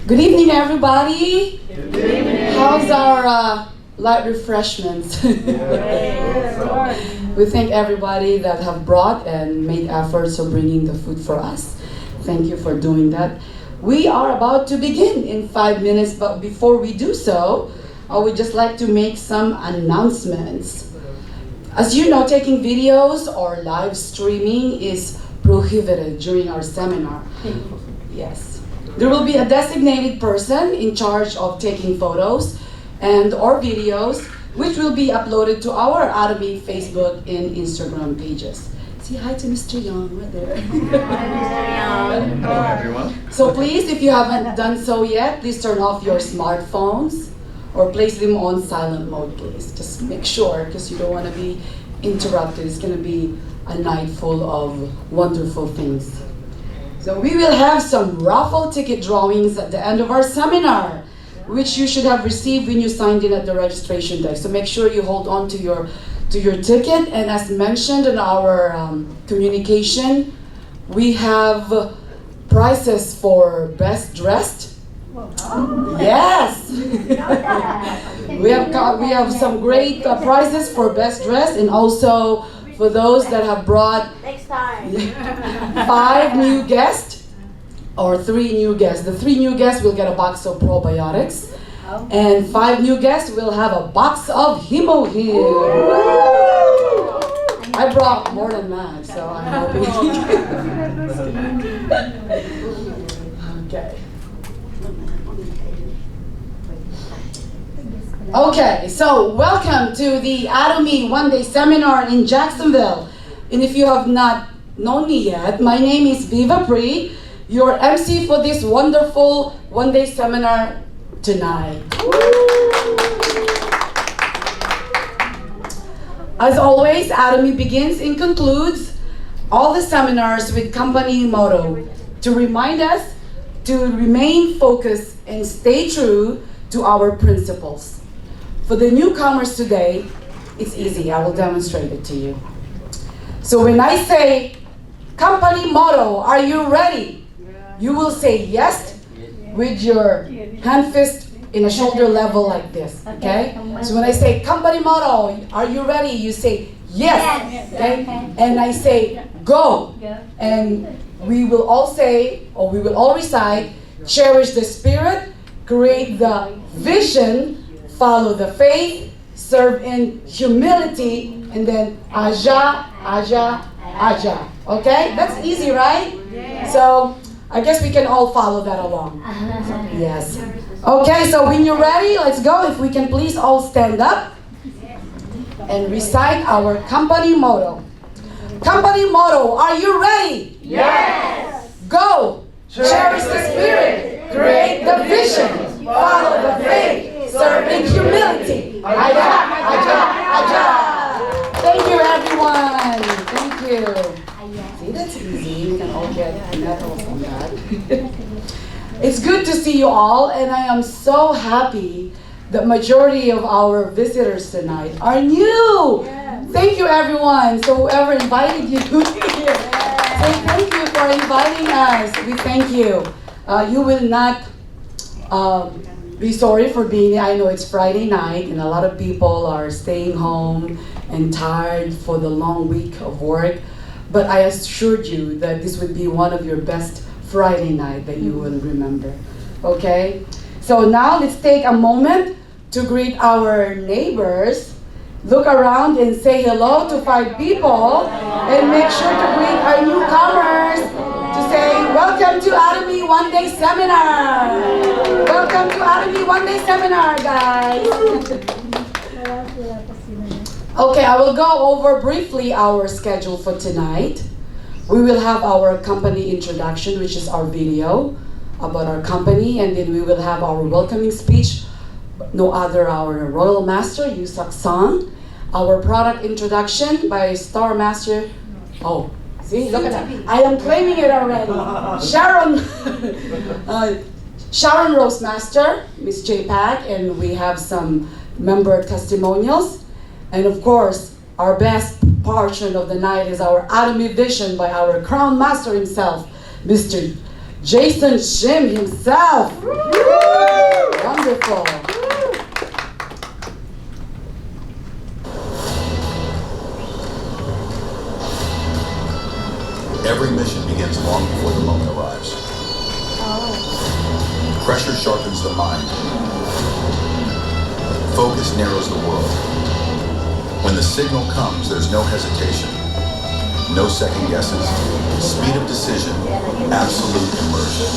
Good evening, everybody. Good evening. How's our light refreshments? We thank everybody that have brought and made efforts of bringing the food for us. Thank you for doing that. We are about to begin in 5 minutes, but before we do so, I would just like to make some announcements. As you know, taking videos or live streaming is prohibited during our seminar. Yes. There will be a designated person in charge of taking photos and or videos, which will be uploaded to our Atomy Facebook and Instagram pages. Say hi to Mr. Young right there. Hi, Mr. Young. Hello, everyone. So please, if you haven't done so yet, please turn off your smartphones or place them on silent mode, please. Just make sure, because you don't want to be interrupted. It's going to be a night full of wonderful things. So we will have some raffle ticket drawings at the end of our seminar, which you should have received when you signed in at the registration desk. So make sure you hold on to your ticket. And as mentioned in our communication, we have prizes for best dressed. Yes. we have some great prizes for best dressed, and also for those that have brought Next time. 5 new guests or 3 new guests. The 3 new guests will get a box of probiotics, and 5 new guests will have a box of Himo Heal. I brought more than that, so I'm hoping. Okay. Okay, so welcome to the Atomy one-day seminar in Jacksonville. And if you have not known me yet, my name is Viva Pri, your MC for this wonderful one-day seminar tonight. As always, Atomy begins and concludes all the seminars with company motto to remind us to remain focused and stay true to our principles. For the newcomers today, it's easy. I will demonstrate it to you. So when I say company motto, are you ready? You will say yes with your hand fist in a shoulder level like this, okay? So when I say company motto, are you ready? You say yes, okay? And I say go. And we will all say, or we will all recite, cherish the spirit, create the vision, follow the faith, serve in humility, and then aja, aja, aja. Okay? That's easy, right? Yeah. So I guess we can all follow that along. Yes. Okay, so when you're ready, let's go. If we can please all stand up and recite our company motto. Company motto, are you ready? Yes. Go. Cherish the spirit, create the vision, follow the faith, serve in humility. Aja, aja, aja. Thank you, everyone. Thank you. See, that's easy. You can all get medals on that. It's good to see you all, and I am so happy that majority of our visitors tonight are new. Thank you, everyone. So whoever invited you here, say thank you for inviting us. We thank you. You will not be sorry for being here. I know it's Friday night and a lot of people are staying home and tired for the long week of work. But I assured you that this would be one of your best Friday night that you will remember. Okay? So now let's take a moment to greet our neighbors. Look around and say hello to 5 people, and make sure to greet our newcomers to say, welcome to Atomy One Day Seminar. Welcome to Atomy One Day Seminar, guys. Okay, I will go over briefly our schedule for tonight. We will have our company introduction, which is our video about our company, and then we will have our welcoming speech. No other, our Royal Master, Uisook Sung. Our product introduction by Star Master. Oh, see, look at that. I am claiming it already. Sharon Sharon Roastmaster, Miss Jay Pak, and we have some member testimonials. And of course, our best portion of the night is our Atomy Vision by our Crown Master himself, Mr. Jason Shim himself. Wonderful. Every mission begins long before the moment arrives. Pressure sharpens the mind. Focus narrows the world. When the signal comes, there's no hesitation, no second guesses, speed of decision, absolute immersion.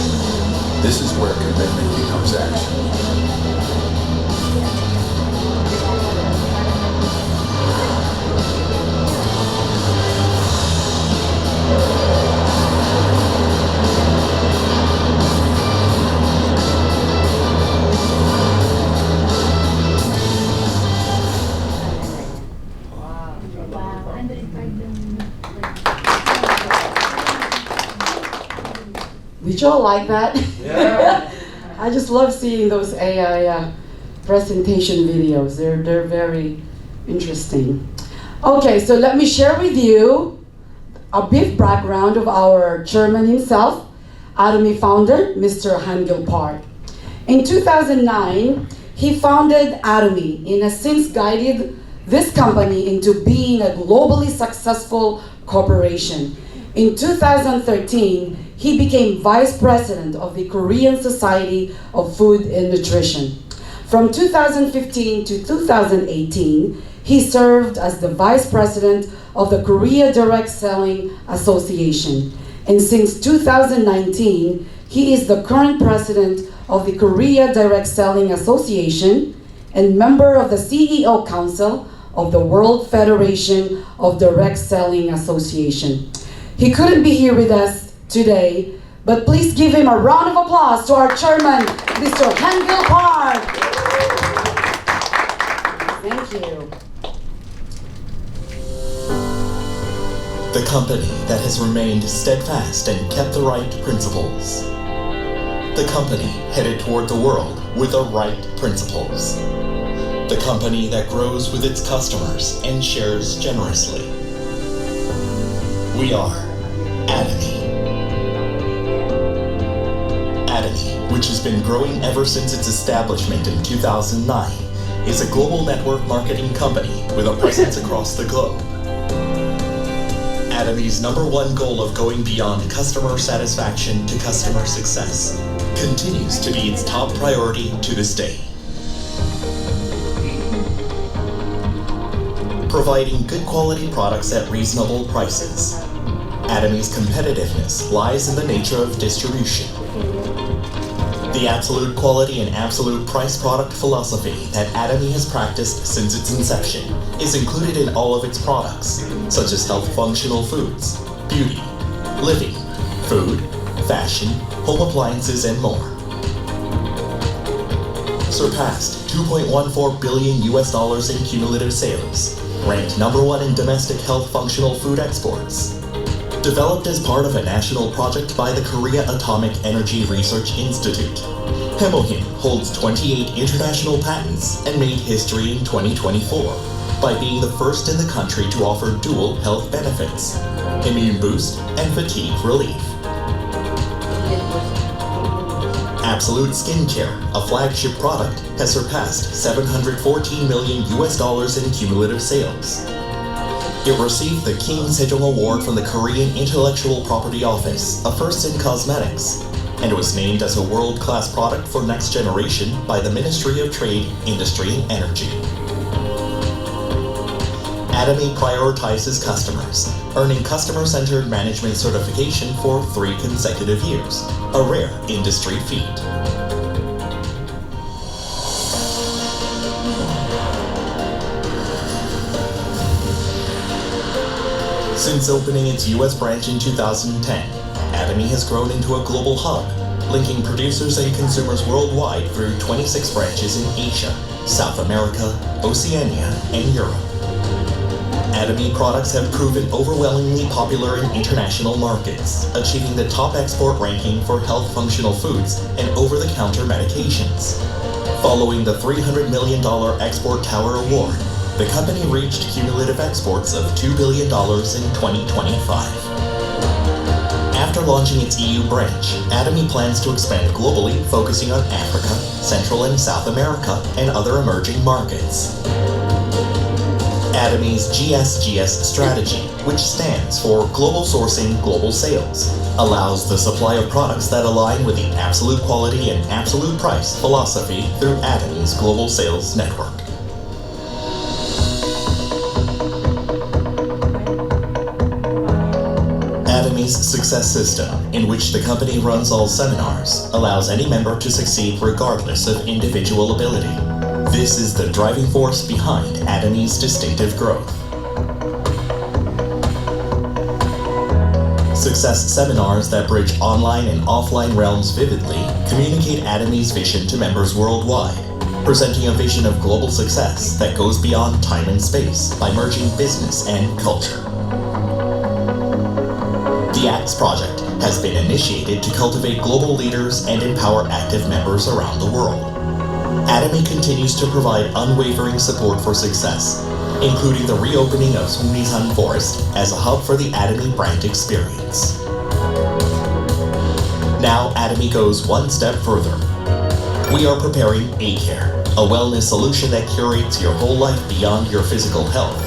This is where commitment becomes action. Did you all like that? Yeah. I just love seeing those AI presentation videos. They're very interesting. Okay, so let me share with you a brief background of our chairman himself, Atomy founder, Mr. Hangil Park. In 2009, he founded Atomy and has since guided this company into being a globally successful corporation. In 2013, he became Vice President of the Korean Society of Food and Nutrition. From 2015 to 2018, he served as the Vice President of the Korea Direct Selling Association. And since 2019, he is the current President of the Korea Direct Selling Association and member of the CEO Council of the World Federation of Direct Selling Association. He couldn't be here with us today, but please give him a round of applause to our chairman, Mr. Hangil Park. Thank you. The company that has remained steadfast and kept the right principles. The company headed toward the world with the right principles. The company that grows with its customers and shares generously. We are Atomy. Atomy, which has been growing ever since its establishment in 2009, is a global network marketing company with a presence across the globe. Atomy's #1 goal of going beyond customer satisfaction to customer success continues to be its top priority to this day. Providing good quality products at reasonable prices. Atomy's competitiveness lies in the nature of distribution. The absolute quality and absolute price product philosophy that Atomy has practiced since its inception is included in all of its products, such as health functional foods, beauty, living, food, fashion, home appliances, and more. Surpassed $2.14 billion in cumulative sales, ranked #1 in domestic health functional food exports. Developed as part of a national project by the Korea Atomic Energy Research Institute, Hemohim holds 28 international patents and made history in 2024 by being the first in the country to offer dual health benefits, immune boost and fatigue relief. Absolute Skincare, a flagship product, has surpassed $714 million in cumulative sales. It received the King Sejong Award from the Korean Intellectual Property Office, a first in cosmetics, and was named as a world-class product for next generation by the Ministry of Trade, Industry, and Energy. Atomy prioritizes customers, earning customer-centered management certification for 3 consecutive years, a rare industry feat. Since opening its U.S. branch in 2010, Atomy has grown into a global hub, linking producers and consumers worldwide through 26 branches in Asia, South America, Oceania, and Europe. Atomy products have proven overwhelmingly popular in international markets, achieving the top export ranking for health functional foods and over-the-counter medications. Following the $300 million Export Tower Award, the company reached cumulative exports of $2 billion in 2025. After launching its EU branch, Atomy plans to expand globally, focusing on Africa, Central and South America, and other emerging markets. Atomy's GSGS strategy, which stands for Global Sourcing, Global Sales, allows the supply of products that align with the absolute quality and absolute price philosophy through Atomy's global sales network. Atomy's success system, in which the company runs all seminars, allows any member to succeed regardless of individual ability. This is the driving force behind Atomy's distinctive growth. Success seminars that bridge online and offline realms vividly communicate Atomy's vision to members worldwide, presenting a vision of global success that goes beyond time and space by merging business and culture. The ACTS project has been initiated to cultivate global leaders and empower active members around the world. Atomy continues to provide unwavering support for success, including the reopening of Sungnisan Forest as a hub for the Atomy brand experience. Now Atomy goes one step further. We are preparing A-Care, a wellness solution that curates your whole life beyond your physical health.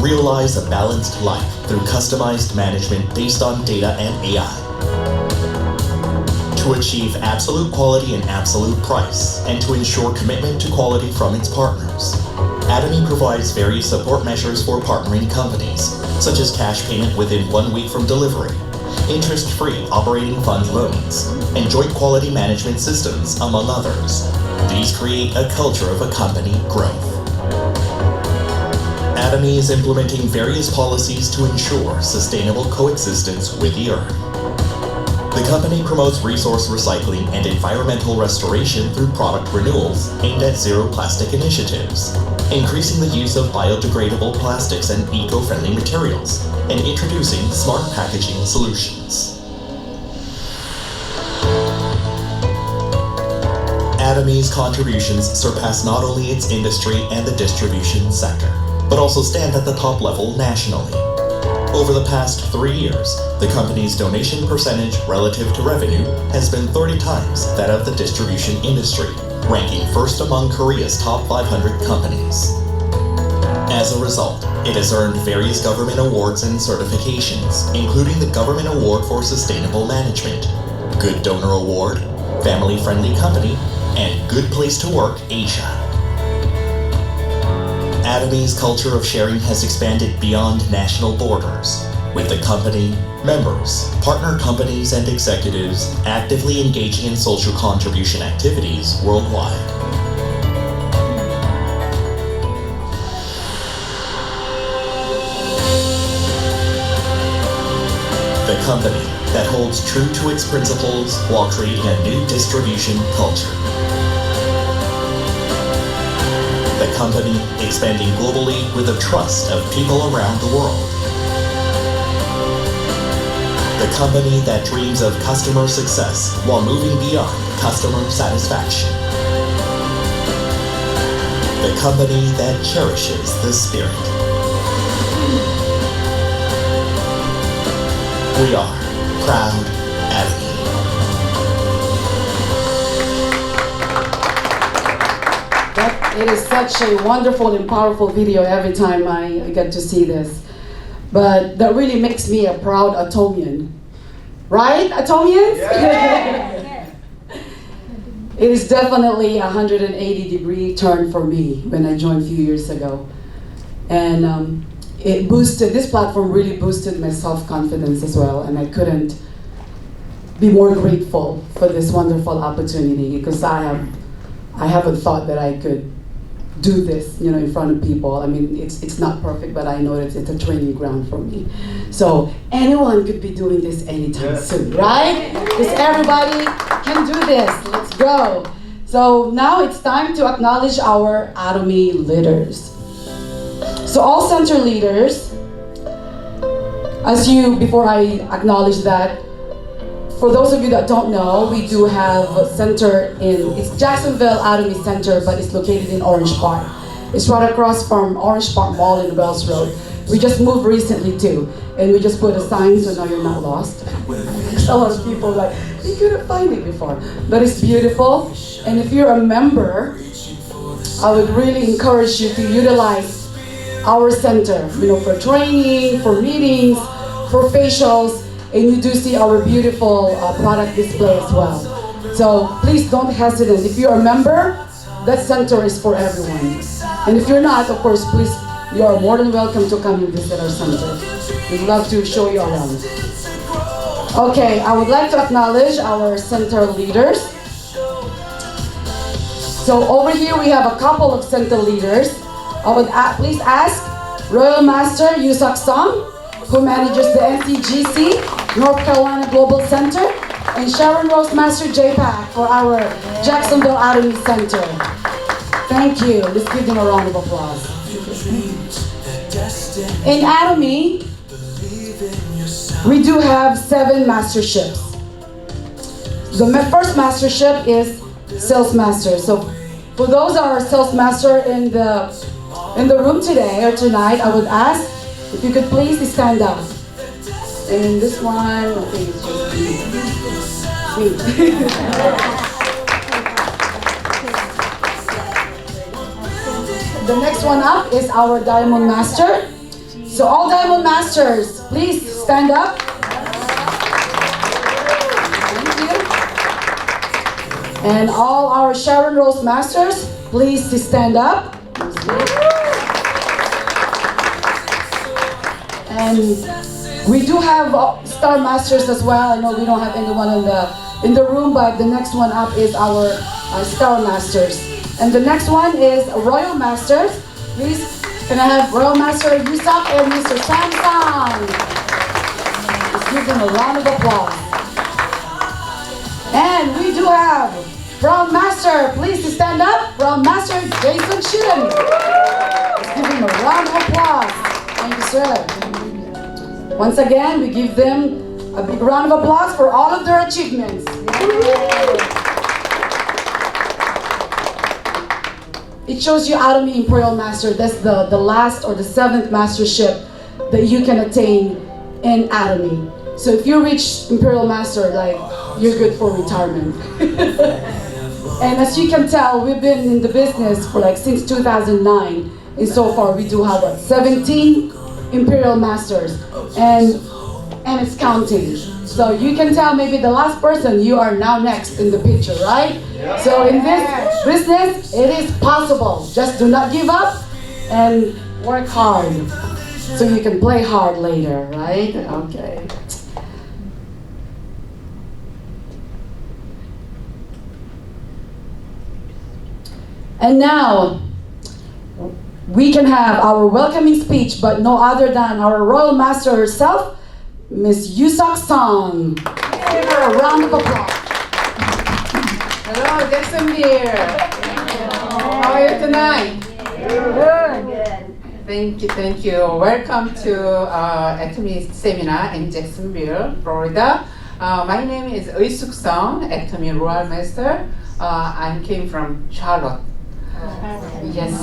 Realize a balanced life through customized management based on data and AI. To achieve absolute quality and absolute price, and to ensure commitment to quality from its partners. Atomy provides various support measures for partnering companies, such as cash payment within 1 week from delivery, interest-free operating fund loans, and joint quality management systems, among others. These create a culture of a company growth. Atomy is implementing various policies to ensure sustainable coexistence with the Earth. The company promotes resource recycling and environmental restoration through product renewals aimed at zero plastic initiatives, increasing the use of biodegradable plastics and eco-friendly materials, and introducing smart packaging solutions. Atomy's contributions surpass not only its industry and the distribution sector, but also stand at the top level nationally. Over the past 3 years, the company's donation percentage relative to revenue has been 30 times that of the distribution industry, ranking first among Korea's top 500 companies. As a result, it has earned various government awards and certifications, including the Government Award for Sustainable Management, Good Donor Award, Family Friendly Company, and Good Place to Work Asia. Atomy's culture of sharing has expanded beyond national borders, with the company, members, partner companies, and executives actively engaging in social contribution activities worldwide. The company that holds true to its principles while creating a new distribution culture. The company expanding globally with the trust of people around the world. The company that dreams of customer success while moving beyond customer satisfaction. The company that cherishes the spirit. We are proud Atomy. It is such a wonderful and powerful video every time I get to see this. But that really makes me a proud Atomian. Right, Atomians? Yeah. It is definitely a 180-degree turn for me when I joined a few years ago. And this platform really boosted my self-confidence as well, and I couldn't be more grateful for this wonderful opportunity, because I haven't thought that I could do this, in front of people. I mean, it's not perfect, but I know it's a training ground for me. So anyone could be doing this anytime soon, right? Because everybody can do this. Let's go. So now it's time to acknowledge our Atomy leaders. So all center leaders, before I acknowledge that, for those of you that don't know, we do have a center it's Jacksonville Atomy Center, but it's located in Orange Park. It's right across from Orange Park Mall in Wells Road. We just moved recently too, and we just put a sign so now you're not lost. A lot of people like, you couldn't find it before. But it's beautiful, and if you're a member, I would really encourage you to utilize our center, for training, for meetings, for facials, and you do see our beautiful product display as well. So please don't hesitate. If you're a member, that center is for everyone. And if you're not, of course, please, you are more than welcome to come and visit our center. We'd love to show you around. Okay, I would like to acknowledge our center leaders. So over here we have a couple of center leaders. I would please ask Royal Master Uisook Sung, who manages the NCGC, North Carolina Global Center, and Sharon Rose Master Jay Pak for our Jacksonville Atomy Center. Thank you. Let's give them a round of applause. In Atomy, we do have 7 masterships. The first mastership is sales master. So for those that are sales master in the room today or tonight, I would ask if you could please stand up. And this one, I think it's just me. The next one up is our Diamond Master. So all Diamond Masters, please stand up. Thank you. And all our Sharon Rose Masters, please stand up. And we do have Star Masters as well. I know we don't have anyone in the room, but the next one up is our Star Masters. And the next one is Royal Masters. Please, can I have Royal Master Uisook and Mr. Samsung? Let's give them a round of applause. And we do have Brown Master. Please stand up. Brown Master Jason Shim. Let's give him a round of applause. Thank you, sir. Once again, we give them a big round of applause for all of their achievements. It shows you Atomy Imperial Master. That's the last or the 7th mastership that you can attain in Atomy. So if you reach Imperial Master, you're good for retirement. And as you can tell, we've been in the business for since 2009. And so far we do have 17 Imperial Masters, and it's counting. So you can tell maybe the last person, you are now next in the picture, right? Yeah. So in this business, it is possible. Just do not give up and work hard so you can play hard later, right? Okay. And now, we can have our welcoming speech, but no other than our Royal Master herself, Miss Uisook Sung. Give her a round of applause. Hello, Jacksonville. How are you tonight? Good. Thank you. Welcome to Atomy seminar in Jacksonville, Florida. My name is Uisook Sung, Atomy Royal Master. I came from Charlotte. Yes.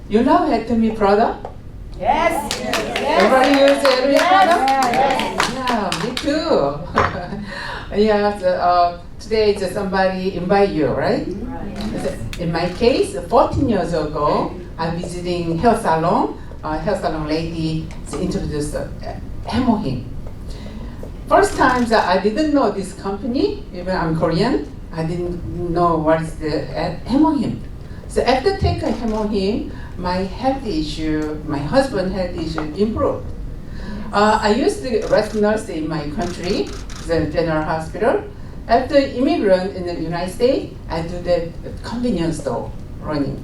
You know Atomy product? Yes. Everybody use Atomy product? Yeah, me too. Yeah. Today somebody invite you, right? In my case, 14 years ago, I'm visiting hair salon. Hair salon lady introduced Hemohim. First time I didn't know this company. Even I'm Korean. I didn't know what is the Hemohim. So after taking Hemohim, my health issue, my husband's health issue improved. I used to rest nurse in my country, the general hospital. After immigrant in the United States, I do the convenience store running.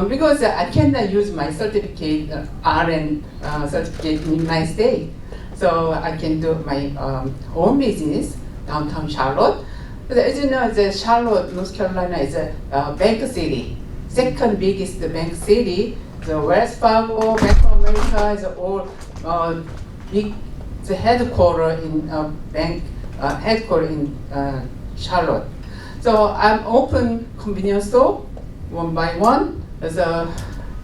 Because I cannot use my certificate, RN certificate in the United States. So I can do my own business, downtown Charlotte. But as you know, Charlotte, North Carolina is a bank city, second biggest bank city the West Fargo, Bank of America is all big. The headquarters in headquarters in Charlotte. So I'm open convenience store one by one. As a,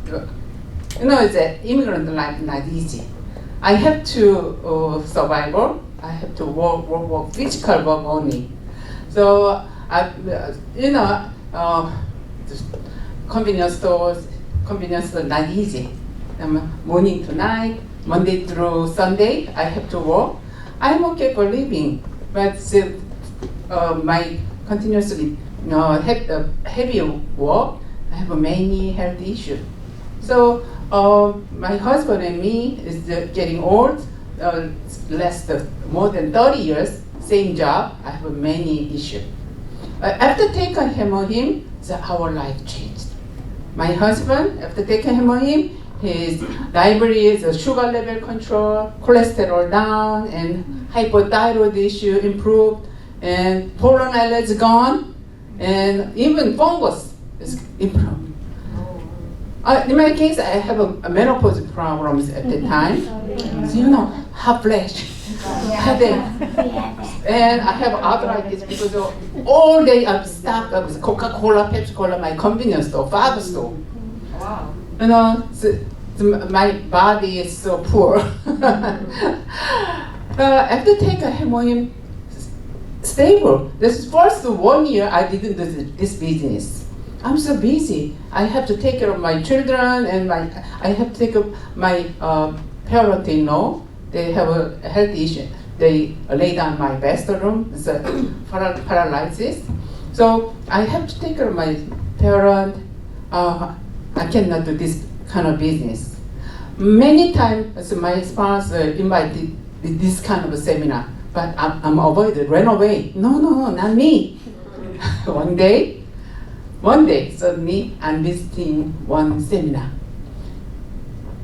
it's an immigrant life not easy. I have to survival. I have to work physical work only. So convenience store not easy. Morning to night, Monday through Sunday, I have to work. I'm okay for living, but still, my continuously heavy work, I have many health issues. So my husband and me is getting old, more than 30 years, same job, I have many issues. After taking hemohim, our life changed. My husband, after taking hemohim, his diabetes, sugar level control, cholesterol down, and hypothyroid issue improved, and pollen allergy gone, and even fungus is improved. In my case, I have a menopause problems at the time. So, hot flash, headache, and I have arthritis because all day I'm stuck with Coca-Cola, Pepsi-Cola, my convenience store, father store. Wow. My body is so poor. After taking hemohim, stable. This first 1 year I didn't do this business. I'm so busy. I have to take care of my children, and I have to take care of my parents. They have a health issue. They lay down my bathroom. It's a paralysis. So I have to take care of my parents. I cannot do this kind of business. Many times my spouse invited this kind of a seminar, but I'm avoided, ran away. No, not me. One day, suddenly I'm visiting one seminar.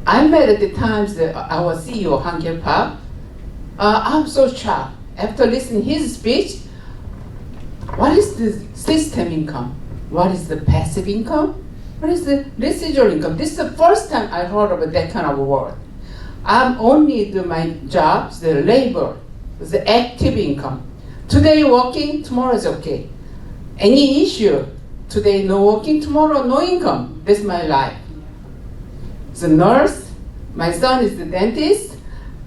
I met at the time our CEO, JungAe Jay Pak. I'm so shocked. After listening to his speech, what is the system income? What is the passive income? What is the residual income? This is the first time I heard about that kind of word. I'm only do my jobs, the labor, the active income. Today working, tomorrow is okay. Any issue, today no working, tomorrow no income. That's my life. The nurse, my son is the dentist,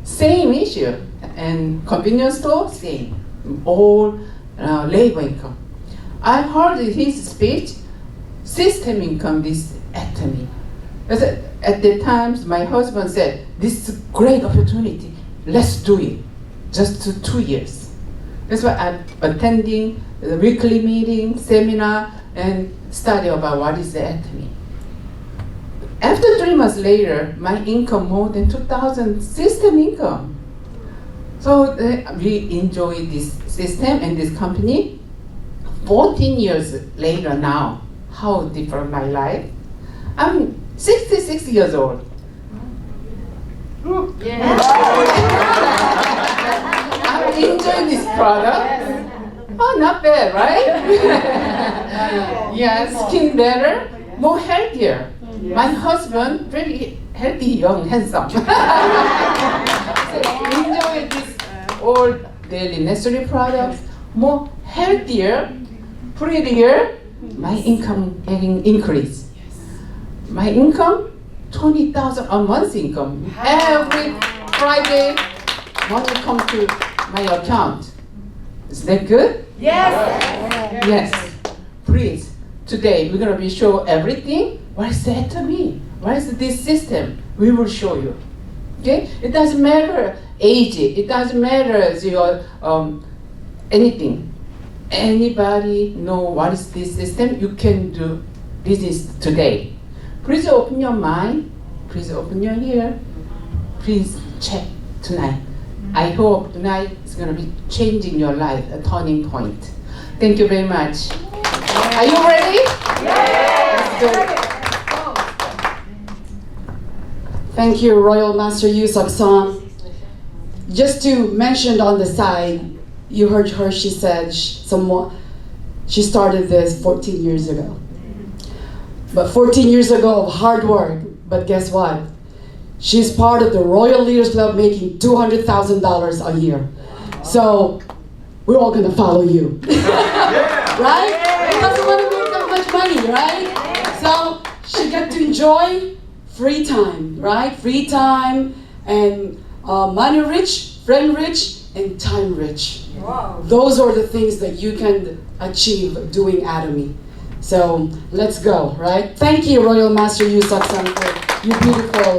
same issue. And convenience store, same. All labor income. I heard his speech, system income, this atomy. At the time, my husband said, this is a great opportunity, let's do it. Just 2 years. That's why I'm attending the weekly meeting, seminar, and study about what is the atomy. After 3 months later, my income more than 2,000 system income. So we enjoy this system and this company. 14 years later now, how different my life. I'm 66 years old. Yeah. I'm enjoying this product. Oh, not bad, right? Yeah, skin better, more healthier. My husband, very healthy, young, handsome. So enjoy this all daily necessary products, more healthier, prettier. My income getting increased. My income, 20,000 a month income. Every Friday, money come to my account. Is that good? Yes. Yes. Please. Today we're gonna be show everything. What is that to me? What is this system? We will show you. Okay? It doesn't matter age. It doesn't matter your anything. Anybody know what is this system? You can do business today. Please open your mind. Please open your ear. Please check tonight. I hope tonight is going to be changing your life, a turning point. Thank you very much. Are you ready? Yes. Thank you, Royal Master Uisook Sung. Just to mention on the side, you heard her, she said she started this 14 years ago. But 14 years ago of hard work, But guess what? She's part of the Royal Leaders Club making $200,000 a year. So we're all gonna follow you. Right? Who doesn't want to make that much money, right? So she got to enjoy free time, right? Free time and money rich, friend rich, and time rich. Wow. Those are the things that you can achieve doing Atomy. So let's go, right? Thank you, Royal Master Uisook Sung, for your beautiful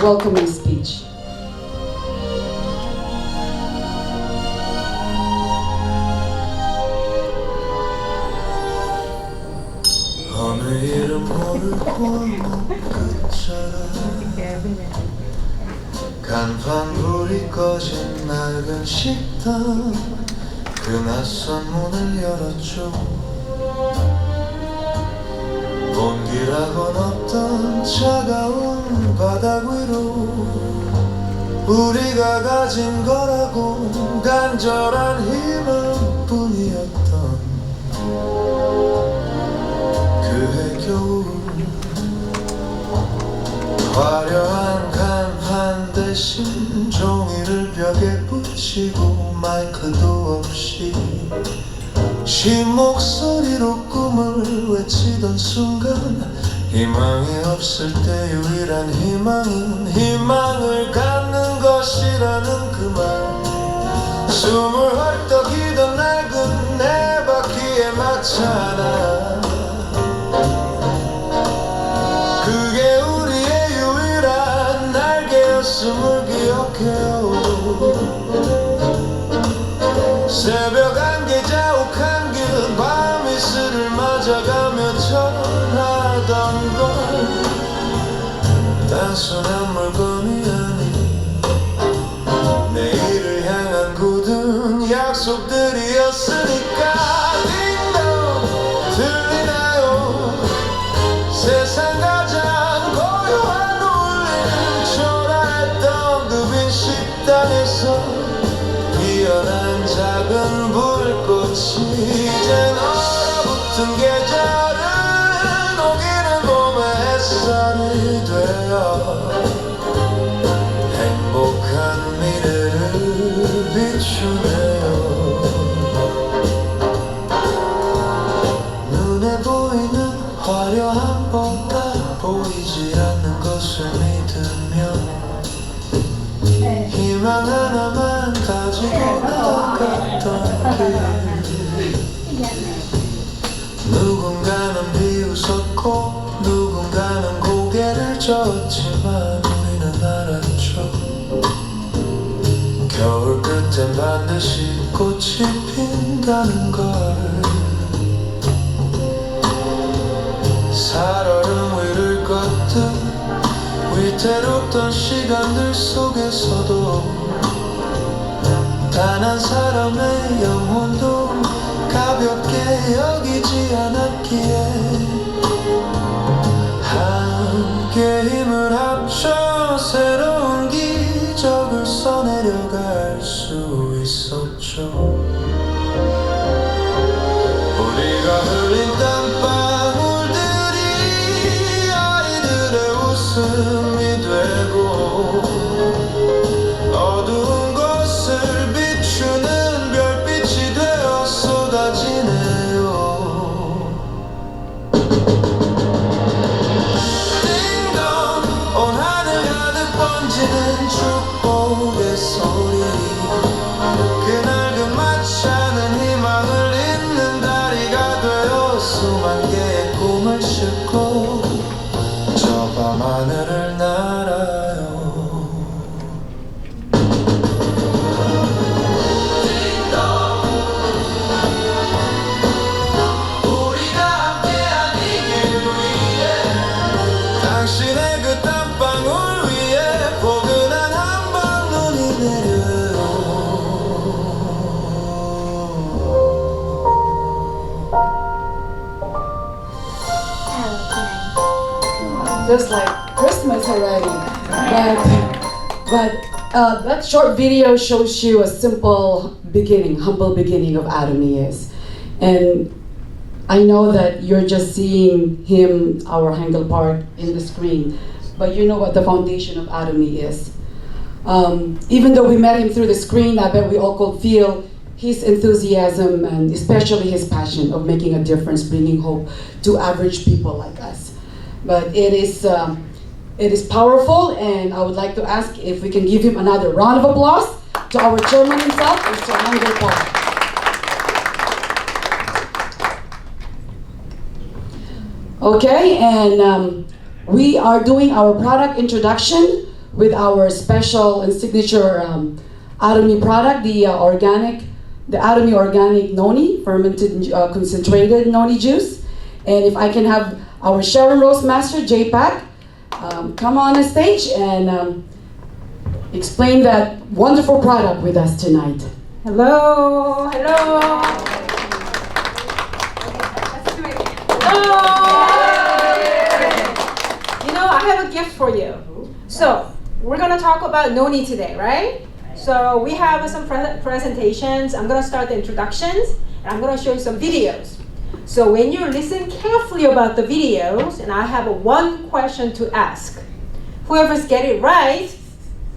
welcoming speech. 어느 이름 모르고 끝자락 간판불이 꺼진 낡은 식당 그 낯선 문을 열었죠 온기라곤 없던 차가운 바닥 위로 우리가 가진 거라고 간절한 희망뿐이었던 그해 겨울 화려한 간판 대신 종이를 벽에 붙이고 마이크도 없이 쉰 목소리로 꿈을 외치던 순간 희망이 없을 때 유일한 희망은 희망을 갖는 것이라는 그 말 숨을 헐떡이던 낡은 내 바퀴에 맞춰나 그게 우리의 유일한 날개였음을 기억해요 새벽 안개 자욱한 길 밤이슬을 맞아가며 전하던 건 단순한 물건이 아닌 내일을 향한 굳은 약속들이었으니까 딩동 들리나요 세상 가장 고요한 울림 초라했던 그 빈 식당에서 피어난 작은 불꽃이 이젠 얼어붙은 계절은 오기는 봄의 햇살이 되어 행복한 미래를 비추네요 눈에 보이는 화려한 봄가 보이지 않는 것을 믿으며 희망 하나만 가지고 나갔던 길 누군가는 비웃었고 누군가는 고개를 젓지만 우리는 알았죠 겨울 끝엔 반드시 꽃이 핀다는 걸 살얼음 위를 걷듯 위태롭던 시간들 속에서도 단 한 사람의 영혼도 가볍게 여기지 않았기에 함께 힘을 합쳐 새로운 기적을 써내려갈 수 있었죠 우리가 흘린 땀방울들이 아이들의 웃음이 되고 어두운 것을 비추는 별빛이 되어 쏟아지네요 띵동 온 하늘 가득 번지는 축복의 소리 그날 그 마치 않은 희망을 잇는 다리가 되어 수만 개의 꿈을 싣고 저 밤하늘을 날아요 우리가 함께한 이 길 위에 당신의 그 땀방울 위에 포근한 한방 눈이 내려요 Just like Christmas already. But that short video shows you a simple beginning, humble beginning of Atomy is. And I know that you're just seeing him, our Hangul part, in the screen. but you know what the foundation of Atomy is. Even though we met him through the screen, I bet we all could feel his enthusiasm and especially his passion of making a difference, bringing hope to average people like us. But it is powerful, and I would like to ask if we can give him another round of applause to our chairman himself, Mr. JungAe Pak. Okay, and we are doing our product introduction with our special and signature Atomy product, the Atomy Organic Noni, fermented concentrated noni juice. And if I can have our Sharon Rose Master, Jay Pak, come on the stage and explain that wonderful product with us tonight. Hello, hello. Hello. You know, I have a gift for you. So, we're gonna talk about noni today, right? So we have some presentations. I'm gonna start the introductions, and I'm gonna show you some videos. So when you listen carefully about the videos, and I have one question to ask. Whoever's get it right,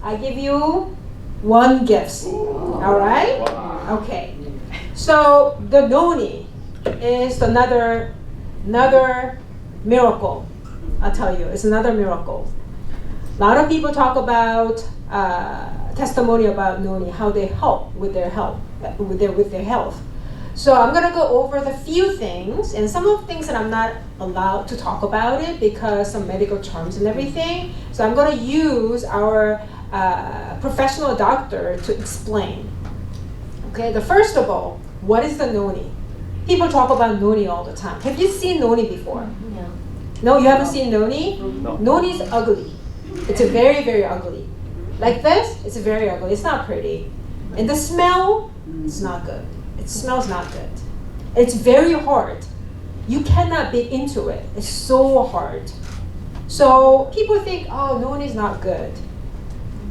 I give you one gift. All right? Okay. So the noni is another miracle. I'll tell you, it's another miracle. A lot of people talk about testimony about noni, how they help with their health, with their health. So I'm gonna go over the few things, and some of the things that I'm not allowed to talk about it because some medical terms and everything. So I'm gonna use our professional doctor to explain. Okay, the first of all, what is the noni? People talk about noni all the time. Have you seen noni before? No. No, you haven't seen noni? No. Noni is ugly. It's very, very ugly. Like this, it's very ugly. It's not pretty. And the smell, it's not good. It smells not good. It's very hard. You cannot bite into it. It's so hard. So people think, oh, noni is not good.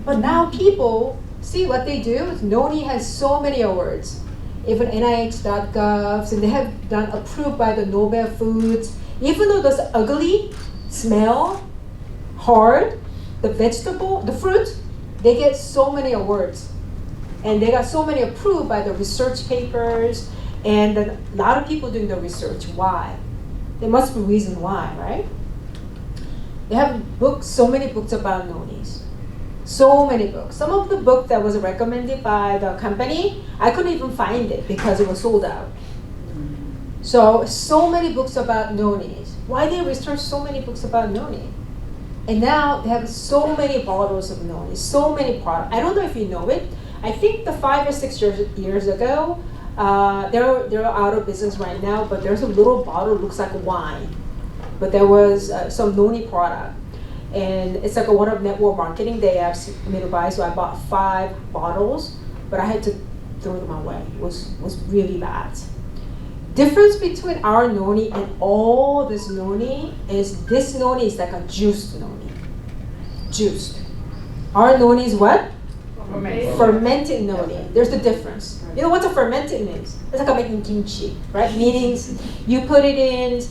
But now people see what they do. Noni has so many awards. Even NIH.gov, and they have done approved by the Nobel Foods. Even though those ugly, smell, hard, the vegetable, the fruit, they get so many awards. And they got so many approved by the research papers, and a lot of people doing the research. Why? There must be a reason why, right? They have books, so many books about nonis. So many books. Some of the book that was recommended by the company, I couldn't even find it because it was sold out. So many books about nonis. Why they research so many books about noni? And now they have so many bottles of noni, so many products. I don't know if you know it. I think the 5 or 6 years ago, they're out of business right now, but there's a little bottle, looks like wine. But there was some noni product. And it's like a one-up network marketing they asked me to buy, so I bought 5 bottles, but I had to throw them away. It was really bad. Difference between our noni and all this noni is this noni is like a juiced noni. Juiced. Our noni is what? Fermented noni. There's the difference. You know what a fermented means? It's like making kimchi, right? Meaning you put it in,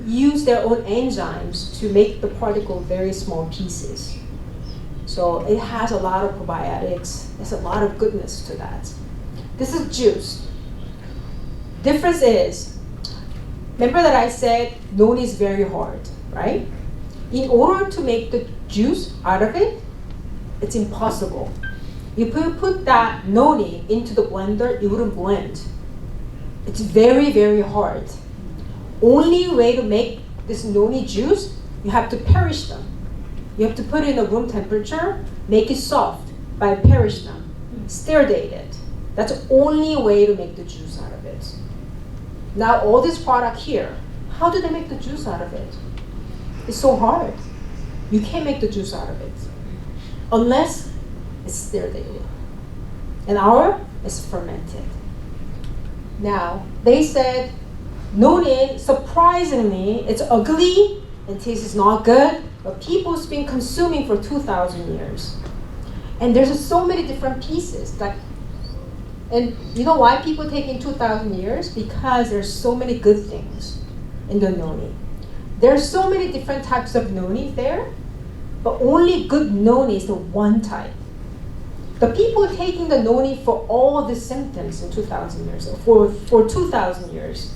use their own enzymes to make the particle very small pieces. So it has a lot of probiotics. There's a lot of goodness to that. This is juice. Difference is, remember that I said noni is very hard, right? In order to make the juice out of it, it's impossible. You put that noni into the blender, it wouldn't blend. It's very, very hard. Only way to make this noni juice, you have to perish them. You have to put it in a room temperature, make it soft by perish them, sterilate it. That's the only way to make the juice out of it. Now all this product here, how do they make the juice out of it? It's so hard. You can't make the juice out of it unless it's sterilized. And our is fermented. Now, they said, noni, surprisingly, it's ugly and tastes not good, but people's been consuming for 2,000 years. And there's so many different pieces. And you know why people take in 2,000 years? Because there's so many good things in the noni. There's so many different types of noni there, but only good noni is the one type. The people taking the noni for all the symptoms in 2,000 years, or for 2,000 years,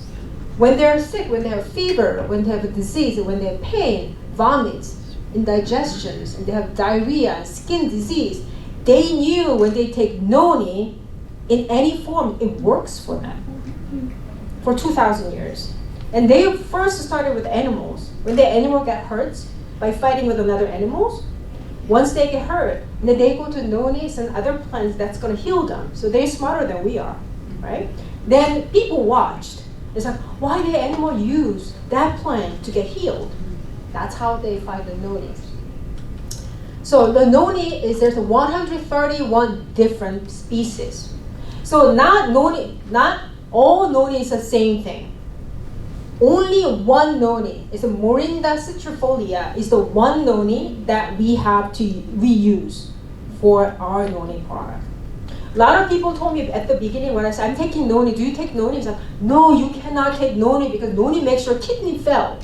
when they're sick, when they have fever, when they have a disease, when they have pain, vomits, indigestions, and they have diarrhea, skin disease, they knew when they take noni in any form, it works for them for 2,000 years. And they first started with animals. When the animal got hurt by fighting with another animals, once they get hurt, and then they go to nonis and other plants that's going to heal them. So they're smarter than we are, right? Then people watched. It's like, why did the animal use that plant to get healed? That's how they find the nonis. So the noni is, there's 131 different species. So not all noni is the same thing. Only one noni is a Moringa citrifolia is the one noni that we have to reuse for our noni product. A lot of people told me at the beginning when I said, I'm taking noni, do you take noni? It's like, no, you cannot take noni because noni makes your kidney fail.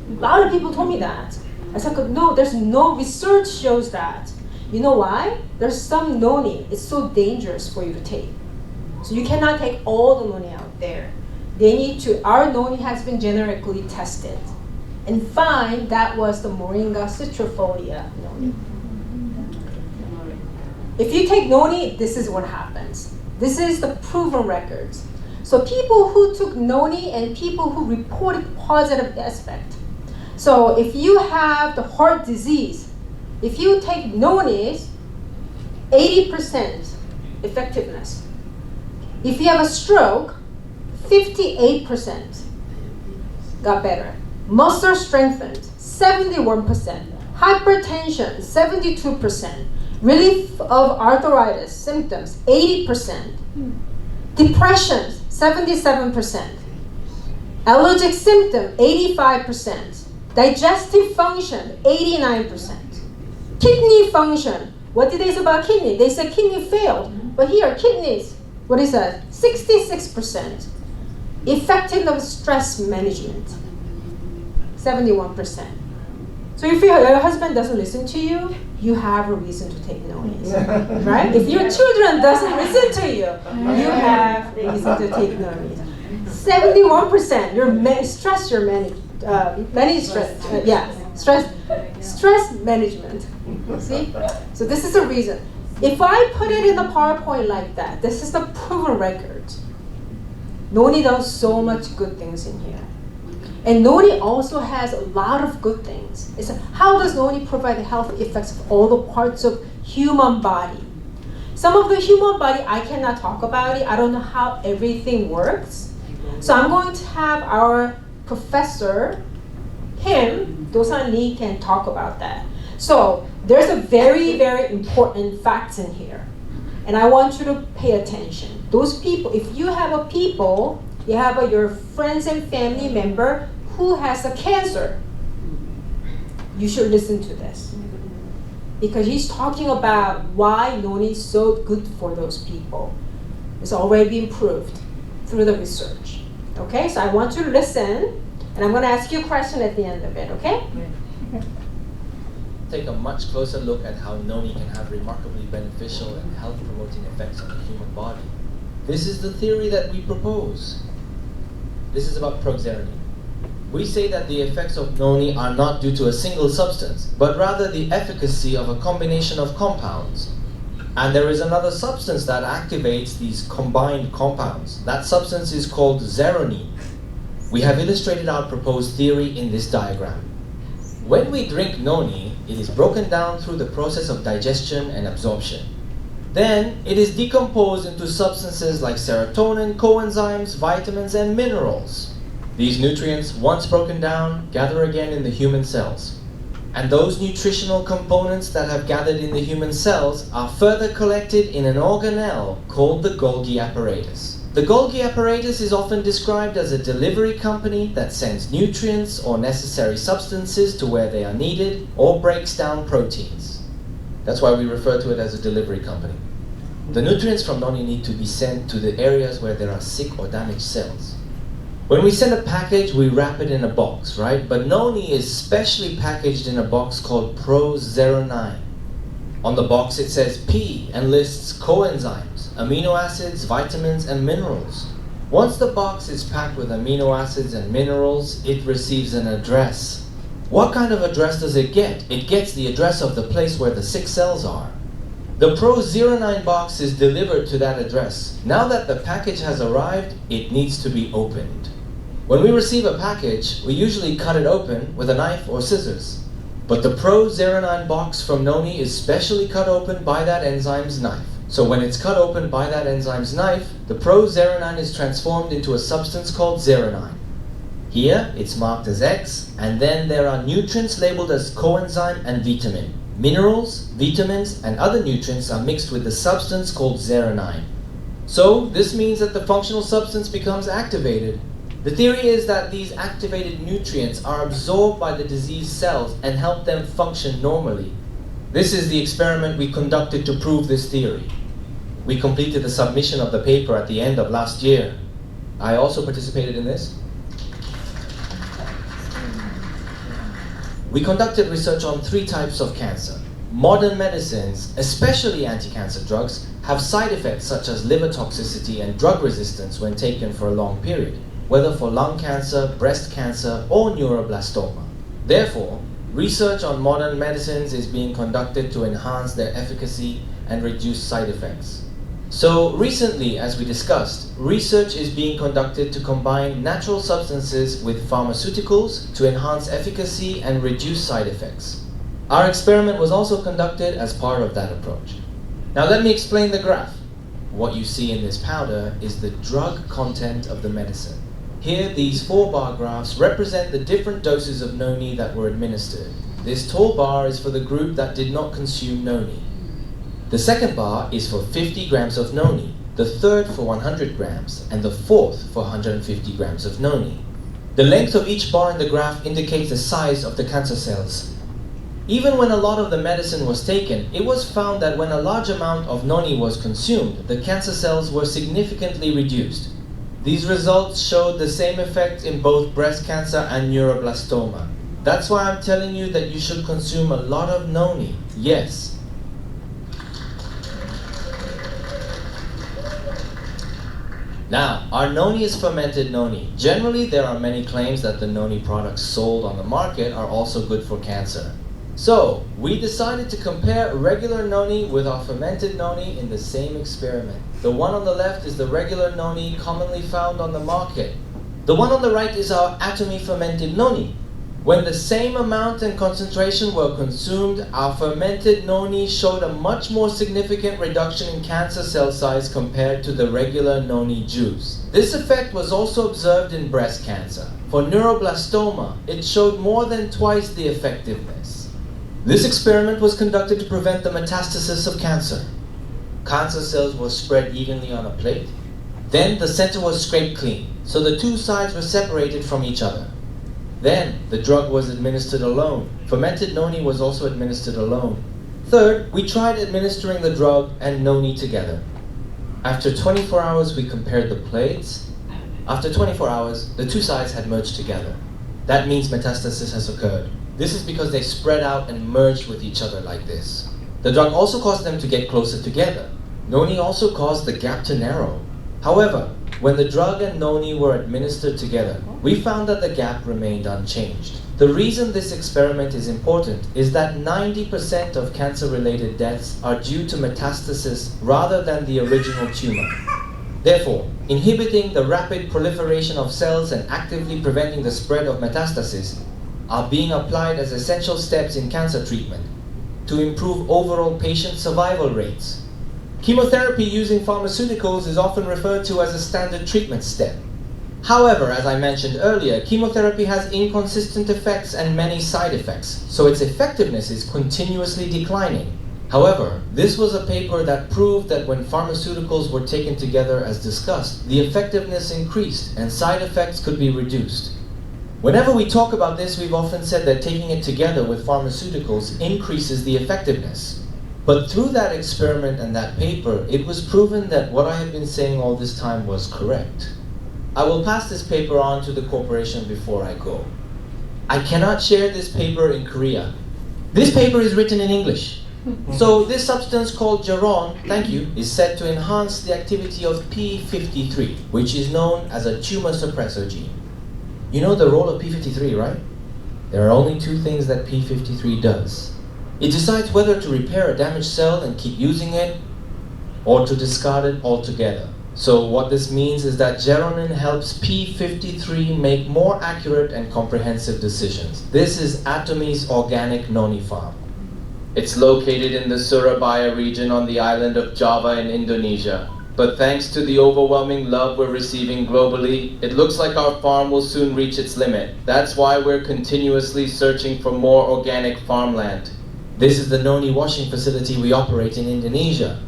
A lot of people told me that. I said, no, there's no research shows that. You know why? There's some noni, it's so dangerous for you to take. So you cannot take all the noni out there. They need to, our noni has been generically tested and find that was the Moringa citrifolia noni. If you take noni, this is what happens. This is the proven records. So people who took noni and people who reported positive aspect. So if you have the heart disease, if you take nonis, 80% effectiveness. If you have a stroke, 58% got better. Muscle strengthened, 71%. Hypertension, 72%. Relief of arthritis symptoms, 80%. Depression, 77%. Allergic symptom, 85%. Digestive function, 89%. Kidney function, what did they say about kidney? They said kidney failed, but here, kidneys, what is that? 66%. Effective of stress management, 71%. So if your husband doesn't listen to you, you have a reason to take nonis, right? If your children doesn't listen to you, you have a reason to take nonis. 71%, stress management. See? So this is the reason. If I put it in the PowerPoint like that, this is the proven record. Noni does so much good things in here. And noni also has a lot of good things. It's how does noni provide the health effects of all the parts of human body? Some of the human body, I cannot talk about it. I don't know how everything works. So I'm going to have our professor, him, Dosan Lee, can talk about that. So there's a very, very important facts in here. And I want you to pay attention. Those people, if you have a people, you have your friends and family member who has a cancer, you should listen to this. Because he's talking about why noni is so good for those people. It's already been proved through the research. Okay, so I want you to listen, and I'm going to ask you a question at the end of it, okay? Take a much closer look at how noni can have remarkably beneficial and health-promoting effects on the human body. This is the theory that we propose. This is about proxerity. We say that the effects of noni are not due to a single substance, but rather the efficacy of a combination of compounds. And there is another substance that activates these combined compounds. That substance is called zeronine. We have illustrated our proposed theory in this diagram. When we drink noni, it is broken down through the process of digestion and absorption. Then, it is decomposed into substances like serotonin, coenzymes, vitamins, and minerals. These nutrients, once broken down, gather again in the human cells. And those nutritional components that have gathered in the human cells are further collected in an organelle called the Golgi apparatus. The Golgi apparatus is often described as a delivery company that sends nutrients or necessary substances to where they are needed or breaks down proteins. That's why we refer to it as a delivery company. The nutrients from noni need to be sent to the areas where there are sick or damaged cells. When we send a package, we wrap it in a box, right? But noni is specially packaged in a box called Pro 09. On the box it says P and lists coenzymes, amino acids, vitamins, and minerals. Once the box is packed with amino acids and minerals, it receives an address. What kind of address does it get? It gets the address of the place where the 6 cells are. The Pro 09 box is delivered to that address. Now that the package has arrived, it needs to be opened. When we receive a package, we usually cut it open with a knife or scissors. But the Pro 09 box from noni is specially cut open by that enzyme's knife. So when it's cut open by that enzyme's knife, the Pro 09 is transformed into a substance called 09. Here, it's marked as X, and then there are nutrients labeled as coenzyme and vitamin. Minerals, vitamins, and other nutrients are mixed with the substance called 09. So this means that the functional substance becomes activated. The theory is that these activated nutrients are absorbed by the diseased cells and help them function normally. This is the experiment we conducted to prove this theory. We completed the submission of the paper at the end of last year. I also participated in this. We conducted research on 3 types of cancer. Modern medicines, especially anti-cancer drugs, have side effects such as liver toxicity and drug resistance when taken for a long period, whether for lung cancer, breast cancer, or neuroblastoma. Therefore, research on modern medicines is being conducted to enhance their efficacy and reduce side effects. So recently, as we discussed, research is being conducted to combine natural substances with pharmaceuticals to enhance efficacy and reduce side effects. Our experiment was also conducted as part of that approach. Now let me explain the graph. What you see in this powder is the drug content of the medicine. Here, these 4 bar graphs represent the different doses of noni that were administered. This tall bar is for the group that did not consume noni. The second bar is for 50 grams of noni, the third for 100 grams, and the fourth for 150 grams of noni. The length of each bar in the graph indicates the size of the cancer cells. Even when a lot of the medicine was taken, it was found that when a large amount of noni was consumed, the cancer cells were significantly reduced. These results showed the same effect in both breast cancer and neuroblastoma. That's why I'm telling you that you should consume a lot of noni. Yes. Now, our noni is fermented noni. Generally, there are many claims that the noni products sold on the market are also good for cancer. So, we decided to compare regular noni with our fermented noni in the same experiment. The one on the left is the regular noni commonly found on the market. The one on the right is our Atomy fermented noni. When the same amount and concentration were consumed, our fermented noni showed a much more significant reduction in cancer cell size compared to the regular noni juice. This effect was also observed in breast cancer. For neuroblastoma, it showed more than twice the effectiveness. This experiment was conducted to prevent the metastasis of cancer. Cancer cells were spread evenly on a plate. Then the center was scraped clean, so the 2 sides were separated from each other. Then, the drug was administered alone. Fermented noni was also administered alone. Third, we tried administering the drug and noni together. After 24 hours, we compared the plates. After 24 hours, the 2 sides had merged together. That means metastasis has occurred. This is because they spread out and merged with each other like this. The drug also caused them to get closer together. Noni also caused the gap to narrow. However, when the drug and noni were administered together, we found that the gap remained unchanged. The reason this experiment is important is that 90% of cancer-related deaths are due to metastasis rather than the original tumor. Therefore, inhibiting the rapid proliferation of cells and actively preventing the spread of metastasis are being applied as essential steps in cancer treatment to improve overall patient survival rates. Chemotherapy using pharmaceuticals is often referred to as a standard treatment step. However, as I mentioned earlier, chemotherapy has inconsistent effects and many side effects, so its effectiveness is continuously declining. However, this was a paper that proved that when pharmaceuticals were taken together as discussed, the effectiveness increased and side effects could be reduced. Whenever we talk about this, we've often said that taking it together with pharmaceuticals increases the effectiveness. But through that experiment and that paper, it was proven that what I have been saying all this time was correct. I will pass this paper on to the corporation before I go. I cannot share this paper in Korea. This paper is written in English. So this substance called geron, thank you, is said to enhance the activity of P53, which is known as a tumor suppressor gene. You know the role of P53, right? There are only two things that P53 does. It decides whether to repair a damaged cell and keep using it, or to discard it altogether. So what this means is that geronin helps P53 make more accurate and comprehensive decisions. This is Atomy's organic noni farm. It's located in the Surabaya region on the island of Java in Indonesia. But thanks to the overwhelming love we're receiving globally, it looks like our farm will soon reach its limit. That's why we're continuously searching for more organic farmland. This is the noni washing facility we operate in Indonesia.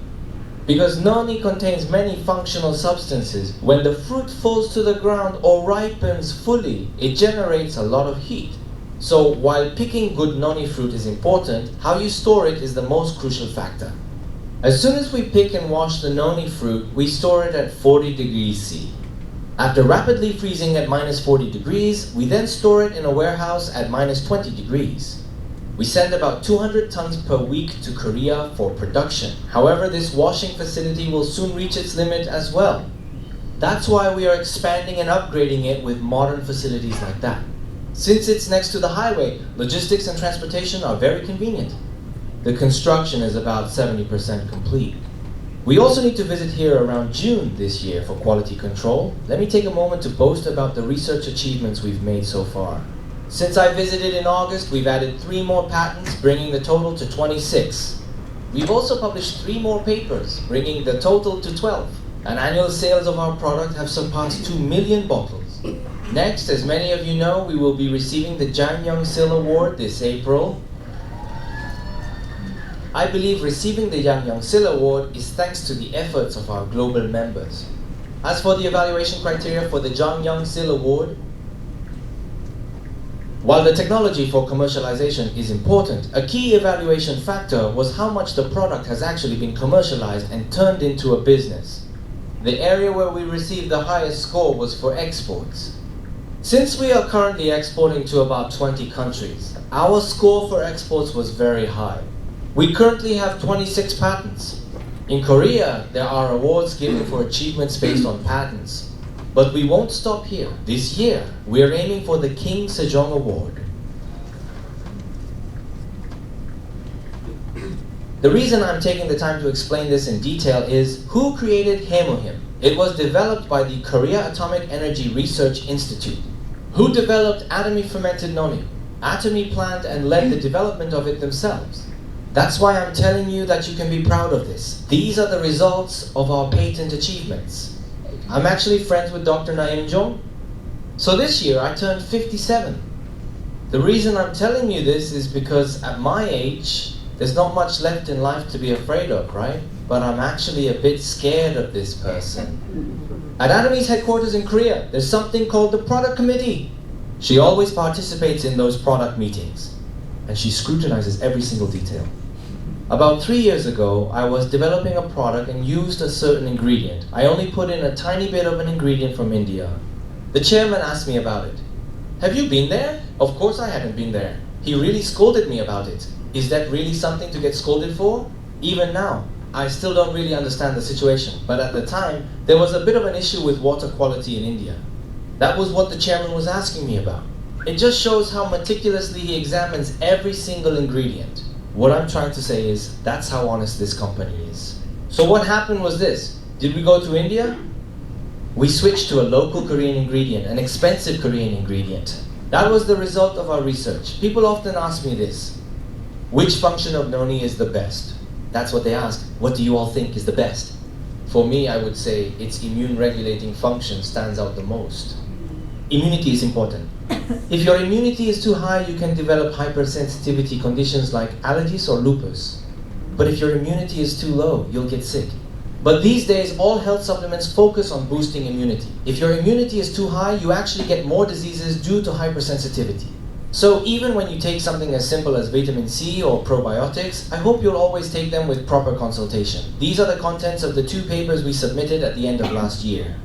Because noni contains many functional substances, when the fruit falls to the ground or ripens fully, it generates a lot of heat. So while picking good noni fruit is important, how you store it is the most crucial factor. As soon as we pick and wash the noni fruit, we store it at 40 degrees C. After rapidly freezing at -40 degrees, we then store it in a warehouse at -20 degrees. We send about 200 tons per week to Korea for production. However, this washing facility will soon reach its limit as well. That's why we are expanding and upgrading it with modern facilities like that. Since it's next to the highway, logistics and transportation are very convenient. The construction is about 70% complete. We also need to visit here around June this year for quality control. Let me take a moment to boast about the research achievements we've made so far. Since I visited in August, we've added 3 more patents, bringing the total to 26. We've also published 3 more papers, bringing the total to 12. And annual sales of our product have surpassed 2 million bottles. Next, as many of you know, we will be receiving the JungAe Jay Award this April. I believe receiving the JungAe Jay Award is thanks to the efforts of our global members. As for the evaluation criteria for the JungAe Jay Award, while the technology for commercialization is important, a key evaluation factor was how much the product has actually been commercialized and turned into a business. The area where we received the highest score was for exports. Since we are currently exporting to about 20 countries, our score for exports was very high. We currently have 26 patents. In Korea, there are awards given for achievements based on patents. But we won't stop here. This year, we are aiming for the King Sejong Award. The reason I'm taking the time to explain this in detail is who created Hemohim? It was developed by the Korea Atomic Energy Research Institute. Who developed Atomy fermented noni? Atomy planned and led the development of it themselves. That's why I'm telling you that you can be proud of this. These are the results of our patent achievements. I'm actually friends with Dr. Naim Jong. So this year I turned 57. The reason I'm telling you this is because at my age, there's not much left in life to be afraid of, right? But I'm actually a bit scared of this person. At Atomy's headquarters in Korea, there's something called the product committee. She always participates in those product meetings, and she scrutinizes every single detail. About 3 years ago, I was developing a product and used a certain ingredient. I only put in a tiny bit of an ingredient from India. The chairman asked me about it. Have you been there? Of course I hadn't been there. He really scolded me about it. Is that really something to get scolded for? Even now, I still don't really understand the situation. But at the time, there was a bit of an issue with water quality in India. That was what the chairman was asking me about. It just shows how meticulously he examines every single ingredient. What I'm trying to say is, that's how honest this company is. So what happened was this. Did we go to India? We switched to a local Korean ingredient, an expensive Korean ingredient. That was the result of our research. People often ask me this. Which function of noni is the best? That's what they ask. What do you all think is the best? For me, I would say its immune regulating function stands out the most. Immunity is important. If your immunity is too high, you can develop hypersensitivity conditions like allergies or lupus. But if your immunity is too low, you'll get sick. But these days, all health supplements focus on boosting immunity. If your immunity is too high, you actually get more diseases due to hypersensitivity. So even when you take something as simple as vitamin C or probiotics, I hope you'll always take them with proper consultation. These are the contents of the 2 papers we submitted at the end of last year.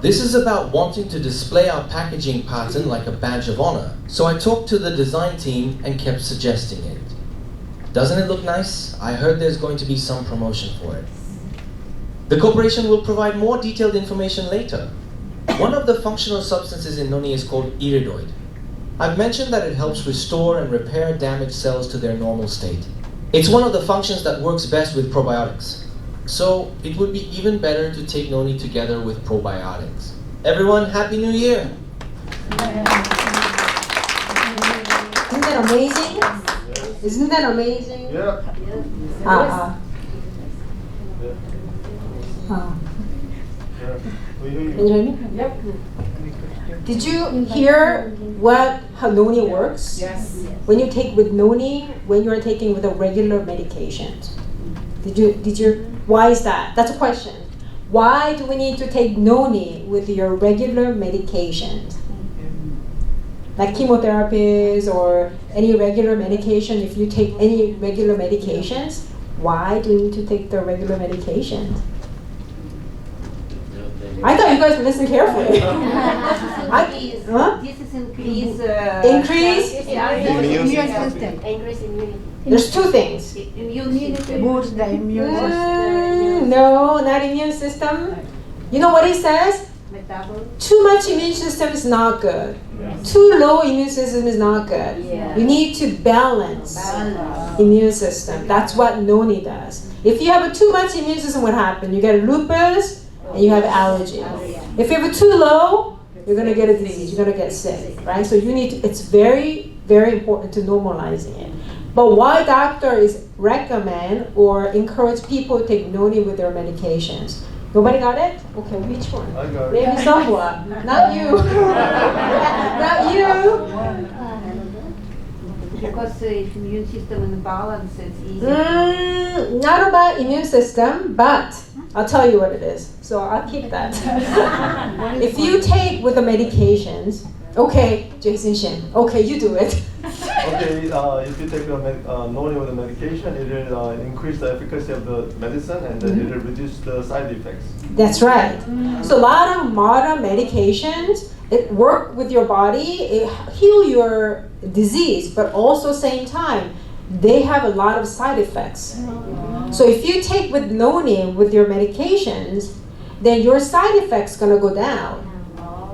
This is about wanting to display our packaging pattern like a badge of honor. So I talked to the design team and kept suggesting it. Doesn't it look nice? I heard there's going to be some promotion for it. The corporation will provide more detailed information later. One of the functional substances in noni is called iridoid. I've mentioned that it helps restore and repair damaged cells to their normal state. It's one of the functions that works best with probiotics. So it would be even better to take noni together with probiotics. Everyone, Happy New Year! Isn't that amazing? Isn't that amazing? Yeah. Can you hear me? Yep. Did you hear how noni works? Yes. When you take with noni, when you are taking with a regular medication. Did you? Why is that? That's a question. Why do we need to take noni with your regular medications? Like chemotherapies or any regular medication, if you take any regular medications, why do you need to take the regular medications? I thought you guys would listen carefully. This is increase. Immune system. Increase immunity. There's two things. Immunity. Boost the immune system. No, not immune system. You know what it says? Metabolism. Too much immune system is not good. Too low immune system is not good. Yeah. You need to balance immune system. That's what noni does. If you have a too much immune system, what happens? You get lupus and you have allergy. If you have a too low, you're gonna get a disease. You're gonna get sick, right? So you need to. It's very, very important to normalizing it. But why doctors recommend or encourage people to take noni with their medications? Nobody got it? Okay, which one? I got it. Maybe someone. Not you. Not you. Because if immune system in balance, it's easy. Not about immune system, but I'll tell you what it is. So I'll keep that. If you take with the medications, okay, Jason Shim, okay, you do it. Okay, if you take noni with the medication, it will increase the efficacy of the medicine and then it will reduce the side effects. That's right. So a lot of modern medications, it work with your body, it heal your disease, but also same time, they have a lot of side effects. So if you take with noni with your medications, then your side effects gonna go down,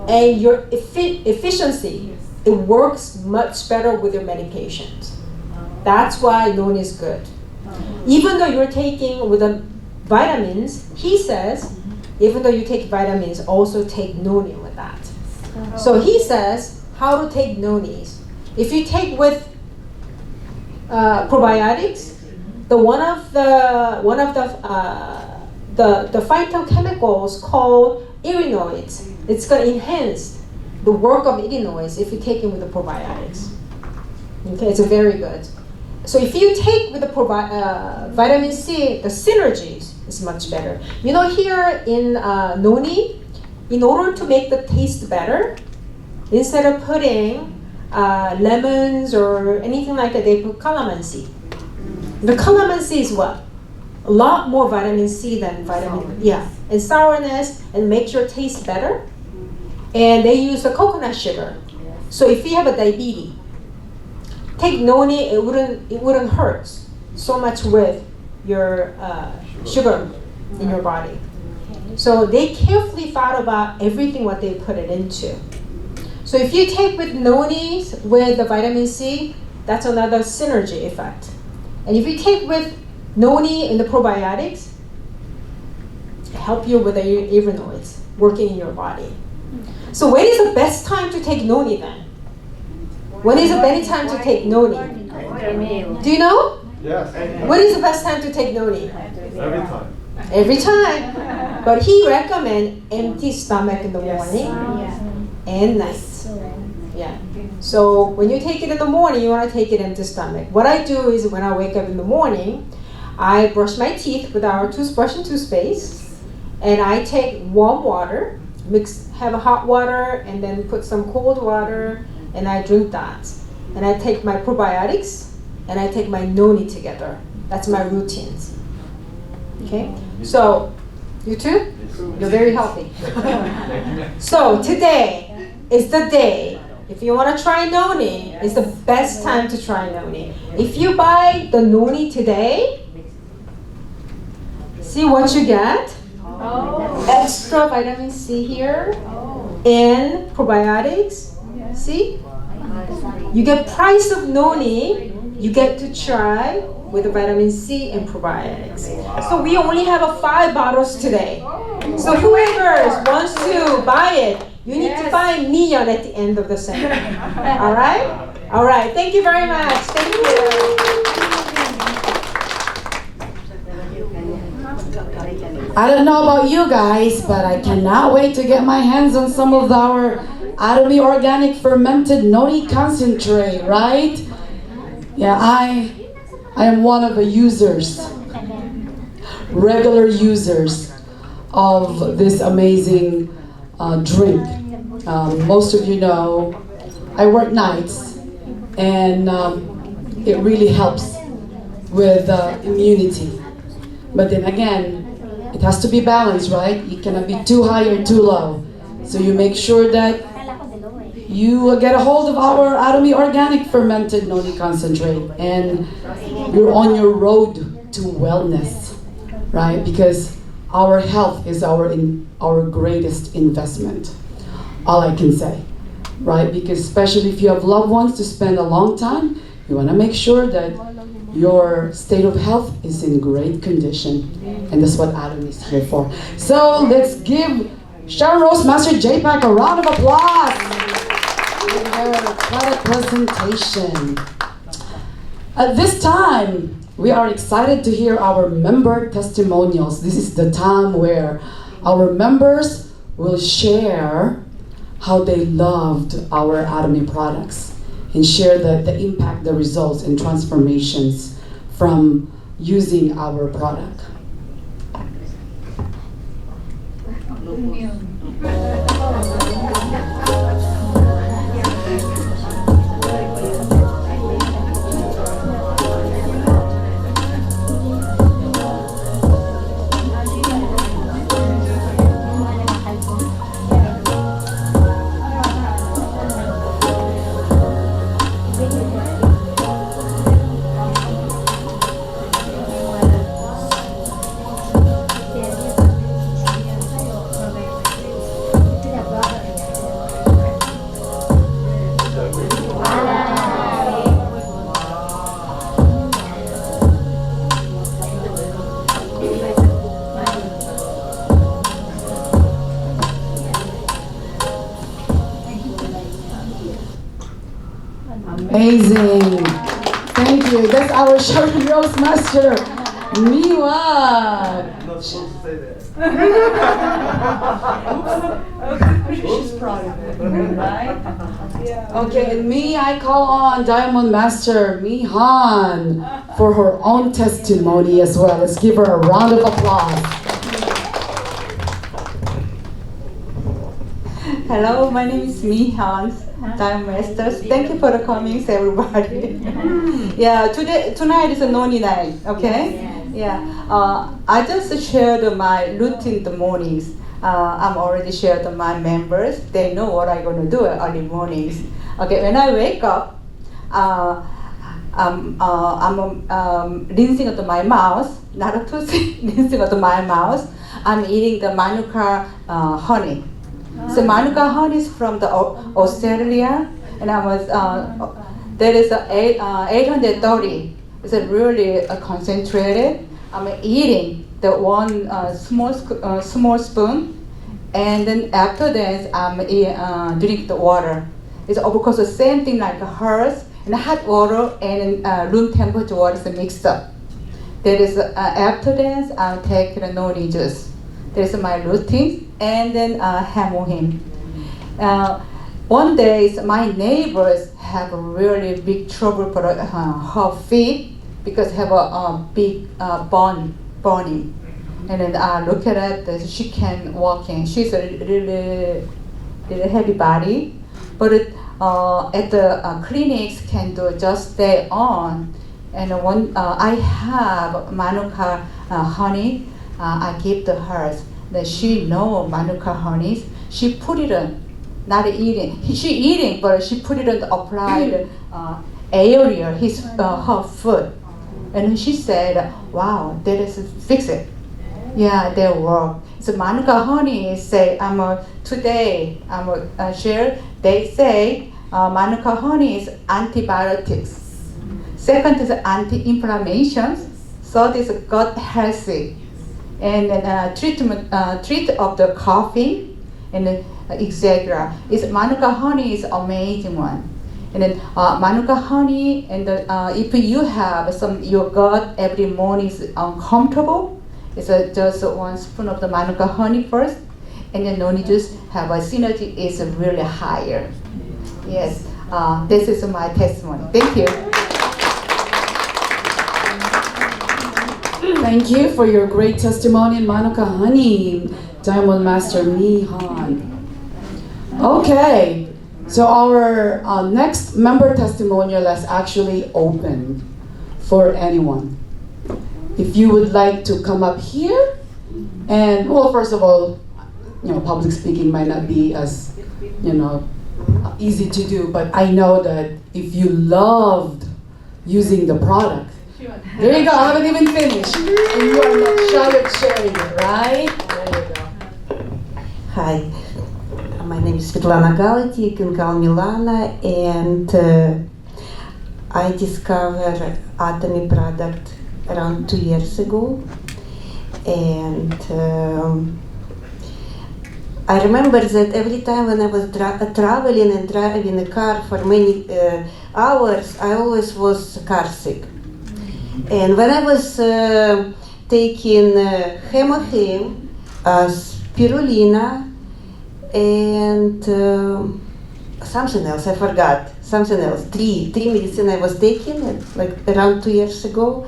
and your efficiency, it works much better with your medications. That's why noni is good. Even though you're taking with the vitamins, he says, even though you take vitamins, also take noni with that. So he says how to take nonis. If you take with probiotics, one of the phytochemicals called irinoids, it's going to enhance the work of irinoids if you take it with the probiotics. Okay, it's very good. So if you take with the vitamin C, the synergies is much better. You know, here in noni, in order to make the taste better, instead of putting lemons or anything like that, they put calamansi. The calamansi is what? A lot more vitamin C than vitamin, and sourness, and makes your taste better. And they use the coconut sugar. So if you have a diabetes, take noni, it wouldn't hurt so much with your sugar in your body. So they carefully thought about everything what they put it into. So if you take with noni with the vitamin C, that's another synergy effect. And if you take with noni in the probiotics, it help you with the irinoids working in your body. So when is the best time to take noni then? When is the best time to take noni? Do you know? Yes. When is the best time to take noni? Every time. Every time. But he recommends empty stomach in the morning and night. Yeah. So when you take it in the morning, you want to take it empty stomach. What I do is when I wake up in the morning, I brush my teeth with our toothbrush and toothpaste, and I take warm water, have a hot water, and then put some cold water, and I drink that. And I take my probiotics, and I take my noni together. That's my routines. Okay? So, you too? You're very healthy. So today is the day. If you want to try noni, it's the best time to try noni. If you buy the noni today, see what you get. Extra vitamin C here and probiotics. See? You get price of noni. You get to try with the vitamin C and probiotics. So we only have 5 bottles today. So whoever wants to buy it, you need to find Neon at the end of the session. All right? All right. Thank you very much. Thank you. I don't know about you guys, but I cannot wait to get my hands on some of our Atomy organic fermented noni concentrate, right? Yeah, I am one of the users, regular users of this amazing drink. Most of you know I work nights, and it really helps with immunity. But then again, it has to be balanced, right? It cannot be too high or too low. So you make sure that you get a hold of our Atomy organic fermented noni concentrate, and you're on your road to wellness, right? Because our health is our greatest investment. All I can say, right? Because especially if you have loved ones to spend a long time, you want to make sure that your state of health is in great condition, and that's what Atomy is here for. So let's give Sharon Rose Master Jay Pak a round of applause for her product presentation. At this time, we are excited to hear our member testimonials. This is the time where our members will share how they loved our Atomy products and share the impact, the results, and transformations from using our product. Amazing. Thank you. That's our Sharon Rose Master, Miwa. I'm not supposed to say that. She's proud of it, right? Okay, and me, I call on Diamond Master Mihan for her own testimony as well. Let's give her a round of applause. Hello, my name is Mihan, Diamond Masters. Thank you for the coming, everybody. Yeah, tonight is a noni night, okay? Yeah, I just shared my routine in the mornings. I'm already shared with my members. They know what I'm gonna do early mornings. Okay, when I wake up, I'm rinsing out my mouth, not a tooth, rinsing out my mouth. I'm eating the Manuka honey. So Manuka honey is from the Australia, and I was there is a 830. It's a really concentrated. I'm eating the one small spoon, and then after that I'm drink the water. It's of course the same thing like hers, and hot water and room temperature water is mixed up. There is after that I take the noni juice. There's my routine, and then hemohim. One day, my neighbors have a really big trouble for her feet because have a big burning. And then I look at it, she can walk in. She's a really heavy body, but at the clinics can do just stay on. And when I have Manuka honey, I give to her. that she know Manuka honeys. She put it on, not eating. She eating, but she put it on the applied area, her foot. And she said, wow, that is fix it. Yeah, they work. So Manuka honey say, today I'm share. They say Manuka honey is antibiotics. Second is anti-inflammation. Third is gut healthy. And then treat of the coughing and etc. Is Manuka honey is amazing one. And then Manuka honey, and if you have your gut every morning is uncomfortable, it's just 1 spoon of the Manuka honey first, and then no need to have a synergy is really higher. Yes, this is my testimony. Thank you. Thank you for your great testimony, Manuka honey, Diamond Master Mi Han. Okay. So our next member testimonial is actually open for anyone. If you would like to come up here, and well, first of all, public speaking might not be as, easy to do, but I know that if you loved using the product, there you go, I haven't even finished, and you are not shy of sharing it, right? There you go. Hi. My name is Svetlana Galati, you can call me Lana, and I discovered Atomy product around 2 years ago, and I remember that every time when I was traveling and driving a car for many hours, I always was car sick. And when I was taking Hemohim, spirulina, and something else, I forgot, something else, three medicine I was taking like around 2 years ago.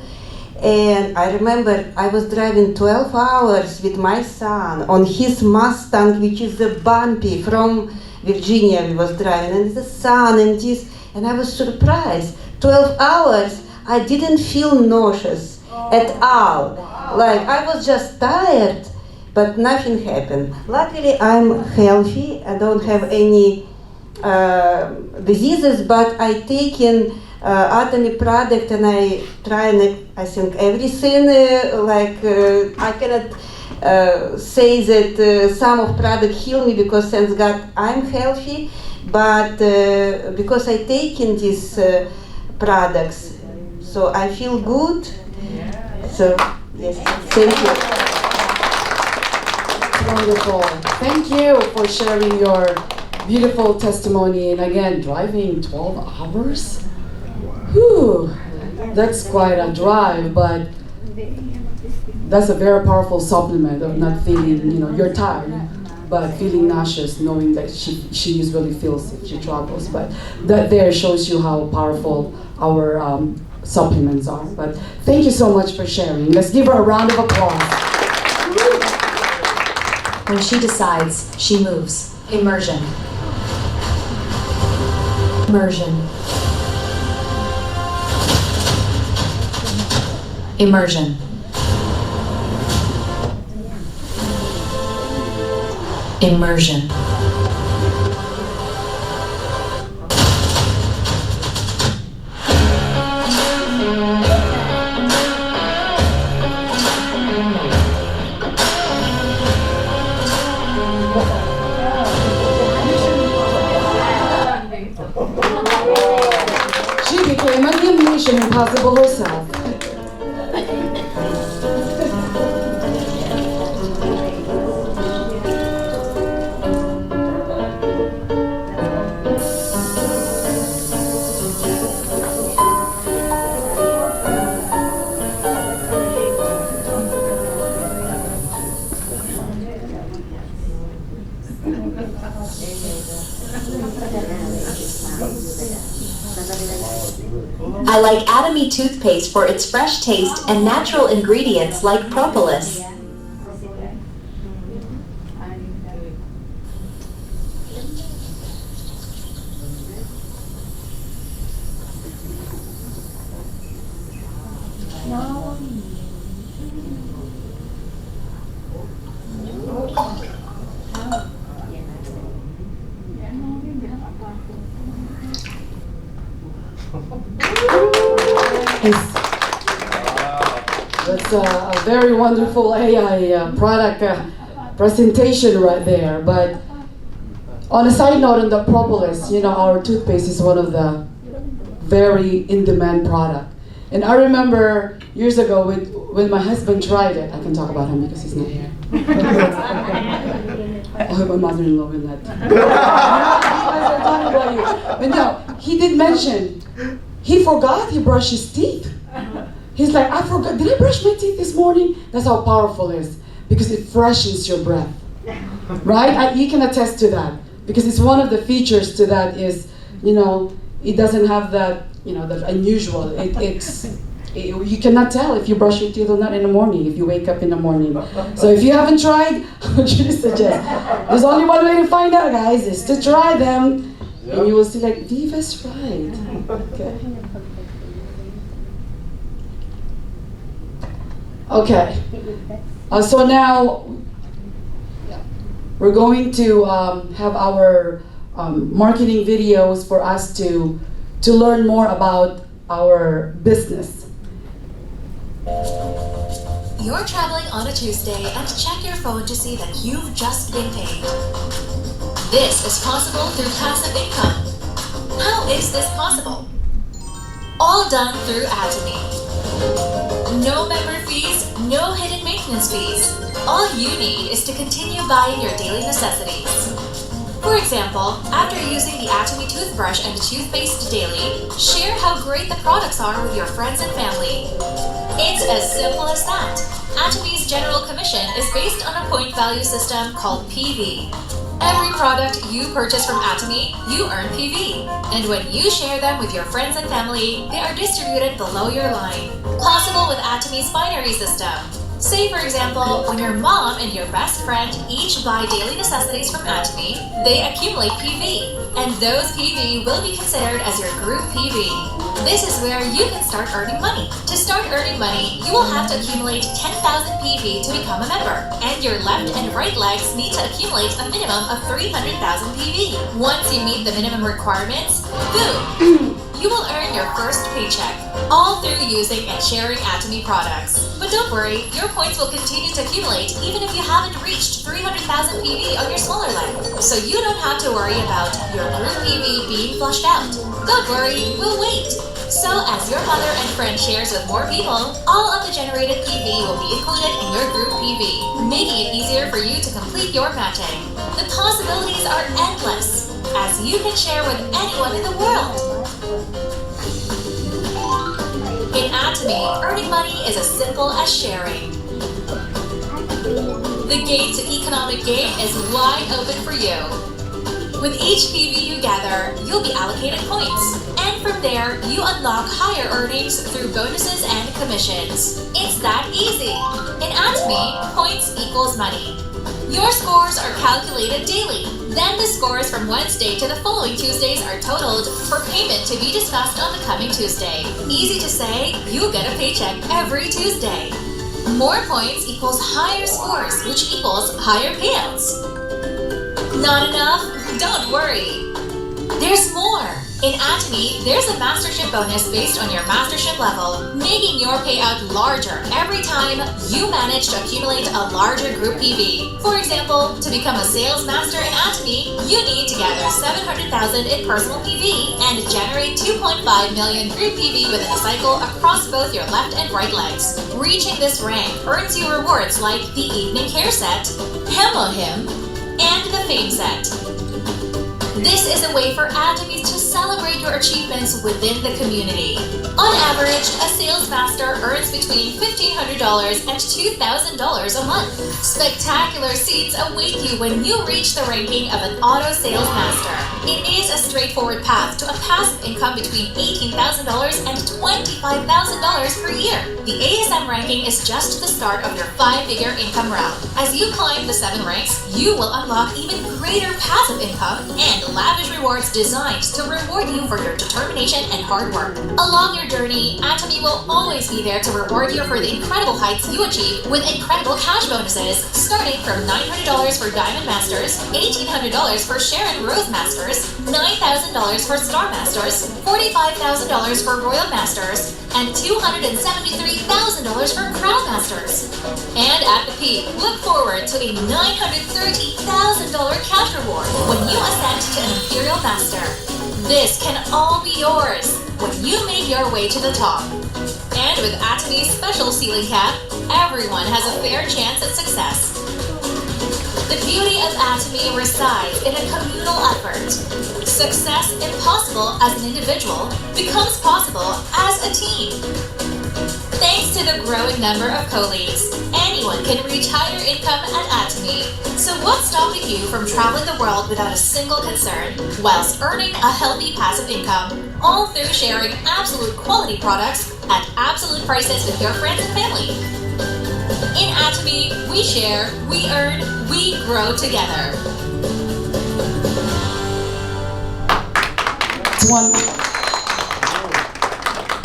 And I remember I was driving 12 hours with my son on his Mustang, which is a bumpy from Virginia we was driving, and the sun and this, and I was surprised. 12 hours, I didn't feel nauseous at all. Like I was just tired, but nothing happened. Luckily, I'm healthy. I don't have any diseases, but I taken Atomy product and I try, I think, everything. I cannot say that some of product heal me because, thanks God, I'm healthy. But because I taken these products, so I feel good. So yes, thank you. Wonderful. Thank you for sharing your beautiful testimony. And again, driving 12 hours? Whew, that's quite a drive, but that's a very powerful supplement of not feeling, you're tired, but feeling nauseous, knowing that she usually feels if she travels. But that there shows you how powerful our supplements are. But thank you so much for sharing. Let's give her a round of applause. When she decides, she moves. Immersion. Immersion. Immersion. Immersion. She became a Mission Impossible herself. I like Atomy toothpaste for its fresh taste and natural ingredients like propolis. That's a very wonderful AI product presentation right there. But on a side note, on the propolis, our toothpaste is one of the very in-demand product. And I remember years ago when my husband tried it. I can talk about him because he's not here. I hope my mother-in-law will not. But no, he did mention he forgot he brushed his teeth. He's like, I forgot. Did I brush my teeth this morning? That's how powerful it is because it freshens your breath, right? You can attest to that because it's one of the features to that is, it doesn't have that, that unusual. You cannot tell if you brush your teeth or not in the morning, if you wake up in the morning. So if you haven't tried, I would really suggest. There's only one way to find out, guys, is to try them. And you will see like, Viva's right. Okay. Okay. So now we're going to have our marketing videos for us to learn more about our business. You're traveling on a Tuesday and check your phone to see that you've just been paid. This is possible through passive income. How is this possible? All done through Atomy. No member fees, no hidden maintenance fees. All you need is to continue buying your daily necessities. For example, after using the Atomy toothbrush and toothpaste daily, share how great the products are with your friends and family. It's as simple as that. Atomy's general commission is based on a point value system called PV. Every product you purchase from Atomy, you earn PV. And when you share them with your friends and family, they are distributed below your line. Possible with Atomy's binary system. Say, for example, when your mom and your best friend each buy daily necessities from Atomy, they accumulate PV, and those PV will be considered as your group PV. This is where you can start earning money. To start earning money, you will have to accumulate 10,000 PV to become a member, and your left and right legs need to accumulate a minimum of 300,000 PV. Once you meet the minimum requirements, boom! You will earn your first paycheck, all through using and sharing Atomy products. But don't worry, your points will continue to accumulate even if you haven't reached 300,000 PV on your smaller leg. So you don't have to worry about your group PV being flushed out. Don't worry, we'll wait. So as your mother and friend shares with more people, all of the generated PV will be included in your group PV, making it easier for you to complete your matching. The possibilities are endless, as you can share with anyone in the world. In Atomy, earning money is as simple as sharing. The gate to economic gain is wide open for you. With each PV you gather, you'll be allocated points. And from there, you unlock higher earnings through bonuses and commissions. It's that easy. In Atomy, points equals money. Your scores are calculated daily. Then the scores from Wednesday to the following Tuesdays are totaled for payment to be discussed on the coming Tuesday. Easy to say, you get a paycheck every Tuesday. More points equals higher scores, which equals higher payouts. Not enough? Don't worry. There's more. In Atomy, there's a mastership bonus based on your mastership level, making your payout larger every time you manage to accumulate a larger group PV. For example, to become a sales master in Atomy, you need to gather 700,000 in personal PV and generate 2.5 million group PV within a cycle across both your left and right legs. Reaching this rank earns you rewards like the Evening Care Set, Hemohim, and the Fame Set. This is a way for Atomy to celebrate your achievements within the community. On average, a sales master earns between $1,500 and $2,000 a month. Spectacular seats await you when you reach the ranking of an auto sales master. It is a straightforward path to a passive income between $18,000 and $25,000 per year. The ASM ranking is just the start of your 5-figure income route. As you climb the 7 ranks, you will unlock even greater passive income and lavish rewards designed to reward you for your determination and hard work. Along your your journey, Atomy will always be there to reward you for the incredible heights you achieve with incredible cash bonuses, starting from $900 for Diamond Masters, $1,800 for Sharon Rose Masters, $9,000 for Star Masters, $45,000 for Royal Masters, and $273,000 for Crown Masters. And at the peak, look forward to a $930,000 cash reward when you ascend to an Imperial Master. This can all be yours when you make your way to the top. And with Atomy's special ceiling cap, everyone has a fair chance at success. The beauty of Atomy resides in a communal effort. Success impossible as an individual becomes possible as a team. Thanks to the growing number of co-leads, anyone can reach higher income at Atomy. So what's stopping you from traveling the world without a single concern, whilst earning a healthy passive income, all through sharing absolute quality products at absolute prices with your friends and family? In Atomy, we share, we earn, we grow together.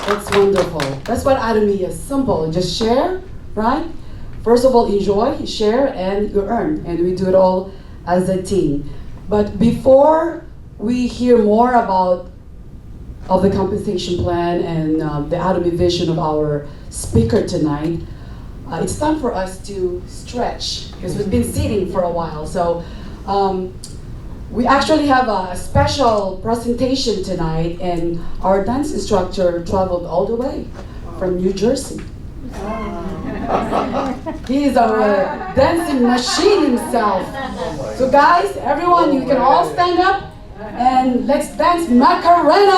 It's wonderful. That's what Atomy is. Simple. Just share, right? First of all, enjoy, share, and you earn. And we do it all as a team. But before we hear more about the compensation plan and the Atomy vision of our speaker tonight, it's time for us to stretch because we've been sitting for a while. So we actually have a special presentation tonight, and our dance instructor traveled all the way from New Jersey. He is our dancing machine himself. So guys, everyone, you can all stand up and let's dance Macarena!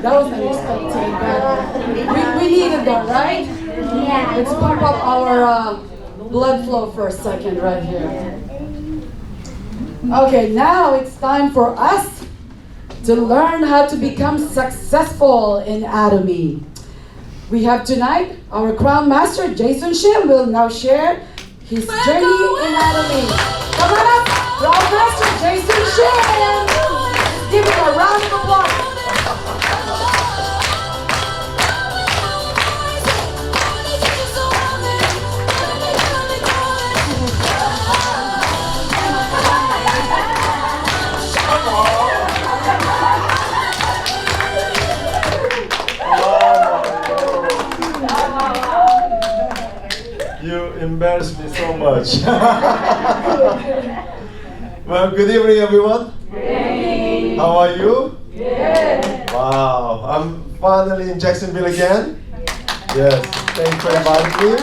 That was unexpected. We needed that, right? Yeah. Let's pump up our blood flow for a second right here. Okay, now it's time for us to learn how to become successful in Atomy. We have tonight our Crown Master, Jason Shim, will now share his journey in Atomy. Come on up, Crown Master Jason Shim. Give him a round of applause. You embarrass me so much. Well, good evening, everyone. Good. How are you? Good. Wow, I'm finally in Jacksonville again. Yes, thanks for inviting me.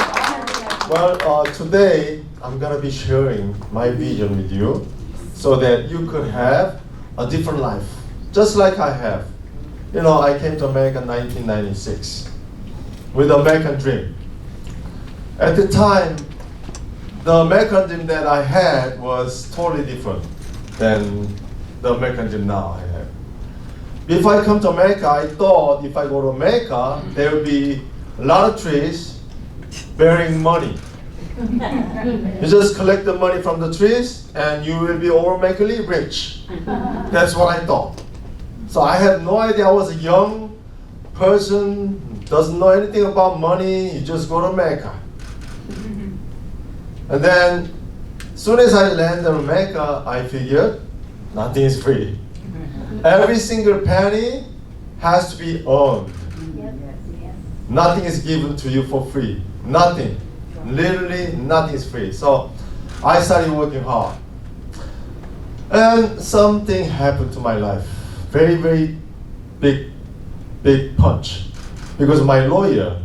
Well, today I'm gonna be sharing my vision with you, so that you could have a different life, just like I have. You know, I came to America in 1996 with the American dream. At the time, the American dream that I had was totally different than the American dream now I have. Before I come to America, I thought if I go to America, there will be a lot of trees bearing money. You just collect the money from the trees and you will be automatically rich. That's what I thought. So I had no idea. I was a young person, doesn't know anything about money. You just go to Mecca. And then, as soon as I landed in Mecca, I figured nothing is free. Every single penny has to be earned. Nothing is given to you for free. Nothing. Literally, nothing is free. So I started working hard. And something happened to my life. Very, very big punch. Because my lawyer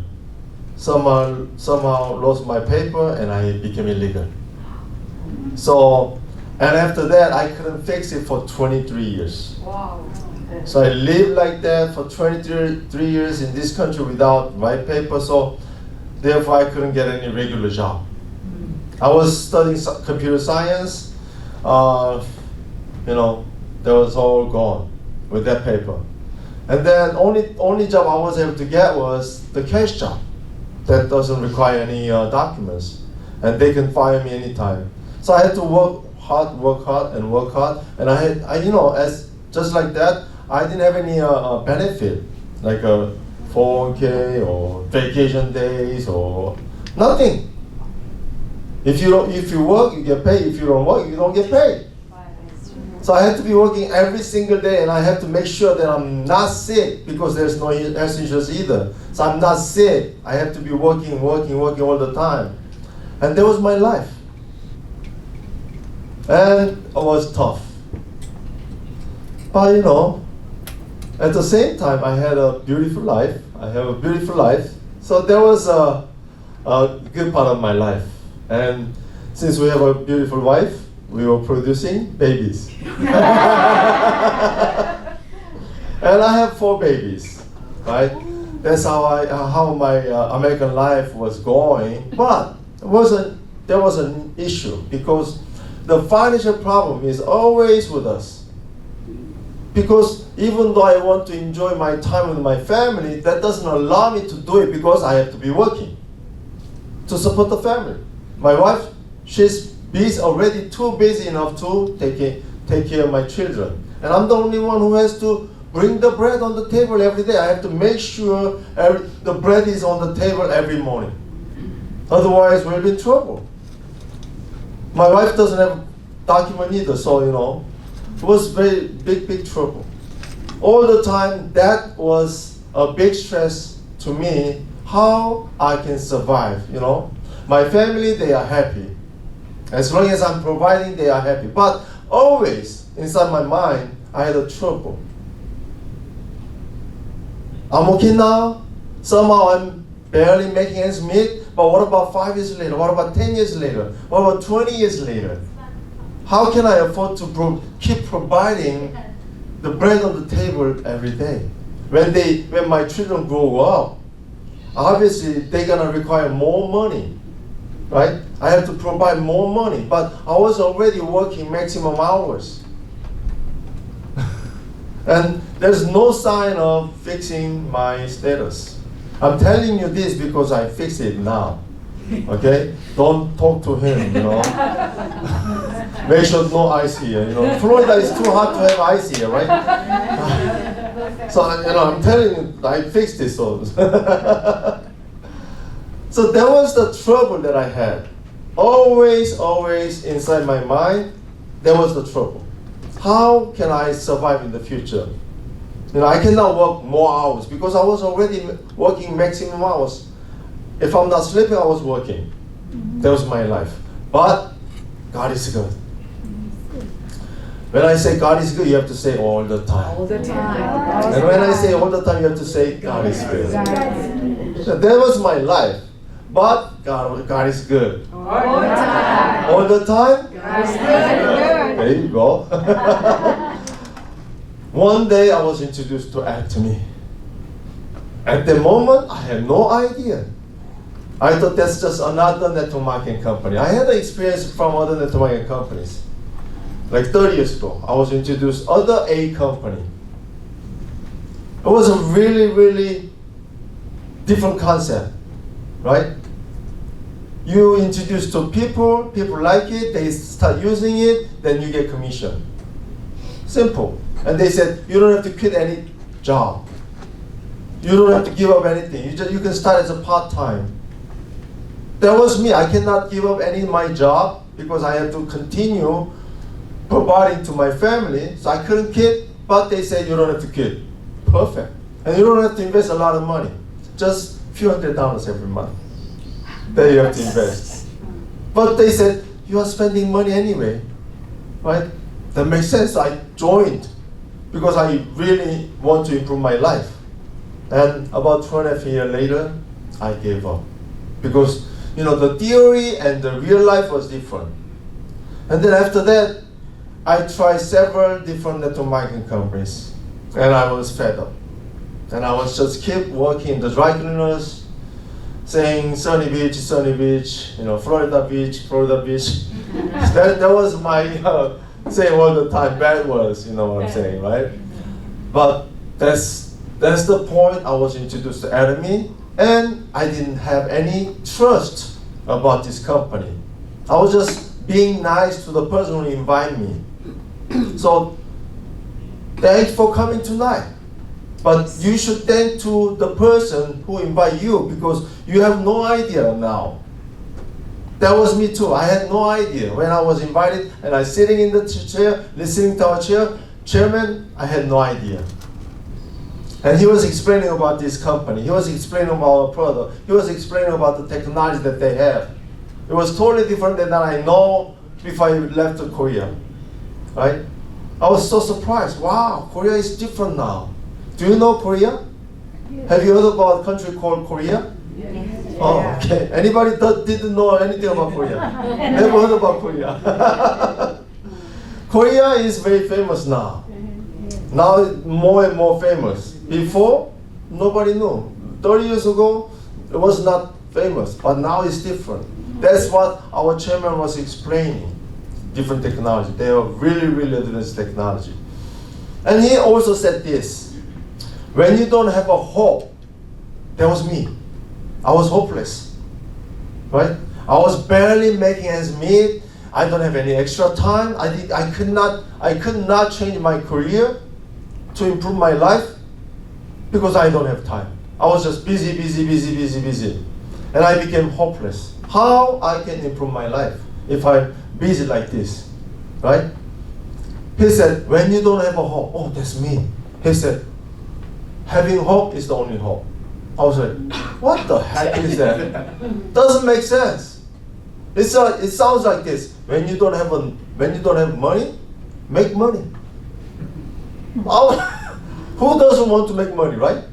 somehow lost my paper and I became illegal. So, and after that, I couldn't fix it for 23 years. Wow. So I lived like that for 23 years in this country without my paper, so therefore I couldn't get any regular job. I was studying computer science, that was all gone with that paper. And then only job I was able to get was the cash job. That doesn't require any documents, and they can fire me anytime. So I had to work hard, and as just like that, I didn't have any benefit, like a 401k or vacation days or nothing. If you work, you get paid. If you don't work, you don't get paid. So I had to be working every single day, and I had to make sure that I'm not sick because there's no health insurance either. So I'm not sick. I have to be working all the time. And that was my life. And it was tough. But at the same time, I had a beautiful life. I have a beautiful life. So that was a good part of my life. And since we have a beautiful wife, we were producing babies. And I have 4 babies, right? That's how my American life was going. But there was an issue because the financial problem is always with us. Because even though I want to enjoy my time with my family, that doesn't allow me to do it because I have to be working to support the family. My wife, she's already too busy enough to take care of my children. And I'm the only one who has to bring the bread on the table every day. I have to make sure the bread is on the table every morning. Otherwise, we'll be in trouble. My wife doesn't have document either, so it was very big trouble. All the time, that was a big stress to me, how I can survive, My family, they are happy. As long as I'm providing, they are happy. But always, inside my mind, I had a trouble. I'm okay now. Somehow I'm barely making ends meet. But what about 5 years later? What about 10 years later? What about 20 years later? How can I afford to keep providing the bread on the table every day? When my children grow up, obviously they're gonna require more money, right? I have to provide more money, but I was already working maximum hours. And there's no sign of fixing my status. I'm telling you this because I fixed it now, okay? Don't talk to him, Make sure no ice here, Florida is too hot to have ice here, right? So, I'm telling you, I fixed this. So that was the trouble that I had. Always inside my mind, there was the trouble. How can I survive in the future? I cannot work more hours because I was already working maximum hours. If I'm not sleeping, I was working. That was my life. But God is good. When I say God is good, you have to say all the time. All the time. And when I say all the time, you have to say God is good. So that was my life. But God is good. All the time. All the time? God is good. There you go. One day I was introduced to Atomy. At the moment, I had no idea. I thought that's just another network marketing company. I had the experience from other network marketing companies. Like 30 years ago, I was introduced other A company. It was a really different concept, right? You introduce to people like it, they start using it, then you get commission. Simple. And they said, you don't have to quit any job. You don't have to give up anything. You can start as a part-time. That was me. I cannot give up any of my job because I have to continue providing to my family. So I couldn't quit, but they said you don't have to quit. Perfect. And you don't have to invest a lot of money. Just a few $100 every month that you have to invest. But they said, you are spending money anyway, right? That makes sense. I joined because I really want to improve my life. And about 2.5 years later, I gave up. Because, the theory and the real life was different. And then after that, I tried several different network marketing companies. And I was fed up. And I was just keep working in the dry cleaners, saying sunny beach, Florida Beach. that was my saying all the time, bad words, what I'm saying, right? But that's the point I was introduced to Atomy, and I didn't have any trust about this company. I was just being nice to the person who invited me. So, thanks for coming tonight. But you should thank to the person who invited you because you have no idea now. That was me too. I had no idea when I was invited and I was sitting in the chair, listening to our chairman, I had no idea. And he was explaining about this company. He was explaining about our product. He was explaining about the technology that they have. It was totally different than I know before I left to Korea, right? I was so surprised. Wow, Korea is different now. Do you know Korea? Yes. Have you heard about a country called Korea? Yes. Oh, okay. Anybody didn't know anything about Korea? Never heard about Korea. Korea is very famous now. Now it's more and more famous. Before, nobody knew. 30 years ago, it was not famous, but now it's different. That's what our chairman was explaining. Different technology. They are really, really advanced technology. And he also said this. When you don't have a hope, that was me. I was hopeless, right? I was barely making ends meet. I don't have any extra time. I could not change my career to improve my life because I don't have time. I was just busy. And I became hopeless. How I can improve my life if I'm busy like this, right? He said, when you don't have a hope, oh, that's me. He said, having hope is the only hope. I was like, what the heck is that? Doesn't make sense. It sounds like this. When you don't have money, make money. Who doesn't want to make money, right?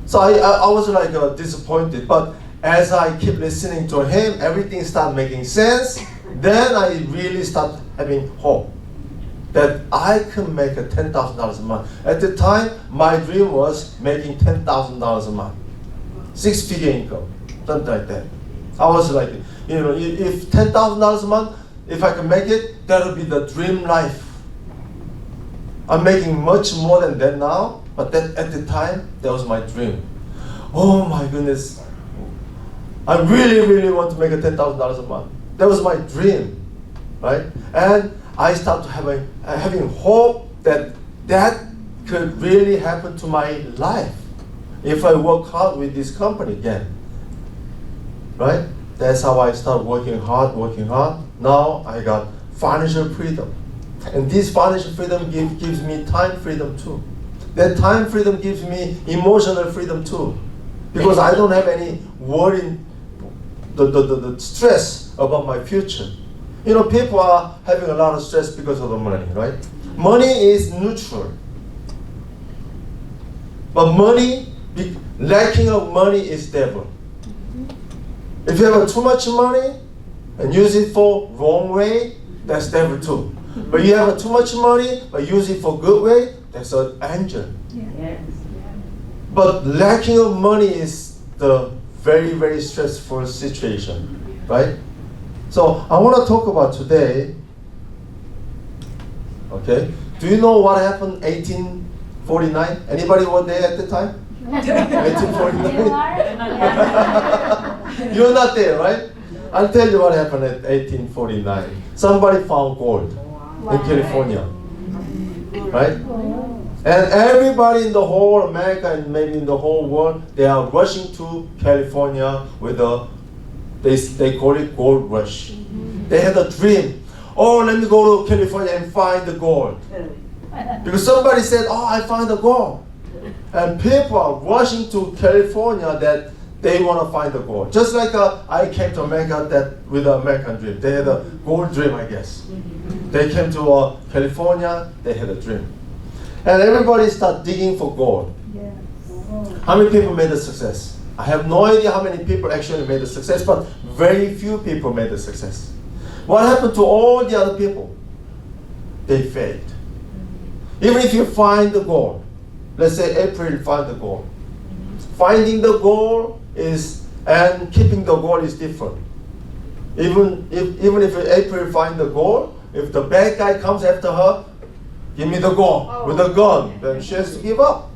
So I was like disappointed. But as I keep listening to him, everything started making sense. Then I really started having hope that I can make $10,000 a month. At the time, my dream was making $10,000 a month. 6-figure income, something like that. I was like, if $10,000 a month, if I can make it, that would be the dream life. I'm making much more than that now, but at the time, that was my dream. Oh my goodness. I really, really want to make $10,000 a month. That was my dream, right? And I started having hope that could really happen to my life if I work hard with this company again, right? That's how I started working hard. Now I got financial freedom. And this financial freedom gives me time freedom too. That time freedom gives me emotional freedom too. Because I don't have any worry, the stress about my future. People are having a lot of stress because of the money, right? Money is neutral. But lacking of money is devil. If you have too much money and use it for wrong way, that's devil too. But you have too much money but use it for good way, that's an angel. Yes. But lacking of money is the very, very stressful situation, right? So I want to talk about today, okay? Do you know what happened 1849? Anybody were there at the time? 1849? You're not there, right? I'll tell you what happened at 1849. Somebody found gold in California, right? And everybody in the whole America and maybe in the whole world, they are rushing to California with they call it gold rush. They had a dream. Oh, let me go to California and find the gold. Because somebody said, oh, I found the gold. And people are rushing to California that they want to find the gold. Just like I came to America with an American dream. They had a gold dream, I guess. They came to California, they had a dream. And everybody started digging for gold. Yes. How many people made a success? I have no idea how many people actually made a success, but very few people made a success. What happened to all the other people? They failed. Even if you find the gold, let's say April found the gold. Finding the gold and keeping the gold is different. Even if April finds the gold, if the bad guy comes after her, give me the gold with a gun, then she has to give up.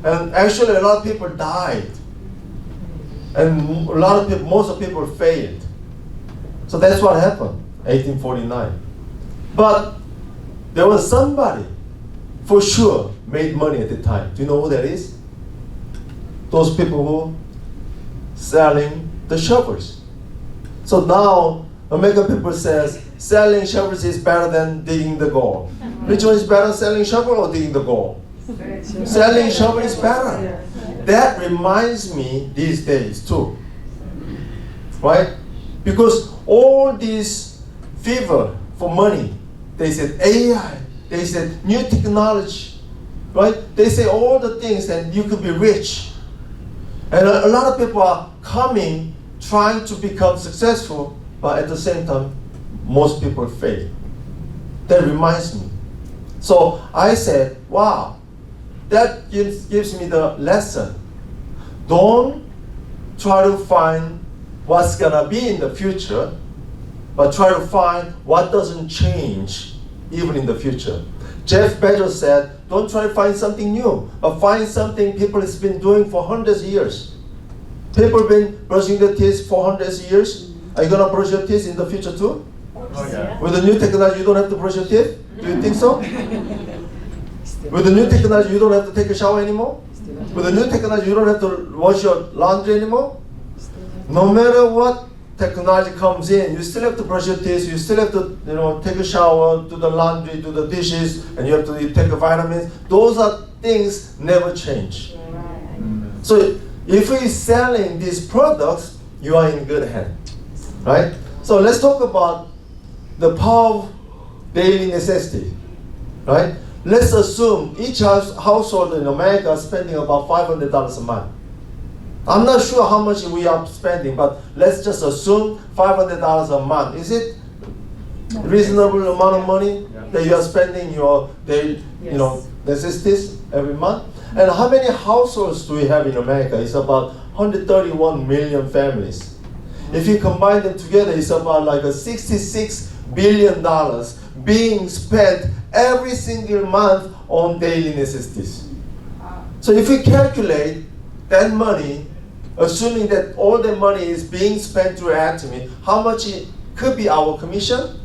And actually a lot of people died. And most of people failed. So that's what happened, 1849. But there was somebody, for sure, made money at the time. Do you know who that is? Those people who selling the shovels. So now American people says selling shovels is better than digging the gold. Which one is better, selling shovel or digging the gold? Selling shovel is better. That reminds me these days too, right? Because all this fever for money, they said AI, they said new technology, right? They say all the things that you could be rich. And a lot of people are coming, trying to become successful, but at the same time, most people fail. That reminds me. So I said, wow, that gives me the lesson. Don't try to find what's gonna be in the future, but try to find what doesn't change even in the future. Jeff Bezos said, don't try to find something new, but find something people has been doing for hundreds of years. People have been brushing their teeth for hundreds of years. Are you gonna brush your teeth in the future too? Oh, yeah. With the new technology, you don't have to brush your teeth? Do you think so? With the new technology, you don't have to take a shower anymore? With the new technology, you don't have to wash your laundry anymore? No matter what technology comes in, you still have to brush your teeth, you still have to take a shower, do the laundry, do the dishes, and you have to take the vitamins. Those are things never change. So if we're selling these products, you are in good hands, right? So let's talk about the power of daily necessity, right? Let's assume each household in America is spending about $500 a month. I'm not sure how much we are spending, but let's just assume $500 a month. Is it reasonable amount of money that you are spending your daily, necessities every month? And how many households do we have in America? It's about 131 million families. If you combine them together, it's about like $66 billion being spent every single month on daily necessities. So if we calculate that money, assuming that all the money is being spent through Atomy, how much it could be our commission?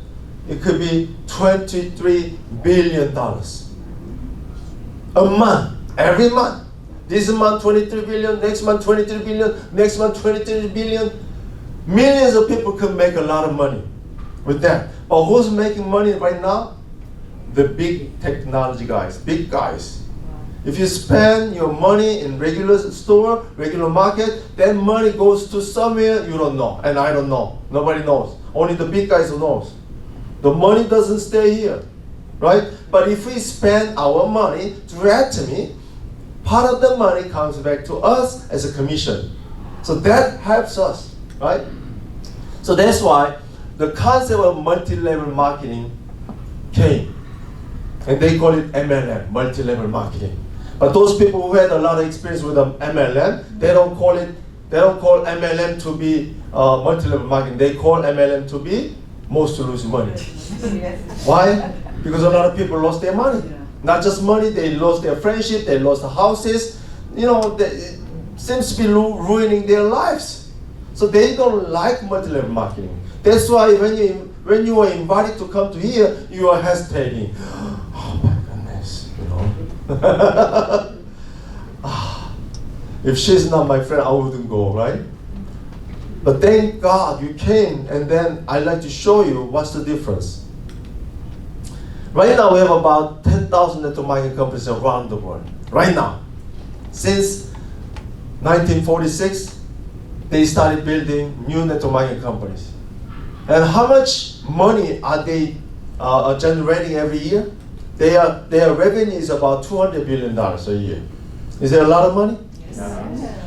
It could be $23 billion a month, every month. This month 23 billion, next month 23 billion, next month 23 billion. Millions of people could make a lot of money with that. But who's making money right now? The big technology guys, big guys. If you spend your money in regular store, regular market, that money goes to somewhere you don't know, and I don't know. Nobody knows. Only the big guys who knows. The money doesn't stay here, right? But if we spend our money through Atomy, part of the money comes back to us as a commission. So that helps us, right? So that's why the concept of multi-level marketing came. And they call it MLM, multi-level marketing. But those people who had a lot of experience with MLM, they don't call MLM to be multi-level marketing. They call MLM to be most to lose money. Why? Because a lot of people lost their money. Not just money, they lost their friendship, they lost the houses. It seems to be ruining their lives. So they don't like multi-level marketing. That's why when you are invited to come to here, you are hesitating. Oh my goodness, If she's not my friend, I wouldn't go, right? But thank God you came, and then I'd like to show you what's the difference. Right now we have about 10,000 network marketing companies around the world. Right now. Since 1946, they started building new network marketing companies. And how much money are they generating every year? Their revenue is about $200 billion a year. Is that a lot of money? Yes.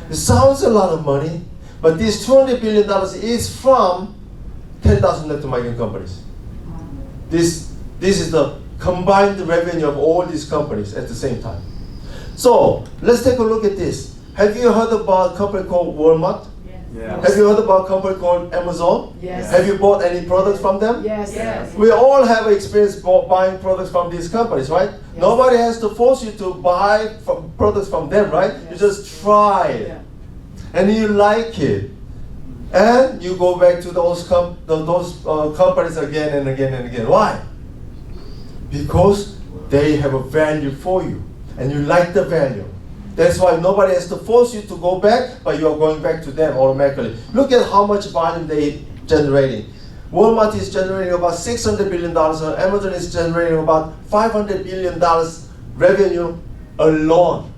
It sounds a lot of money, but this $200 billion is from 10,000 network marketing companies. This is the combined revenue of all these companies at the same time. So let's take a look at this. Have you heard about a company called Walmart? Yes. Have you heard about a company called Amazon? Yes. Have you bought any products from them? Yes. Yes. We all have experience buying products from these companies, right? Yes. Nobody has to force you to buy products from them, right? Yes. You just try it. Yeah. And you like it. And you go back to those companies again and again and again. Why? Because they have a value for you. And you like the value. That's why nobody has to force you to go back, but you are going back to them automatically. Look at how much volume they're generating. Walmart is generating about $600 billion, and Amazon is generating about $500 billion revenue alone.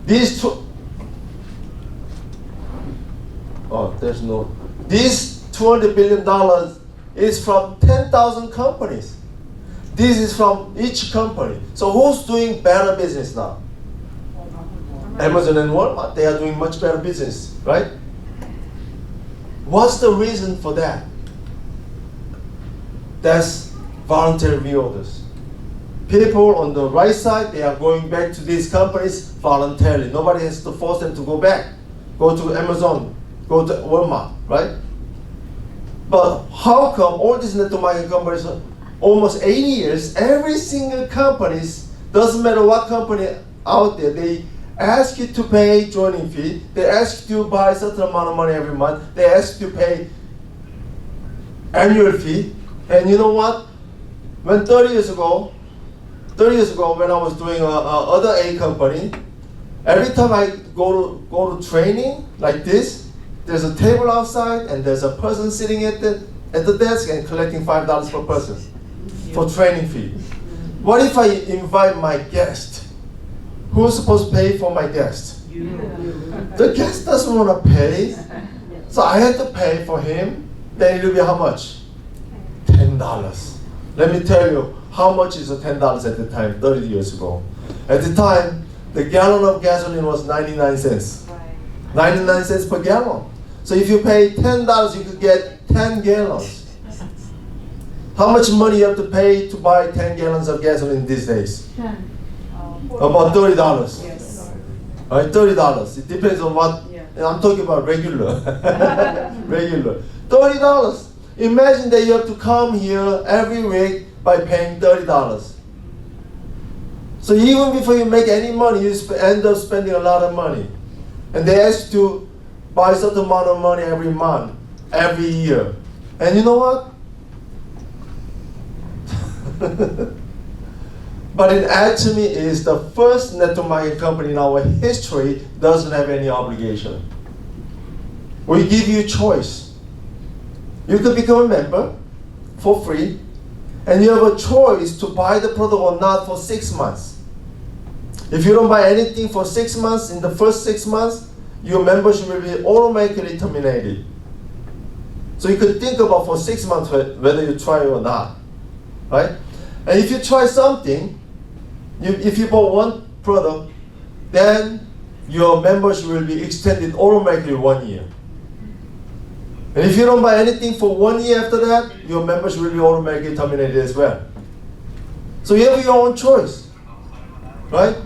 These $200 billion is from 10,000 companies. This is from each company. So who's doing better business now? Amazon and Walmart, they are doing much better business, right? What's the reason for that? That's voluntary reorders. People on the right side, they are going back to these companies voluntarily. Nobody has to force them to go back. Go to Amazon, go to Walmart, right? But how come all these network marketing companies, almost 80 years, every single company, doesn't matter what company out there, they ask you to pay joining fee, they ask you to buy a certain amount of money every month, they ask you to pay annual fee, and you know what? When 30 years ago when I was doing other A company, every time I go to training like this, there's a table outside and there's a person sitting at the desk and collecting $5 per person for training fee. What if I invite my guest? Who's supposed to pay for my guest? The guest doesn't want to pay, so I had to pay for him. Then it will be how much? $10. Let me tell you, how much is $10 at the time, 30 years ago? At the time, the gallon of gasoline was 99 cents. 99 cents per gallon. So if you pay $10, you could get 10 gallons. How much money you have to pay to buy 10 gallons of gasoline these days? About $30. Yes. Right, $30. It depends on what, and I'm talking about regular. Regular. $30. Imagine that you have to come here every week by paying $30. So even before you make any money, you end up spending a lot of money. And they ask you to buy a certain amount of money every month, every year. And you know what? But Atomy is the first network marketing company in our history doesn't have any obligation. We give you choice. You could become a member for free, and you have a choice to buy the product or not for 6 months. If you don't buy anything for 6 months, in the first 6 months, your membership will be automatically terminated. So you could think about for 6 months whether you try or not, right? And if you try something, if you bought one product, then your membership will be extended automatically 1 year. And if you don't buy anything for 1 year after that, your membership will be automatically terminated as well. So you have your own choice, right?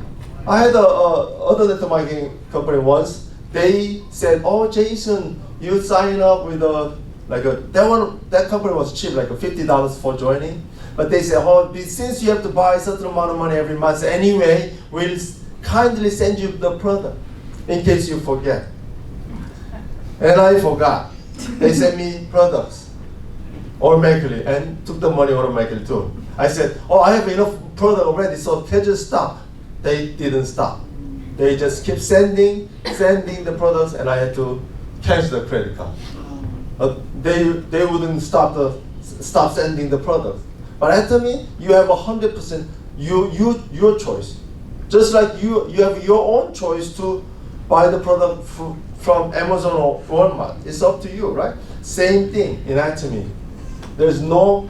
I had other network marketing company once. They said, "Oh, Jason, you sign up with that company was cheap, like $50 for joining." But they said, "Oh, since you have to buy a certain amount of money every month anyway, we'll kindly send you the product in case you forget." And I forgot. They sent me products automatically and took the money automatically too. I said, oh, I have enough product already, so can you stop? They didn't stop. They just keep sending the products, and I had to cancel the credit card. They wouldn't stop sending the products. But Atomy, you have 100% your choice. Just like you have your own choice to buy the product from Amazon or Walmart. It's up to you, right? Same thing in Atomy. There's no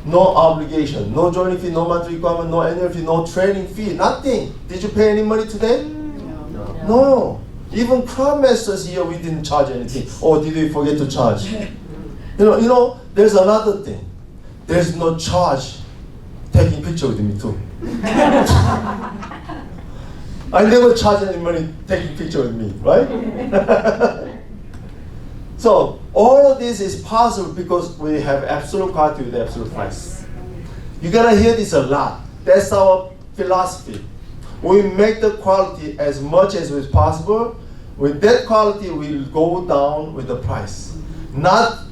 obligation, no joining fee, no monthly requirement, no annual fee, no training fee, nothing. Did you pay any money today? No. Even Crowd Masters here, we didn't charge anything. Or did we forget to charge? You know, there's another thing. There's no charge taking picture with me too. I never charge any money taking picture with me, right? So all of this is possible because we have absolute quality with absolute price. You're gonna hear this a lot. That's our philosophy. We make the quality as much as is possible. With that quality, we'll go down with the price. Not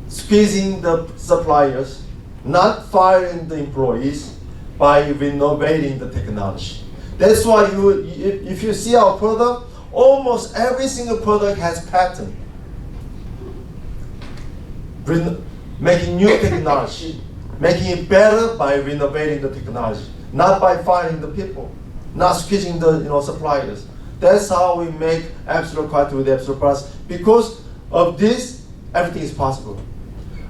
squeezing the suppliers, not firing the employees by renovating the technology. That's why if you see our product, almost every single product has patent. Making new technology, making it better by renovating the technology, not by firing the people, not squeezing the suppliers. That's how we make absolute quality with absolute price. Because of this, everything is possible.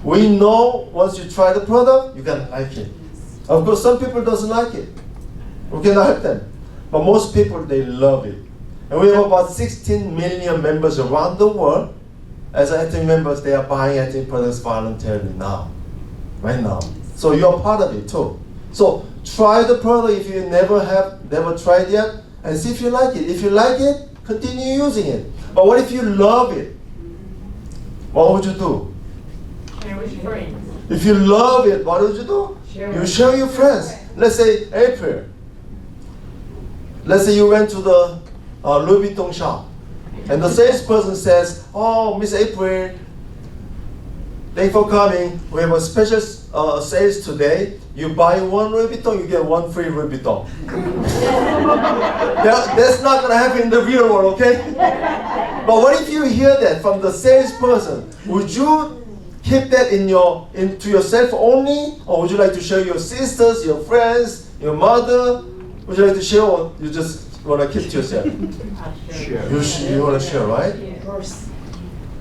We know once you try the product, you're gonna like it. Of course, some people doesn't like it. We cannot help them. But most people, they love it. And we have about 16 million members around the world. As Atomy members, they are buying Atomy products voluntarily now, right now. So you're part of it too. So try the product if you never tried yet, and see if you like it. If you like it, continue using it. But what if you love it? What would you do? Share with your friends. If you love it, what would you do? You share with your friends. Let's say April. Let's say you went to the Louis Vuitton shop, and the salesperson says, "Oh, Miss April, thanks for coming. We have a special sales today. You buy one Louis Vuitton, you get one free Louis Vuitton." That's not going to happen in the real world, okay? But what if you hear that from the salesperson? Would you keep that into yourself only, or would you like to share your sisters, your friends, your mother? Would you like to share, or you just want to keep to yourself? You want to share, right?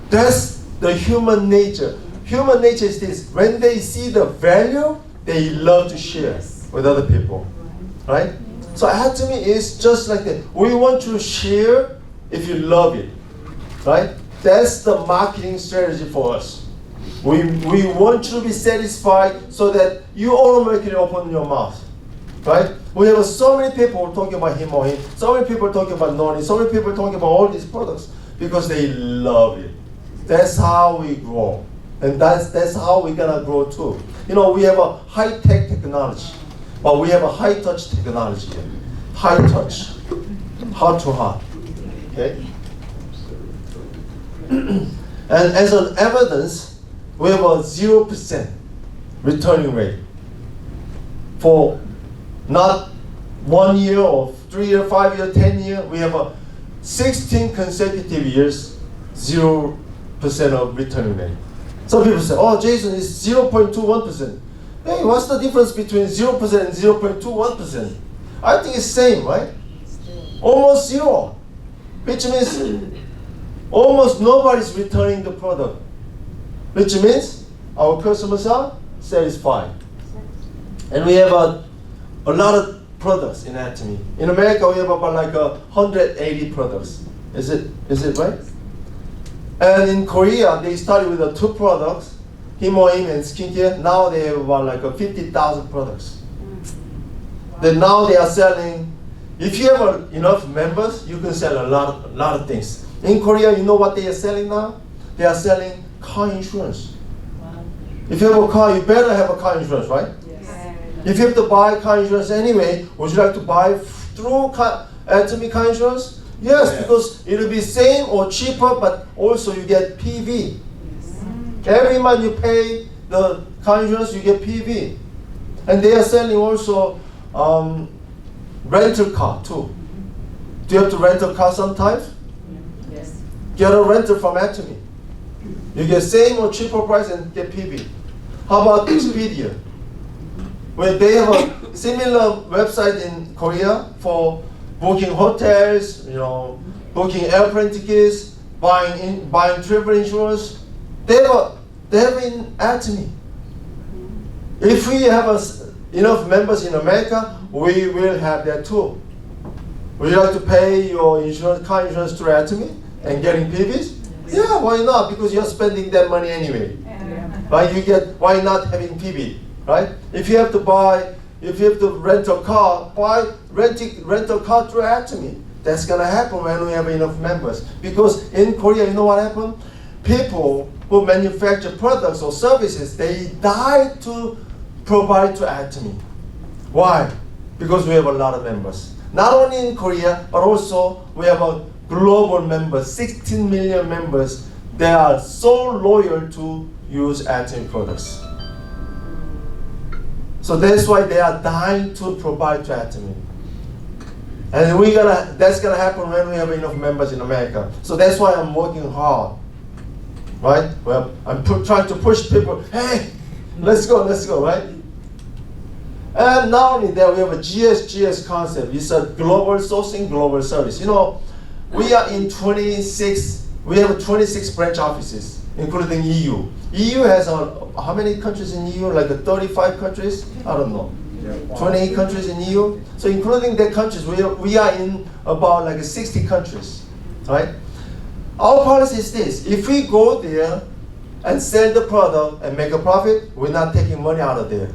That's the human nature. Human nature is this: when they see the value, they love to share with other people, right? So Atomy is just like that. We want to share if you love it, right? That's the marketing strategy for us. We want you to be satisfied so that you automatically open your mouth, right? We have so many people talking about him or him, so many people talking about Noni, so many people talking about all these products because they love it. That's how we grow. And that's how we're gonna grow too. We have a high-tech technology, but we have a high-touch technology. High touch, heart to heart, okay? And as an evidence, we have a 0% returning rate for not 1 year or 3 year, 5 year, 10 year. We have a 16 consecutive years, 0% of returning rate. Some people say, "Oh, Jason, it's 0.21%. Hey, what's the difference between 0% and 0.21%? I think it's same, right? Almost zero, which means almost nobody's returning the product, which means our customers are satisfied. And we have a lot of products in Atomy. In America, we have about like 180 products. Is it right? And in Korea, they started with 2 products, him and skincare. Now they have about like 50,000 products. Then now they are selling. If you have enough members, you can sell a lot of things. In Korea, you know what they are selling now? They are selling car insurance. If you have a car, you better have a car insurance, right? Yes. If you have to buy car insurance anyway, would you like to buy through Atomy car insurance? Yes, because it will be same or cheaper, but also you get PV. Every month you pay the car insurance, you get PV. And they are selling also rental car too. Do you have to rent a car sometimes? Yes. Get a rental from Atomy. You get same or cheaper price and get PV. How about Expedia? Well, they have a similar website in Korea for booking hotels, booking airplane tickets, buying travel insurance. They have in Atomy. If we have enough members in America, we will have that too. Would you like to pay your car insurance through Atomy and getting PVs? Yeah, why not? Because you're spending that money anyway. Right? Why not having PV? Right? If you have to rent a car, rent a car through Atomy. That's gonna happen when we have enough members. Because in Korea, you know what happened? People who manufacture products or services, they die to provide to Atomy. Why? Because we have a lot of members. Not only in Korea, but also we have a global members, 16 million members. They are so loyal to use Atomy products. So that's why they are dying to provide to Atomy. And that's gonna happen when we have enough members in America. So that's why I'm working hard. Right? Well, I'm trying to push people, hey, let's go, right? And not only that, we have a GS concept. It's a global sourcing, global service. We are in 26, we have 26 branch offices, including EU. EU has how many countries in EU? Like 35 countries? I don't know. 28 countries in EU. So including the countries, we are in about 60 countries, right? Our policy is this: if we go there and sell the product and make a profit, we're not taking money out of there.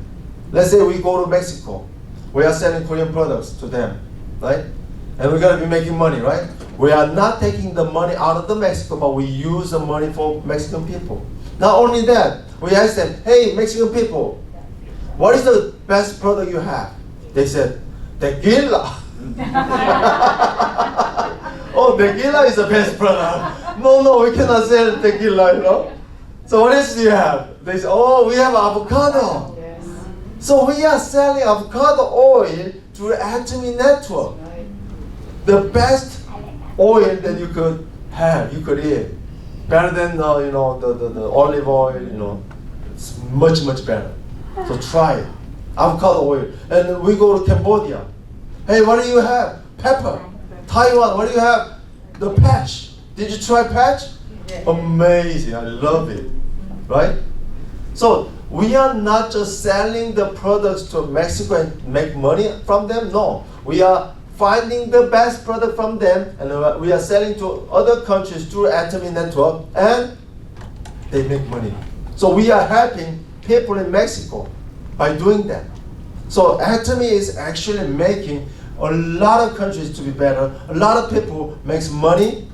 Let's say we go to Mexico, we are selling Korean products to them, right? And we're gonna be making money, right? We are not taking the money out of the Mexico, but we use the money for Mexican people. Not only that, we ask them, hey, Mexican people, what is the best product you have? They said, tequila. Oh, tequila is the best product. No, we cannot sell tequila, So what else do you have? They say, oh, we have avocado. Yes. So we are selling avocado oil through Atomy network. The best oil that you could have, you could eat. Better than the olive oil, it's much, much better. So try it. Avocado oil. And then we go to Cambodia. Hey, what do you have? Pepper. Taiwan, what do you have? The patch. Did you try patch? Amazing, I love it. Right? So we are not just selling the products to Mexico and make money from them. No, we are finding the best product from them, and we are selling to other countries through Atomy network, and they make money. So we are helping people in Mexico by doing that. So Atomy is actually making a lot of countries to be better. A lot of people makes money,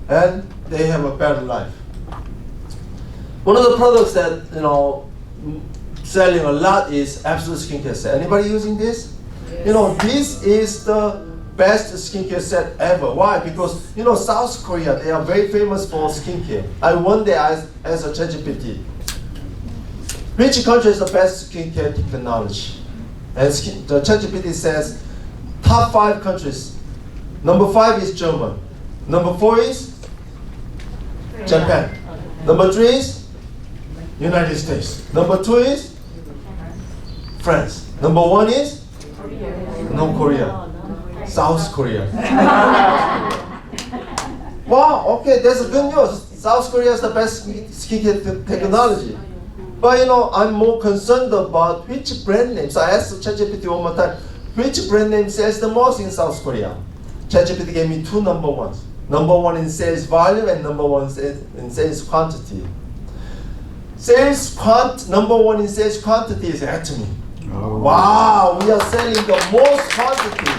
and they have a better life. One of the products that selling a lot is Absolute Skincare Set. Anybody using this? Yes. This is the best skincare set ever. Why? Because South Korea, they are very famous for skincare. I won there as a ChatGPT. Which country is the best skincare technology? And the ChatGPT says top 5 countries. Number 5 is Germany. Number 4 is Japan. Number 3 is United States. Number 2 is France. Number 1 is North Korea. South Korea. Wow, okay, that's a good news. South Korea is the best skincare technology. But I'm more concerned about which brand name. So I asked ChatGPT one more time, which brand name sells the most in South Korea? ChatGPT gave me 2 number ones. Number 1 in sales volume and number 1 in sales quantity. Number 1 in sales quantity is Atomy. Oh. Wow, we are selling the most quantity.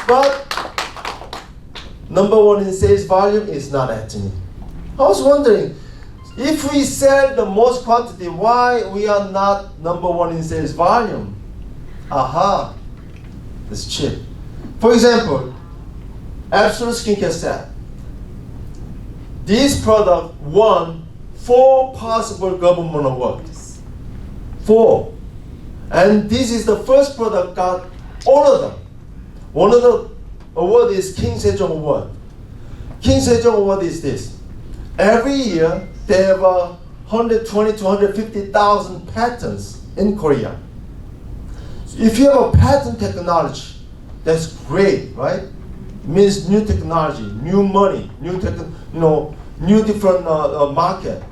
But number 1 in sales volume is not Atomy. I was wondering, if we sell the most quantity, why we are not number 1 in sales volume? Aha, it's cheap. For example, Absolute Skincare Set. This product won 4 possible government awards. 4. And this is the first product got all of them. One of the award is King Sejong Award. King Sejong Award is this. Every year they have 120 to 150,000 patents in Korea. If you have a patent technology, that's great, right? Means new technology, new money, new different market.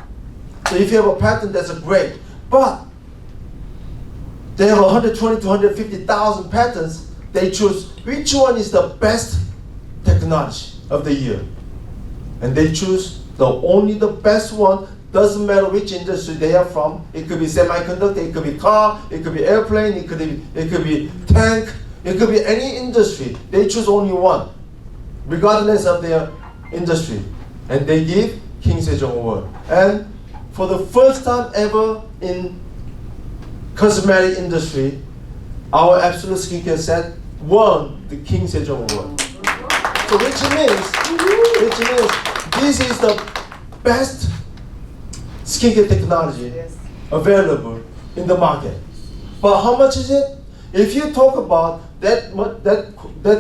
So if you have a patent, that's great. But they have 120 to 150,000 patents. They choose which one is the best technology of the year, and they choose only the best one. Doesn't matter which industry they are from. It could be semiconductor, it could be car, it could be airplane, it could be tank, it could be any industry. They choose only one, regardless of their industry, and they give King Sejong Award. And for the first time ever in cosmetic industry, our Absolute Skincare set won the King Sejong Award. So which means this is the best skincare technology available in the market. But how much is it? If you talk about that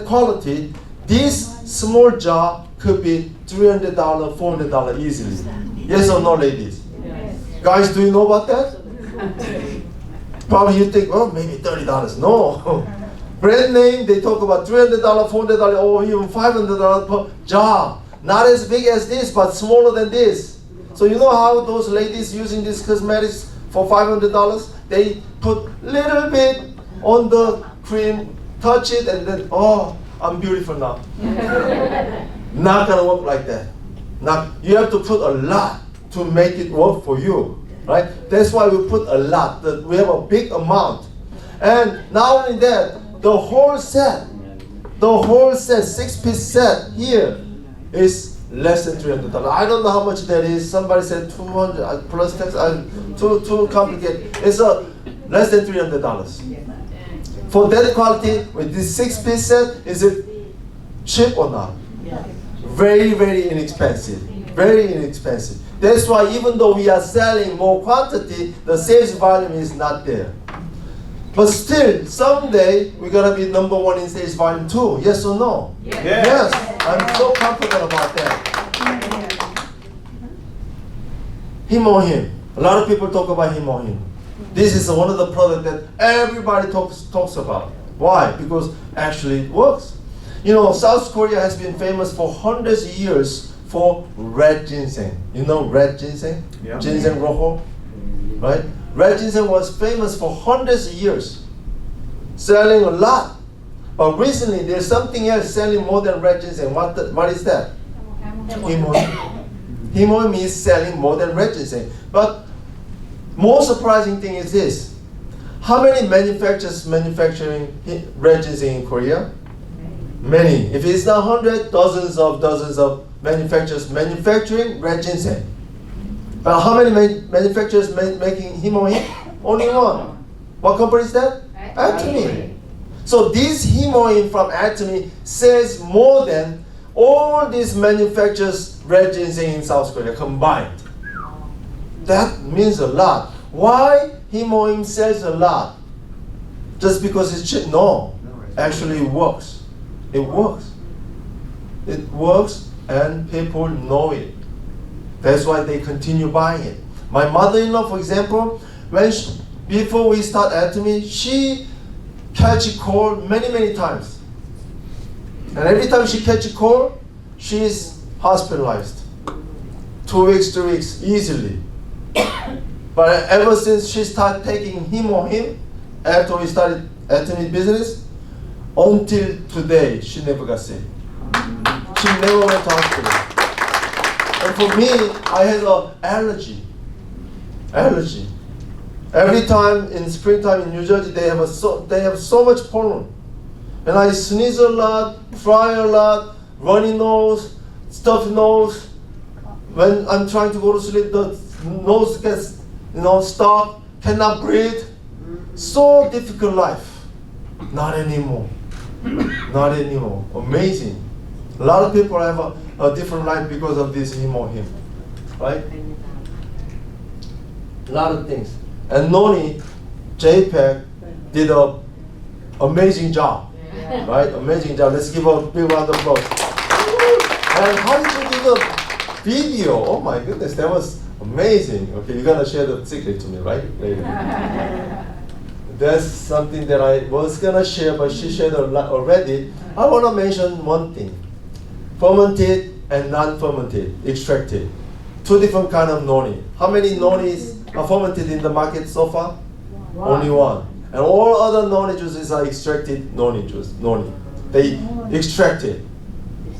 quality, this small jar could be $300, $400 easily. Yes or no, ladies? Yes. Guys, do you know about that? Probably you think, oh, maybe $30. No. Brand name, they talk about $300, $400, or even $500 per jar. Not as big as this, but smaller than this. So you know how those ladies using these cosmetics for $500, they put little bit on the cream, touch it, and then, oh, I'm beautiful now. Not gonna work like that. Now, you have to put a lot to make it work for you, right? That's why we put a lot, we have a big amount. And not only that, the whole set, 6-piece set here is less than $300. I don't know how much that is. Somebody said 200 plus tax. Too complicated. It's less than $300. For that quality, with this 6-piece set, is it cheap or not? Very, very inexpensive. Very inexpensive. That's why even though we are selling more quantity, the sales volume is not there. But still, someday we're gonna be number 1 in sales volume too. Yes or no? Yes. I'm so confident about that. Himohim. A lot of people talk about Himohim. This is one of the products that everybody talks about. Why? Because actually it works. You know, South Korea has been famous for hundreds of years for red ginseng. You know red ginseng? Yeah. Ginseng rojo, right? Red ginseng was famous for hundreds of years, selling a lot. But recently, there's something else selling more than red ginseng. What is that? Himohim. Himohim is selling more than red ginseng. But more surprising thing is this. How many manufacturers manufacturing red ginseng in Korea? Many. If it's not 100, dozens of manufacturers manufacturing red ginseng. But how many manufacturers making Himohim? Only one. What company is that? Atomy. So this Himohim from Atomy sells more than all these manufacturers red ginseng in South Korea combined. That means a lot. Why Himohim sells a lot? Just because it's cheap? No. Actually it works. It works. It works and people know it. That's why they continue buying it. My mother-in-law, for example, before we start Atomy, she catch a cold many times. And every time she catch a cold, she's hospitalized. 2 weeks, 3 weeks, easily. But ever since she started taking Himohim, after we started Atomy business, until today, she never got sick. She never went to hospital. And for me, I had an allergy. Every time in springtime in New Jersey, they have so much pollen, and I sneeze a lot, cry a lot, runny nose, stuffy nose. When I'm trying to go to sleep, the nose gets stopped, cannot breathe. So difficult life. Not anymore. Not anymore. Amazing. A lot of people have a different life because of this Himohim, right? A lot of things. And noni, Jay Pak did an amazing job, right? Amazing job. Let's give a big round of applause. And how did you do the video? Oh my goodness, that was amazing. Okay, you're gonna share the secret to me, right? Later. That's something that I was gonna share, but she shared a lot already. I wanna mention one thing: fermented and non-fermented, extracted. Two different kind of noni. How many nonis are fermented in the market so far? Only one. And all other noni juices are extracted noni juice. Noni. They extract it.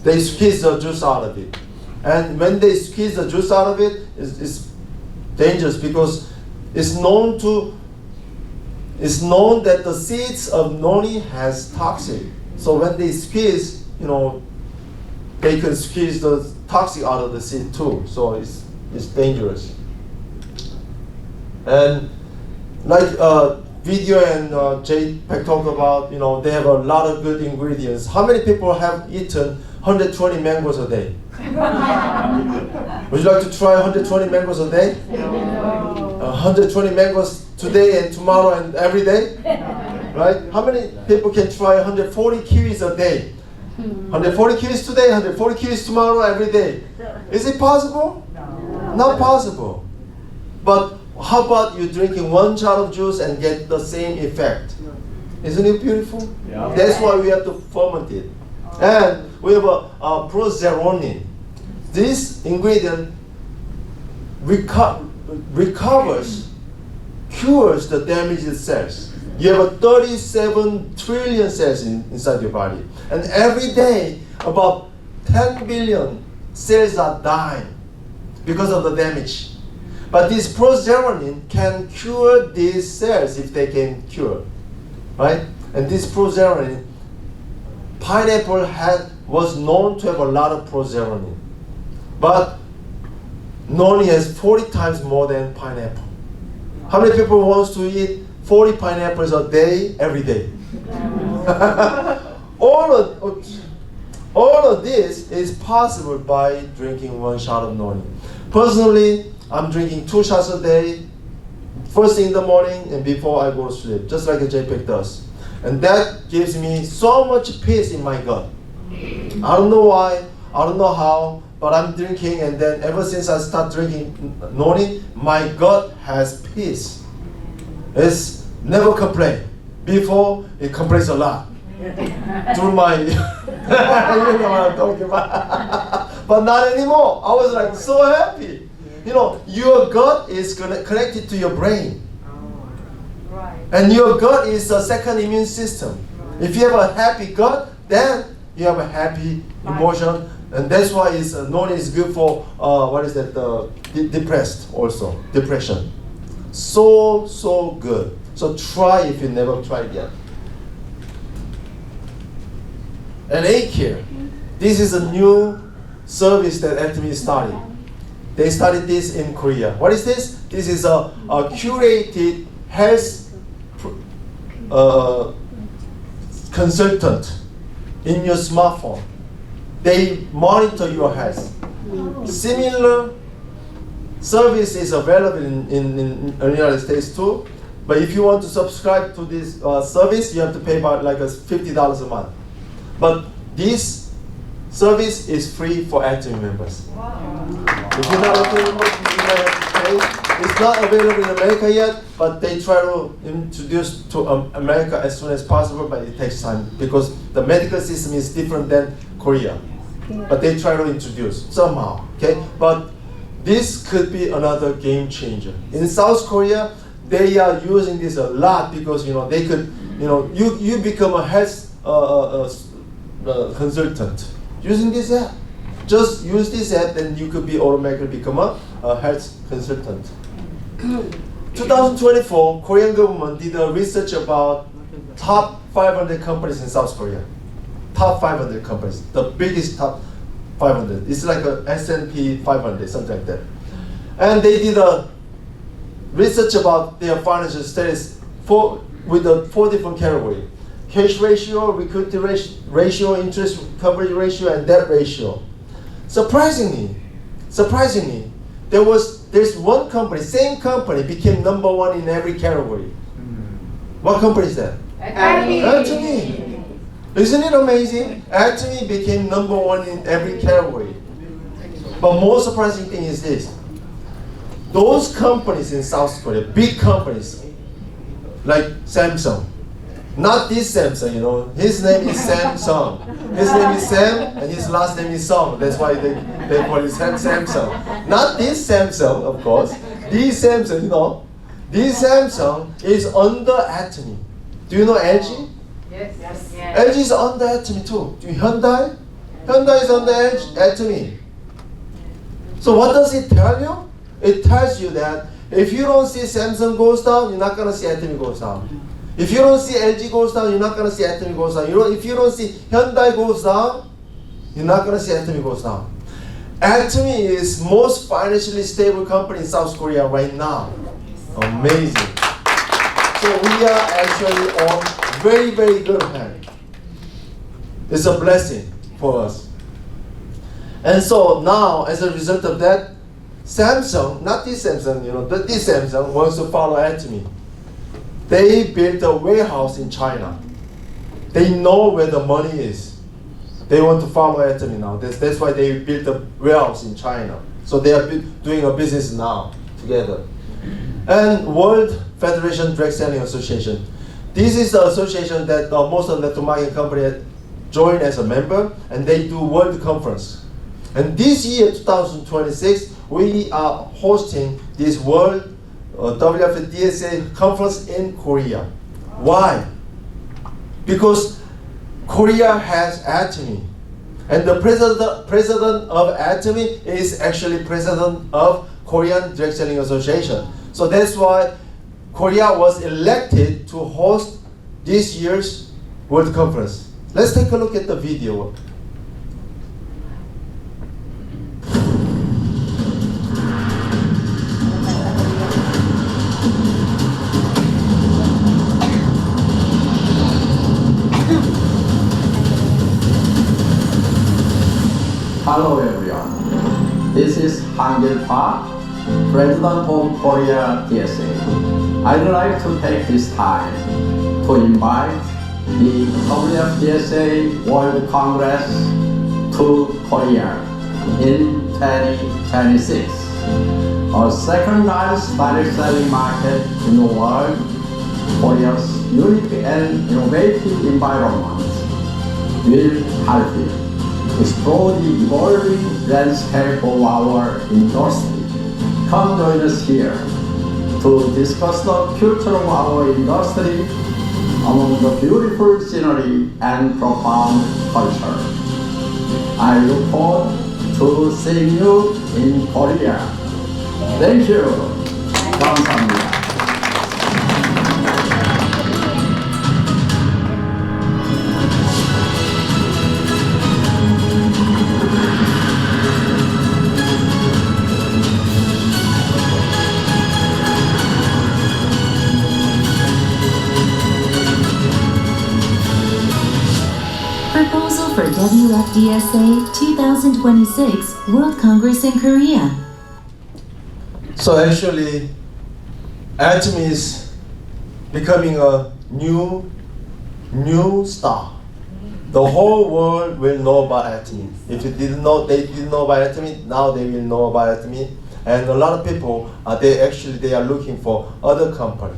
They squeeze the juice out of it. And when they squeeze the juice out of it, it's dangerous because it's known that the seeds of noni has toxic. So when they squeeze, they can squeeze the toxic out of the seed too. So it's dangerous. And like Video and Jay Pak talk about, they have a lot of good ingredients. How many people have eaten 120 mangoes a day? Would you like to try 120 mangoes a day? 120 mangoes today and tomorrow and every day? Right? How many people can try 140 kiwis a day? 140 kiwis today, 140 kiwis tomorrow, every day. Is it possible? No. Not possible. But how about you drinking one shot of juice and get the same effect? Isn't it beautiful? Yeah. That's why we have to ferment it. And we have a prozeronin. This ingredient recovers, cures the damaged cells. You have 37 trillion cells inside your body. And every day, about 10 billion cells are dying because of the damage. But this prozeronin can cure these cells if they can cure, right? And this prozeronin, pineapple was known to have a lot of prozeronin. But noni has 40 times more than pineapple. How many people wants to eat 40 pineapples a day, every day? All of this is possible by drinking one shot of noni. Personally, I'm drinking 2 shots a day, first thing in the morning and before I go to sleep, just like Jay Pak does. And that gives me so much peace in my gut. I don't know why, I don't know how, but I'm drinking, and then ever since I start drinking noni, my gut has peace. It's never complain. Before, it complains a lot. Through my, you know what I'm talking about. But not anymore. I was like so happy. Your gut is connected to your brain. And your gut is a second immune system. If you have a happy gut, then you have a happy emotion. And that's why noni is good for, depressed also, depression. So good. So try if you never tried yet. And A-Care. This is a new service that Atomy started. They started this in Korea. What is this? This is a curated health consultant in your smartphone. They monitor your health. Similar service is available in the United States too. But if you want to subscribe to this service, you have to pay about like $50 a month. But this service is free for Atomy members. If you're not Atomy members, you might have to pay. It's not available in America yet, but they try to introduce to America as soon as possible, but it takes time because the medical system is different than Korea. But they try to introduce somehow, okay? But this could be another game changer. In South Korea, they are using this a lot because they could, you become a health consultant using this app. Just use this app, and you could be automatically become a health consultant. 2024, Korean government did a research about top 500 companies in South Korea. Top 500 companies, the biggest top 500. It's like a S&P 500, something like that. And they did a research about their financial status with the 4 different categories: cash ratio, liquidity ratio, interest coverage ratio, and debt ratio. Surprisingly, there's one company, same company, became number 1 in every category. What company is that? Atomy. Isn't it amazing? Atomy became #1 in every category. But more surprising thing is this. Those companies in South Korea, big companies, like Samsung, not this Samsung, you know, his name is Samsung. His name is Sam and his last name is Sung. That's why they call it Samsung. Not this Samsung, of course. This Samsung, you know, this Samsung is under Atomy. Do you know LG? Yes. LG is under Atomy too. Do you Hyundai? Hyundai is under Atomy. So what does it tell you? It tells you that if you don't see Samsung goes down, you're not gonna see Atomy goes down. If you don't see LG goes down, you're not gonna see Atomy goes down. If you don't see Hyundai goes down, you're not gonna see Atomy goes down. Atomy is most financially stable company in South Korea right now. Amazing. So we are actually on very, very good hand. It's a blessing for us. And so now, as a result of that, Samsung, not this Samsung, you know, but this Samsung wants to follow Atomy. They built a warehouse in China. They know where the money is. They want to follow Atomy now. That's why they built a warehouse in China. So they are doing a business now together. And World Federation Direct Selling Association. This is the association that most of the electromagnet companies join as a member, and they do world conference. And this year, 2026, we are hosting this World WFDSA conference in Korea. Why? Because Korea has Atomy. And the president of Atomy is actually president of Korean Direct Selling Association. So that's why Korea was elected to host this year's World Conference. Let's take a look at the video. Hello everyone. This is JungAe Pak, President of Korea DSA. I'd like to take this time to invite the WFDSA World Congress to Korea in 2026. A second largest direct selling market in the world, Korea's unique and innovative environment will help you explore the evolving landscape of our industry. Come join us here to discuss the future of our industry among the beautiful scenery and profound culture. I look forward to seeing you in Korea. Thank you. 감사합니다. Proposal for WFDSA 2026 World Congress in Korea. So actually, Atomy is becoming a new star. The whole world will know about Atomy. If they didn't know about Atomy, now they will know about Atomy. And a lot of people, they are looking for other company.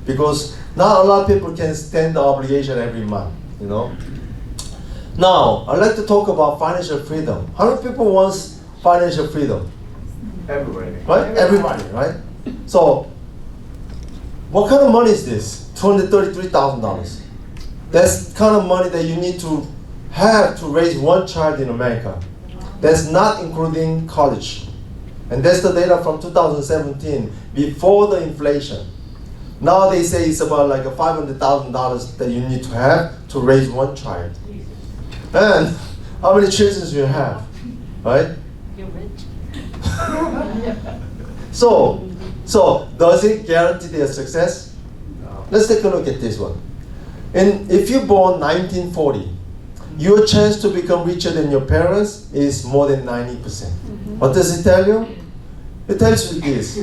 Because not a lot of people can stand the obligation every month, you know. Now, I'd like to talk about financial freedom. How many people wants financial freedom? Everybody. Right? Everybody, right? So, what kind of money is this? $233,000. That's kind of money that you need to have to raise one child in America. That's not including college. And that's the data from 2017, before the inflation. Now they say it's about like $500,000 that you need to have to raise one child. And how many children do you have, right? You're rich. So does it guarantee their success? No. Let's take a look at this one. If you're born 1940, your chance to become richer than your parents is more than 90%. What does it tell you? It tells you this.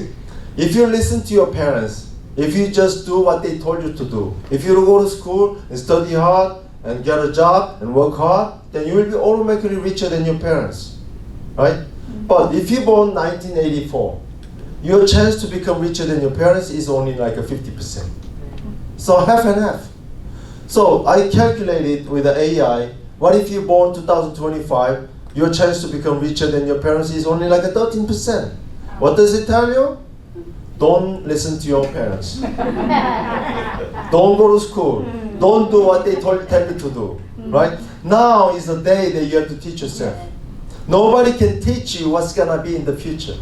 If you listen to your parents, if you just do what they told you to do. If you go to school and study hard and get a job and work hard, then you will be automatically richer than your parents, right? But if you born 1984, your chance to become richer than your parents is only like a 50%. So half and half. So I calculated with the AI, what if you born 2025, your chance to become richer than your parents is only like a 13%. What does it tell you? Don't listen to your parents. Don't go to school. Don't do what they tell you to do, right? Now is the day that you have to teach yourself. Nobody can teach you what's gonna be in the future.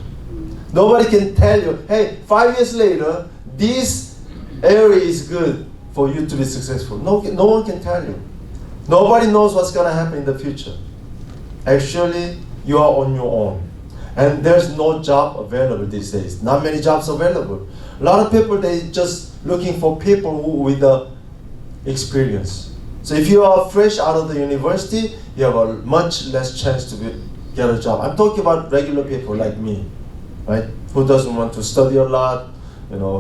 Nobody can tell you, hey, 5 years later, this area is good for you to be successful. No one can tell you. Nobody knows what's gonna happen in the future. Actually, you are on your own. And there's no job available these days. Not many jobs available. A lot of people, they just looking for people who with the experience. So if you are fresh out of the university, you have a much less chance to get a job. I'm talking about regular people like me, right? Who doesn't want to study a lot,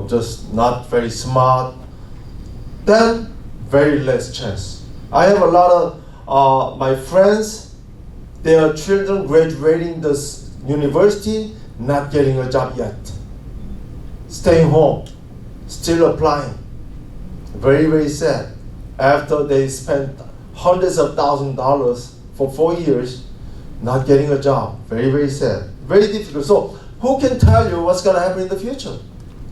just not very smart. Then very less chance. I have a lot of my friends, their children graduating this university, not getting a job yet. Staying home, still applying. Very, very sad. After they spent hundreds of thousands of dollars for 4 years, not getting a job. Very, very sad. Very difficult. So who can tell you what's going to happen in the future?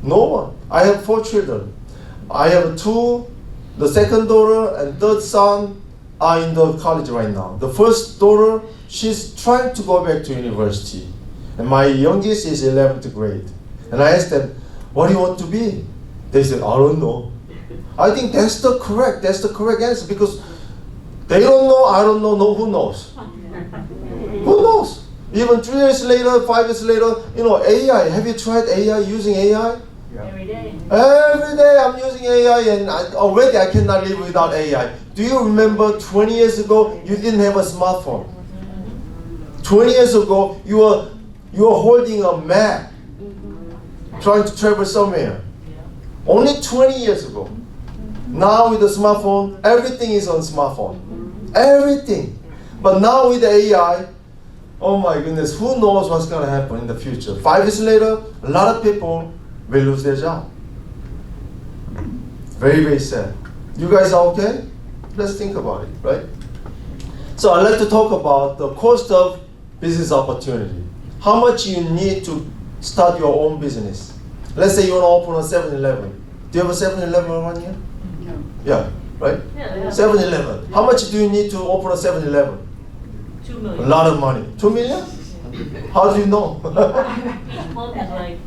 No one. I have 4 children. I have 2, the second daughter and third son are in the college right now. The first daughter, she's trying to go back to university. And my youngest is 11th grade. And I asked them, what do you want to be? They said, I don't know. I think that's the correct answer, because they don't know, I don't know, no, who knows? Who knows? Even 3 years later, 5 years later, AI, have you tried AI, using AI? Yeah. Every day. Every day I'm using AI, and already I cannot live without AI. Do you remember 20 years ago, you didn't have a smartphone? 20 years ago, you were holding a map, trying to travel somewhere. Only 20 years ago. Now with the smartphone, everything is on smartphone. Everything. But now with the AI, oh my goodness, who knows what's going to happen in the future? 5 years later, a lot of people will lose their job. Very, very sad. You guys are okay? Let's think about it, right? So I'd like to talk about the cost of business opportunity. How much you need to start your own business. Let's say you want to open a 7-Eleven. Do you have a 7-Eleven around here? No. Yeah, right? Yeah. 7-Eleven. How much do you need to open a 7-Eleven? 2 million. A lot of money. 2 million? How do you know? Well, it's like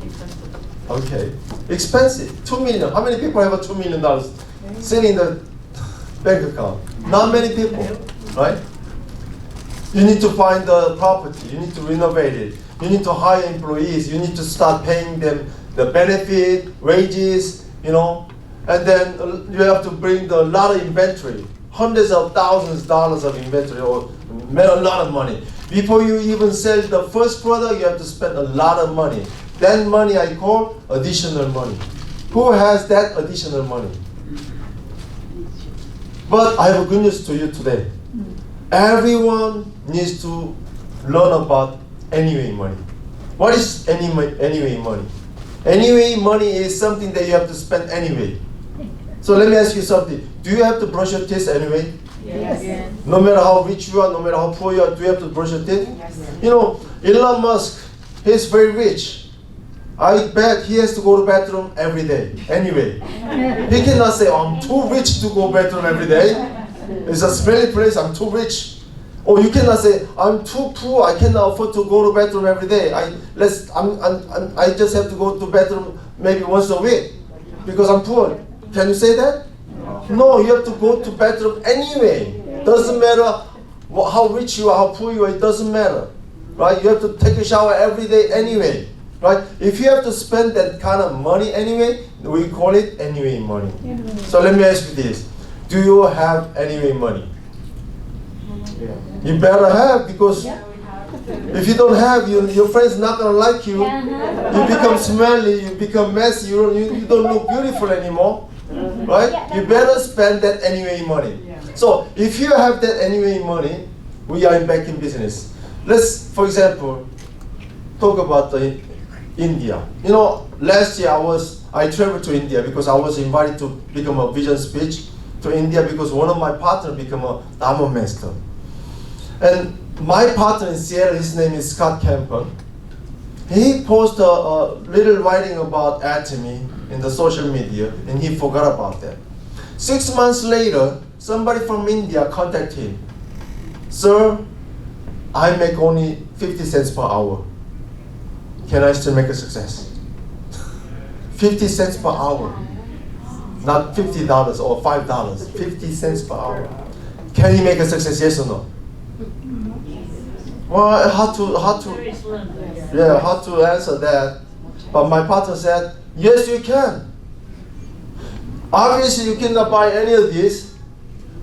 expensive. Okay. Expensive. 2 million. How many people have a $2 million sitting in the bank account? Not many people, right? You need to find the property. You need to renovate it. You need to hire employees. You need to start paying them the benefit, wages, and then you have to bring a lot of inventory, hundreds of thousands of dollars of inventory, or a lot of money. Before you even sell the first product, you have to spend a lot of money. That money I call additional money. Who has that additional money? But I have a good news to you today. Everyone needs to learn about anyway money. What is anyway money? Anyway money is something that you have to spend anyway. So let me ask you something. Do you have to brush your teeth anyway? Yes. No matter how rich you are, no matter how poor you are, do you have to brush your teeth? Yes. Elon Musk, he's very rich. I bet he has to go to the bathroom every day. Anyway, he cannot say, I'm too rich to go to the bathroom every day. It's a smelly place, I'm too rich. Or you cannot say, I'm too poor, I cannot afford to go to the bathroom every day. I just have to go to the bathroom maybe once a week because I'm poor. Can you say that? No, you have to go to the bathroom anyway. Doesn't matter how rich you are, how poor you are, it doesn't matter. Right? You have to take a shower every day anyway. Right? If you have to spend that kind of money anyway, we call it anyway money. So let me ask you this. Do you have anyway money? Yeah. You better have, because If you don't have, your friends not gonna like you. You become smelly, you become messy, you don't look beautiful anymore. Right? You better spend that anyway money. So if you have that anyway money, we are back in business. Let's, for example, talk about India. You know, last year I traveled to India because I was invited to become a vision speech to India because one of my partners became a Dharma master. And my partner in Seattle, his name is Scott Kemper. He posted a little writing about Atomy in the social media, and he forgot about that. 6 months later, somebody from India contacted him. Sir, I make only 50 cents per hour. Can I still make a success? 50 cents per hour. Not $50 or $5, 50 cents per hour. Can he make a success, yes or no? Well, how to answer that? But my partner said, yes, you can. Obviously, you cannot buy any of these,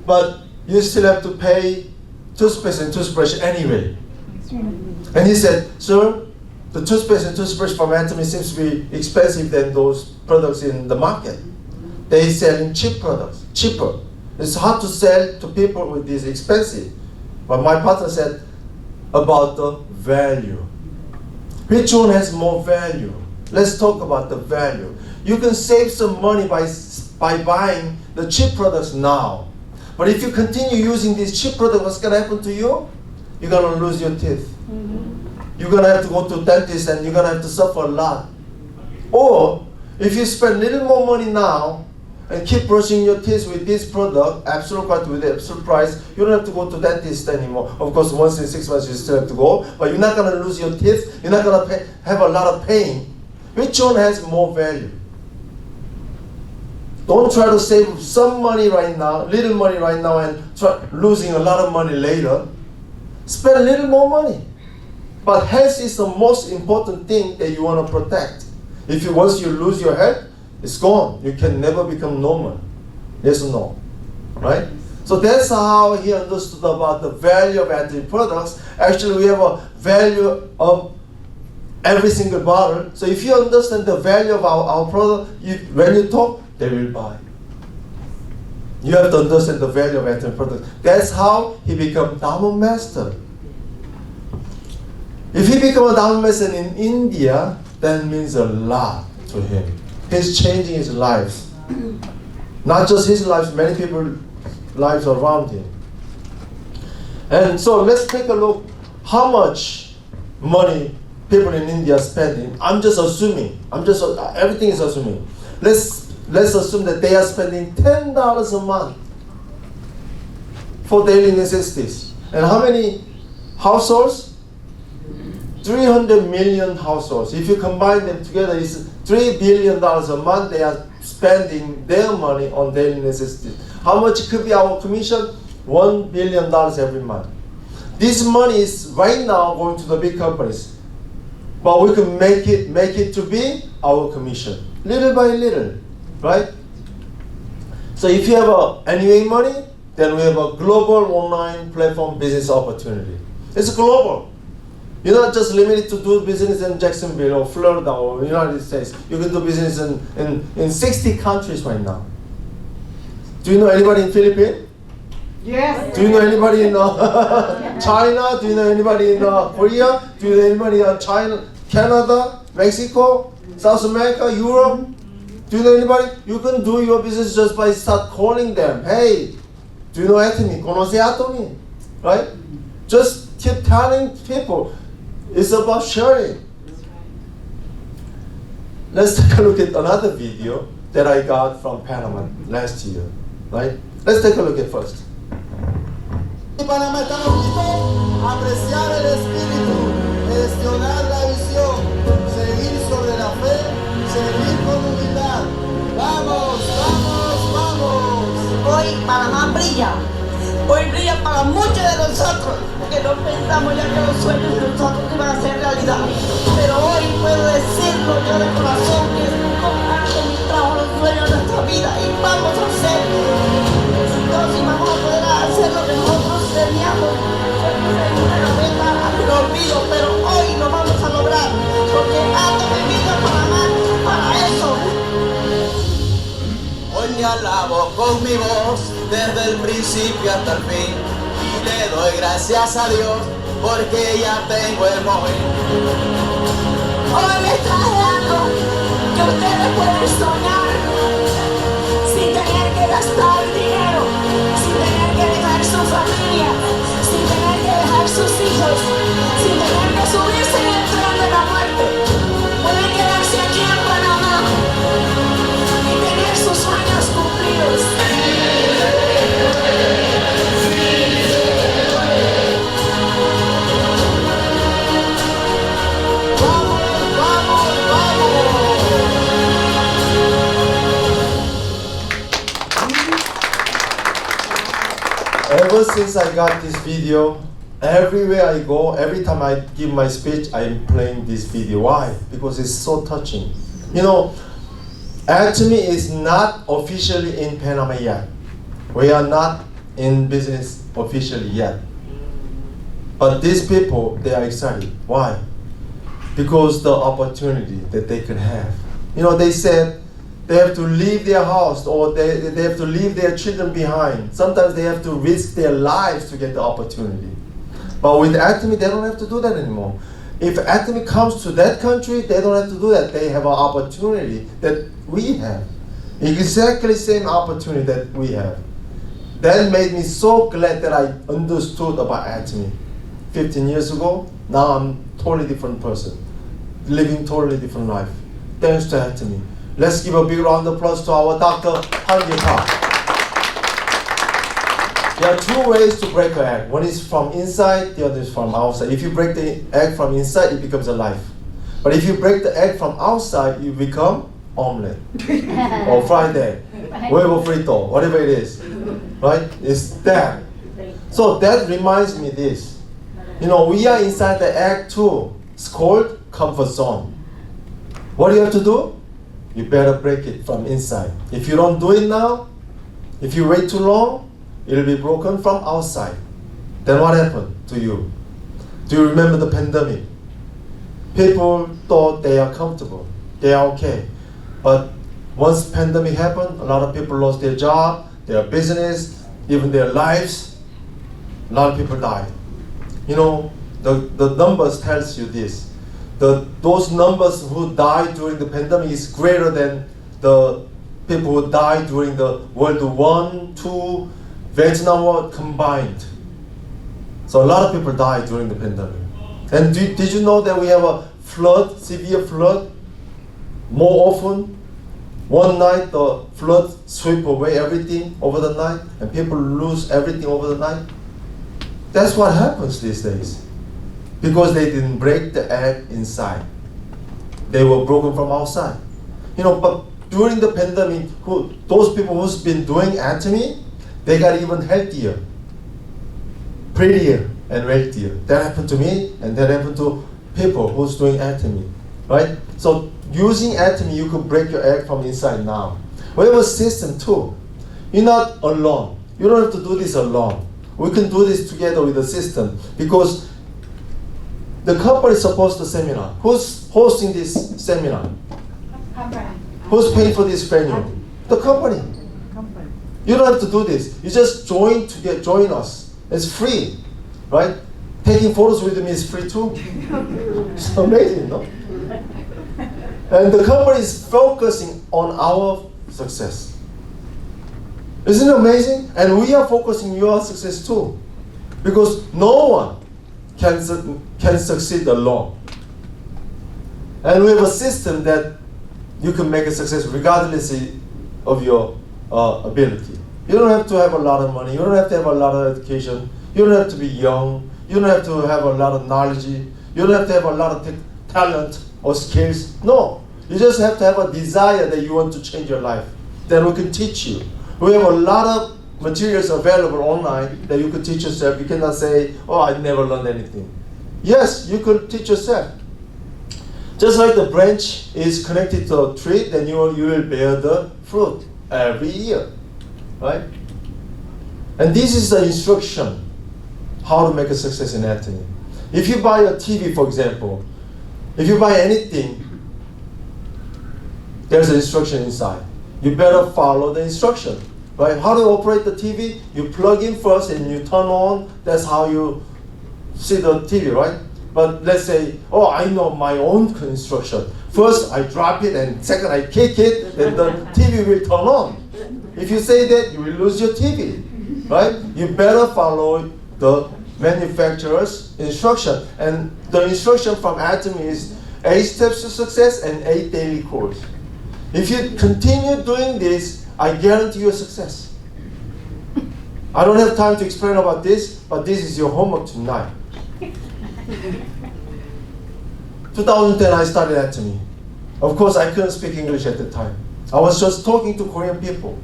but you still have to pay toothpaste and toothbrush anyway. And he said, sir, the toothpaste and toothbrush from Atomy seems to be expensive than those products in the market. They selling cheap products, cheaper. It's hard to sell to people with this expensive. But my partner said about the value. Which one has more value? Let's talk about the value. You can save some money by buying the cheap products now. But if you continue using these cheap products, what's going to happen to you? You're going to lose your teeth. You're going to have to go to dentist and you're going to have to suffer a lot. Or if you spend a little more money now and keep brushing your teeth with this product, absolute quality with absolute price, you don't have to go to dentist anymore. Of course, once in 6 months you still have to go, but you're not going to lose your teeth. You're not going to have a lot of pain. Which one has more value? Don't try to save some money right now, little money right now, and try losing a lot of money later. Spend a little more money. But health is the most important thing that you want to protect. Once you lose your health, it's gone. You can never become normal. Yes or no? Right? So that's how he understood about the value of Atomy products. Actually, we have a value of every single bottle. So if you understand the value of our product, when you talk, they will buy. You have to understand the value of Atomy products. That's how he became Dharma master. If he became a Dharma master in India, that means a lot to him. He's changing his life. Not just his life, many people's lives around him. And so let's take a look how much money people in India are spending. I'm just assuming. Everything is assuming. Let's assume that they are spending $10 a month for daily necessities. And how many households? 300 million households. If you combine them together, it's $3 billion a month they are spending their money on daily necessities. How much could be our commission? $1 billion every month. This money is right now going to the big companies. But we can make it to be our commission. Little by little. Right? So if you have anyway money, then we have a global online platform business opportunity. It's global. You're not just limited to do business in Jacksonville or Florida or United States. You can do business in 60 countries right now. Do you know anybody in Philippines? Yes. Do you know anybody in China? Do you know anybody in Korea? Do you know anybody in China, Canada, Mexico, South America, Europe? Do you know anybody? You can do your business just by start calling them. Hey, do you know Atomy? ¿Conoce Atomy? Right? Just keep telling people. It's about sharing. Let's take a look at another video that I got from Panama last year. Right? Let's take a look at first. Panamá estamos listos a apreciar el espíritu, gestionar la visión, seguir sobre la fe, seguir con humildad. Vamos, vamos, vamos. Hoy Panamá brilla. Hoy brilla para muchos de nosotros, que no pensamos ya que los sueños de nosotros iban a ser realidad. Pero hoy puedo decirlo yo de corazón que con Atomy trajo los sueños de nuestra vida y vamos a hacerlo. Exitosos y vamos a poder hacer lo que nosotros teníamos. Una meta al olvido. desde el principio hasta el fin. Y le doy gracias a Dios porque ya tengo el móvil. Hoy me traje algo que ustedes pueden soñar sin tener que gastar dinero, sin tener que dejar su familia, sin tener que dejar sus hijos, sin tener que subirse en el tren de la muerte. Pueden quedarse aquí en Panamá y tener sus sueños cumplidos. Ever since I got this video, everywhere I go, every time I give my speech, I'm playing this video. Why? Because it's so touching. You know, Atomy is not officially in Panama yet. We are not in business officially yet. But these people, they are excited. Why? Because the opportunity that they can have. You know, they said they have to leave their house or they have to leave their children behind. Sometimes they have to risk their lives to get the opportunity. But with Atomy, they don't have to do that anymore. If Atomy comes to that country, they don't have to do that. They have an opportunity that we have. Exactly the same opportunity that we have. That made me so glad that I understood about Atomy. 15 years ago, now I'm a totally different person, living totally different life. Thanks to Atomy. Let's give a big round of applause to our Dr. JungAe Pak. There are two ways to break an egg. One is from inside, the other is from outside. If you break the egg from inside, it becomes alive. But if you break the egg from outside, you become omelette or fried egg, huevo frito, whatever it is, right? It's that. So that reminds me this. You know, we are inside the egg too. It's called comfort zone. What do you have to do? You better break it from inside. If you don't do it now, if you wait too long, it'll be broken from outside. Then what happened to you? Do you remember the pandemic? People thought they are comfortable, they are okay. But once pandemic happened, a lot of people lost their job, their business, even their lives. A lot of people died. You know, the numbers tells you this. Those numbers who died during the pandemic is greater than the people who died during the World War I, II, Vietnam War combined. So a lot of people died during the pandemic. And did you know that we have a flood, severe flood? More often, one night the flood sweep away everything over the night and people lose everything over the night. That's what happens these days. Because they didn't break the egg inside. They were broken from outside. You know, but during the pandemic, those people who's been doing Atomy, they got even healthier, prettier, and wealthier. That happened to me, and that happened to people who's doing Atomy, right? So using Atomy, you could break your egg from inside now. We have a system too. You're not alone. You don't have to do this alone. We can do this together with the system because the company supports the seminar. Who's hosting this seminar? Who's paying for this venue? The company. You don't have to do this. You just join us. It's free, right? Taking photos with me is free too. It's amazing, no? And the company is focusing on our success. Isn't it amazing? And we are focusing on your success too. Because no one can succeed alone. And we have a system that you can make a success regardless of your ability. You don't have to have a lot of money. You don't have to have a lot of education. You don't have to be young. You don't have to have a lot of knowledge. You don't have to have a lot of talent or skills. No. You just have to have a desire that you want to change your life. Then we can teach you. We have a lot of materials available online that you could teach yourself. You cannot say, oh, I never learned anything. Yes, you could teach yourself. Just like the branch is connected to a tree, then you will bear the fruit every year, right? And this is the instruction, how to make a success in Atomy. If you buy a TV, for example, if you buy anything, there's an instruction inside. You better follow the instruction. right? How to operate the TV? You plug in first and you turn on. That's how you see the TV, right? But let's say, oh, I know my own instruction. First, I drop it, and second, I kick it, then the TV will turn on. If you say that, you will lose your TV, right? You better follow the manufacturer's instruction. And the instruction from Atomy is 8 steps to success and 8 daily course. If you continue doing this, I guarantee you success. I don't have time to explain about this, but this is your homework tonight. 2010, I started Atomy. Of course, I couldn't speak English at the time. I was just talking to Korean people.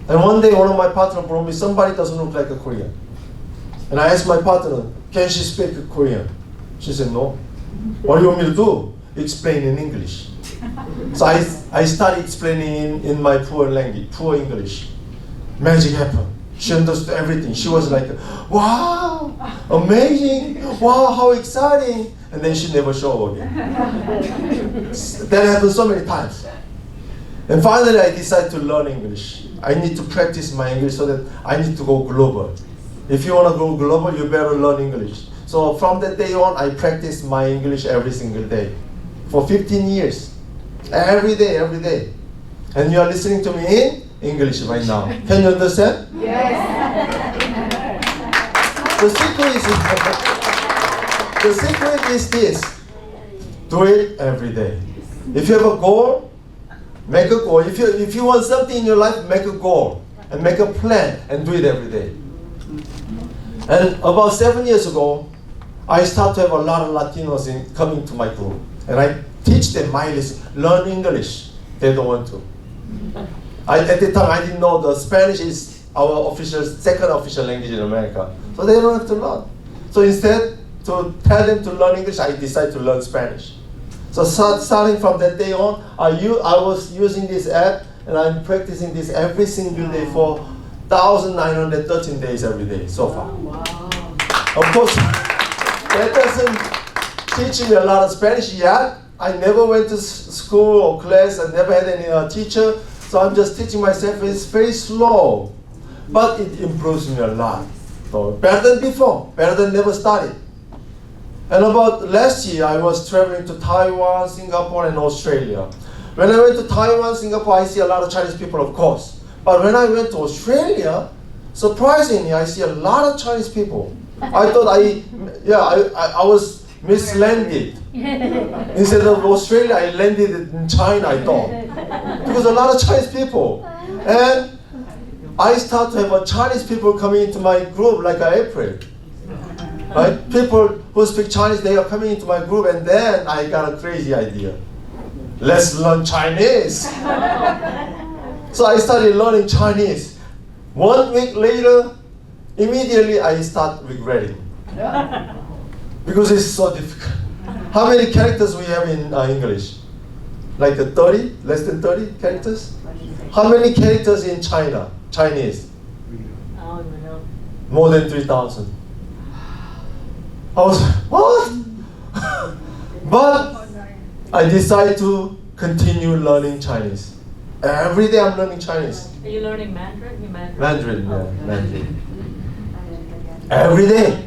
And one day, one of my partners brought me, somebody doesn't look like a Korean. And I asked my partner, can she speak Korean? She said, no. What do you want me to do? Explain in English. So I started explaining in my poor language, poor English. Magic happened. She understood everything. She was like, wow, amazing, wow, how exciting. And then she never showed again. That happened so many times. And finally I decided to learn English. I need to practice my English so that I need to go global. If you want to go global, you better learn English. So from that day on, I practiced my English every single day. For 15 years. Every day, every day. And you are listening to me in English right now. Can you understand? Yes. The secret is this. Do it every day. If you have a goal, make a goal. If you want something in your life, make a goal. And make a plan and do it every day. And about 7 years ago, I started to have a lot of Latinos coming to my group. And I teach them my lesson, learn English. They don't want to. At the time, I didn't know the Spanish is our second official language in America. So they don't have to learn. So instead, to tell them to learn English, I decided to learn Spanish. So starting from that day on, I was using this app, and I'm practicing this every single day for 1,913 days every day so far. Wow. Of course, that doesn't teach me a lot of Spanish yet. I never went to school or class. I never had any teacher. So I'm just teaching myself. It's very slow, but it improves me a lot. So better than before, better than never started. And about last year, I was traveling to Taiwan, Singapore, and Australia. When I went to Taiwan, Singapore, I see a lot of Chinese people, of course. But when I went to Australia, surprisingly, I see a lot of Chinese people. I thought I was mislanded. Instead of Australia, I landed in China, I thought. Because a lot of Chinese people. And I started to have Chinese people coming into my group like April. Right? People who speak Chinese, they are coming into my group, and then I got a crazy idea. Let's learn Chinese. So I started learning Chinese. 1 week later, immediately I start regretting. Because it's so difficult. How many characters we have in English? Like 30? Less than 30 characters? How many characters in Chinese? I don't even know. More than 3,000. I was like, what? But I decided to continue learning Chinese. Every day I'm learning Chinese. Are you learning Mandarin? Mandarin, yeah, Mandarin. Every day.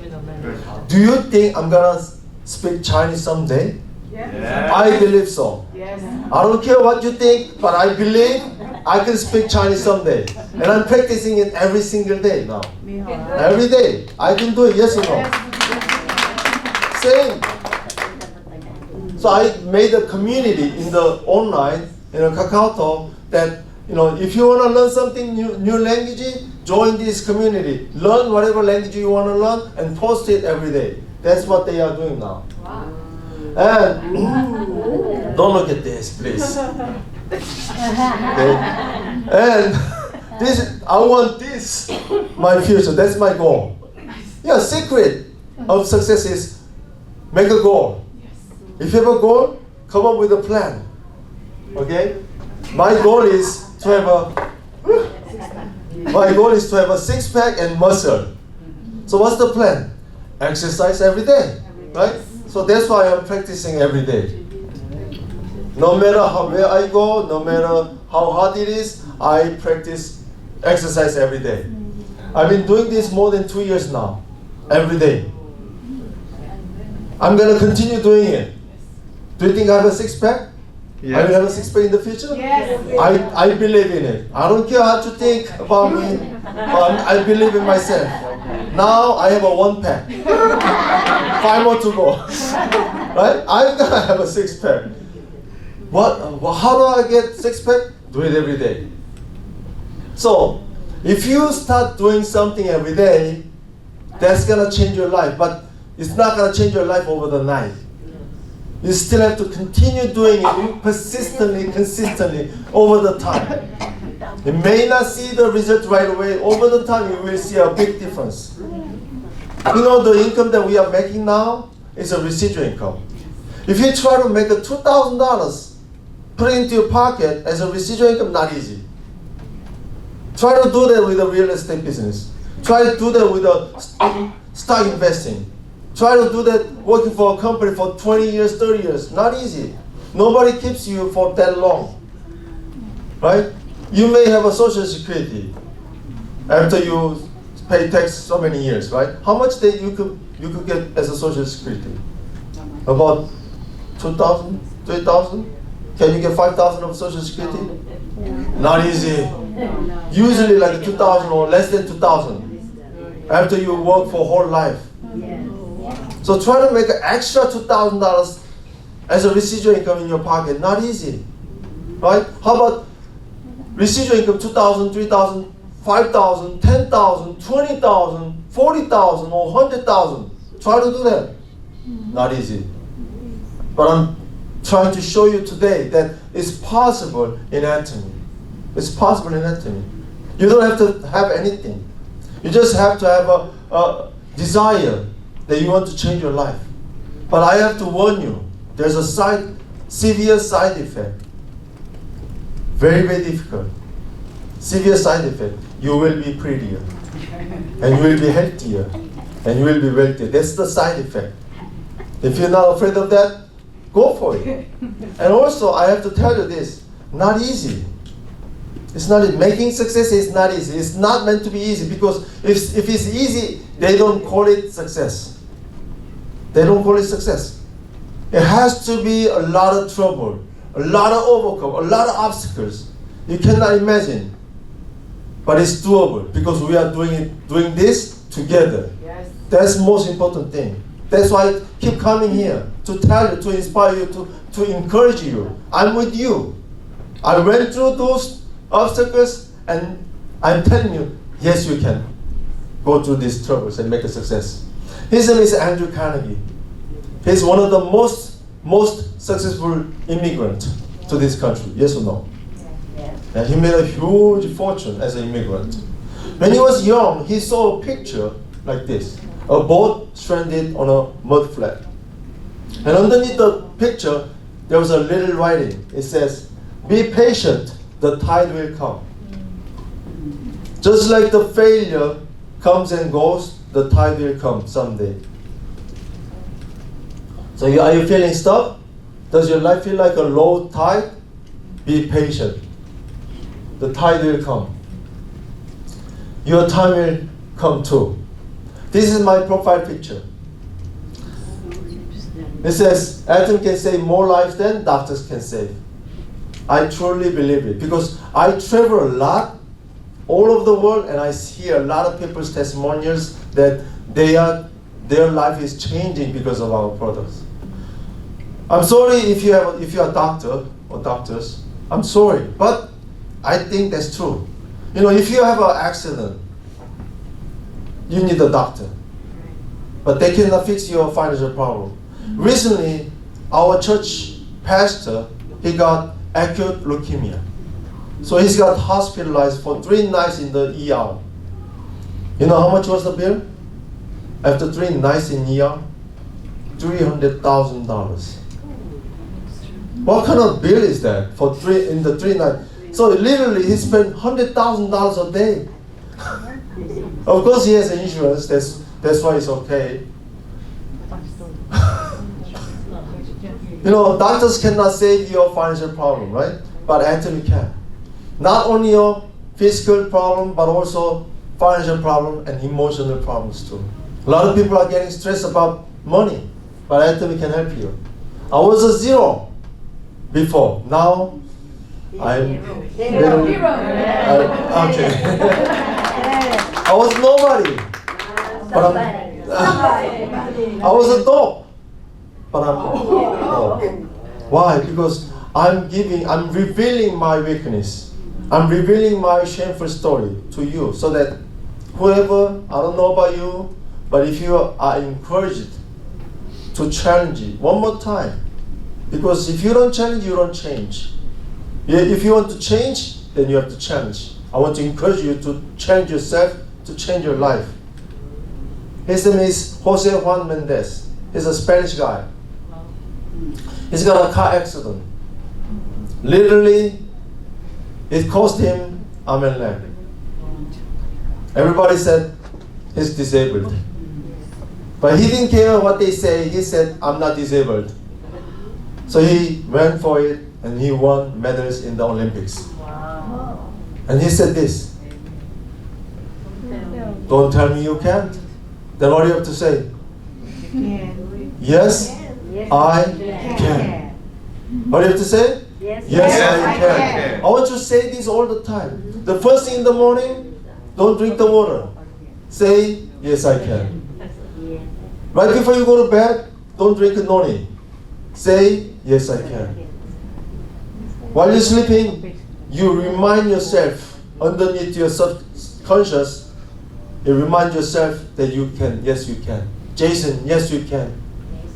Do you think I'm gonna speak Chinese someday? Yes. I believe so. Yes. I don't care what you think, but I believe I can speak Chinese someday. And I'm practicing it every single day now. Every day. I can do it, yes or no? Same. So I made a community in the online, KakaoTalk, that if you want to learn something new language, join this community. Learn whatever language you want to learn and post it every day. That's what they are doing now. Wow. And don't look at this, please. Okay? And I want this, my future. That's my goal. Yeah, secret of success is make a goal. If you have a goal, come up with a plan. Okay? My goal is to have a six-pack and muscle. So what's the plan? Exercise every day, right? So that's why I'm practicing every day. No matter where I go, no matter how hard it is, I practice exercise every day. I've been doing this more than 2 years now, every day. I'm gonna continue doing it. Do you think I have a six-pack? Yes. I will have a six-pack in the future? Yes. I believe in it. I don't care what you think about me, but I believe in myself. Now I have a 1-pack. 5 more to go. Right? I'm gonna have a 6-pack. How do I get 6-pack? Do it every day. So, if you start doing something every day, that's gonna change your life, but it's not gonna change your life over the night. You still have to continue doing it persistently, consistently, over the time. You may not see the result right away. Over the time, you will see a big difference. You know, the income that we are making now is a residual income. If you try to make a $2,000, put it into your pocket as a residual income, not easy. Try to do that with a real estate business. Try to do that with a stock investing. Try to do that working for a company for 20 years, 30 years. Not easy. Nobody keeps you for that long. Right? You may have a social security after you pay tax so many years, right? How much that you could get as a social security? About 2,000, 3,000? Can you get 5,000 of social security? Not easy. Usually like 2,000 or less than 2,000 after you work for whole life. So try to make an extra $2,000 as a residual income in your pocket. Not easy, right? How about residual income 2,000, 3,000, 5,000, 10,000, 20,000, 40,000, or 100,000? Try to do that. Not easy. But I'm trying to show you today that it's possible in Atomy. It's possible in Atomy. You don't have to have anything. You just have to have a desire that you want to change your life. But I have to warn you, there's a severe side effect. Very, very difficult. Severe side effect. You will be prettier. And you will be healthier. And you will be wealthier. That's the side effect. If you're not afraid of that, go for it. And also, I have to tell you this, not easy. It's not easy. Making success is not easy. It's not meant to be easy, because if it's easy, they don't call it success. They don't call it success. It has to be a lot of trouble, a lot of overcome, a lot of obstacles. You cannot imagine. But it's doable because we are doing this together. Yes. That's the most important thing. That's why I keep coming here, to tell you, to inspire you, to encourage you. I'm with you. I went through those obstacles, and I'm telling you, yes, you can go through these troubles and make a success. His name is Andrew Carnegie. He's one of the most successful immigrants to this country. Yes or no? Yes. And he made a huge fortune as an immigrant. When he was young, he saw a picture like this, a boat stranded on a mud flat. And underneath the picture, there was a little writing. It says, "Be patient, the tide will come." Just like the failure comes and goes, the tide will come someday. So are you feeling stuck? Does your life feel like a low tide? Be patient. The tide will come. Your time will come too. This is my profile picture. It says, Atom can save more lives than doctors can save. I truly believe it, because I travel a lot all over the world, and I hear a lot of people's testimonials that their life is changing because of our products. I'm sorry if you're a doctor or doctors. I'm sorry, but I think that's true. You know, if you have an accident, you need a doctor, but they cannot fix your financial problem. Recently, our church pastor, he got acute leukemia. So he's got hospitalized for 3 nights in the ER. You know how much was the bill? After 3 nights in ER, $300,000. What kind of bill is that for 3 nights? So literally, he spent $100,000 a day. Of course, he has insurance. That's why it's okay. You know, doctors cannot save your financial problem, right? But Atomy can. Not only your physical problem, but also financial problem and emotional problems too. A lot of people are getting stressed about money, but Atomy can help you. I was a zero before. Now I'm okay. I was nobody, but I was a dope, but I'm why? Because I'm revealing my weakness. I'm revealing my shameful story to you, so that whoever, I don't know about you, but if you are encouraged to challenge it one more time, because if you don't challenge, you don't change. If you want to change, then you have to challenge. I want to encourage you to challenge yourself, to change your life. His name is Jose Juan Mendez. He's a Spanish guy. He's got a car accident. Literally, it cost him arm and leg. Everybody said he's disabled. But he didn't care what they say. He said, I'm not disabled. So he went for it and he won medals in the Olympics. Wow. And he said this, don't tell me you can't. Then what do you have to say? Yes, I can. What do you have to say? Yes, I can. I want you to say this all the time. The first thing in the morning, don't drink the water. Say, yes, I can. Right before you go to bed, don't drink a noni. Say, yes, I can. While you're sleeping, you remind yourself, underneath your subconscious, you remind yourself that you can. Yes, you can. Jason, yes, you can.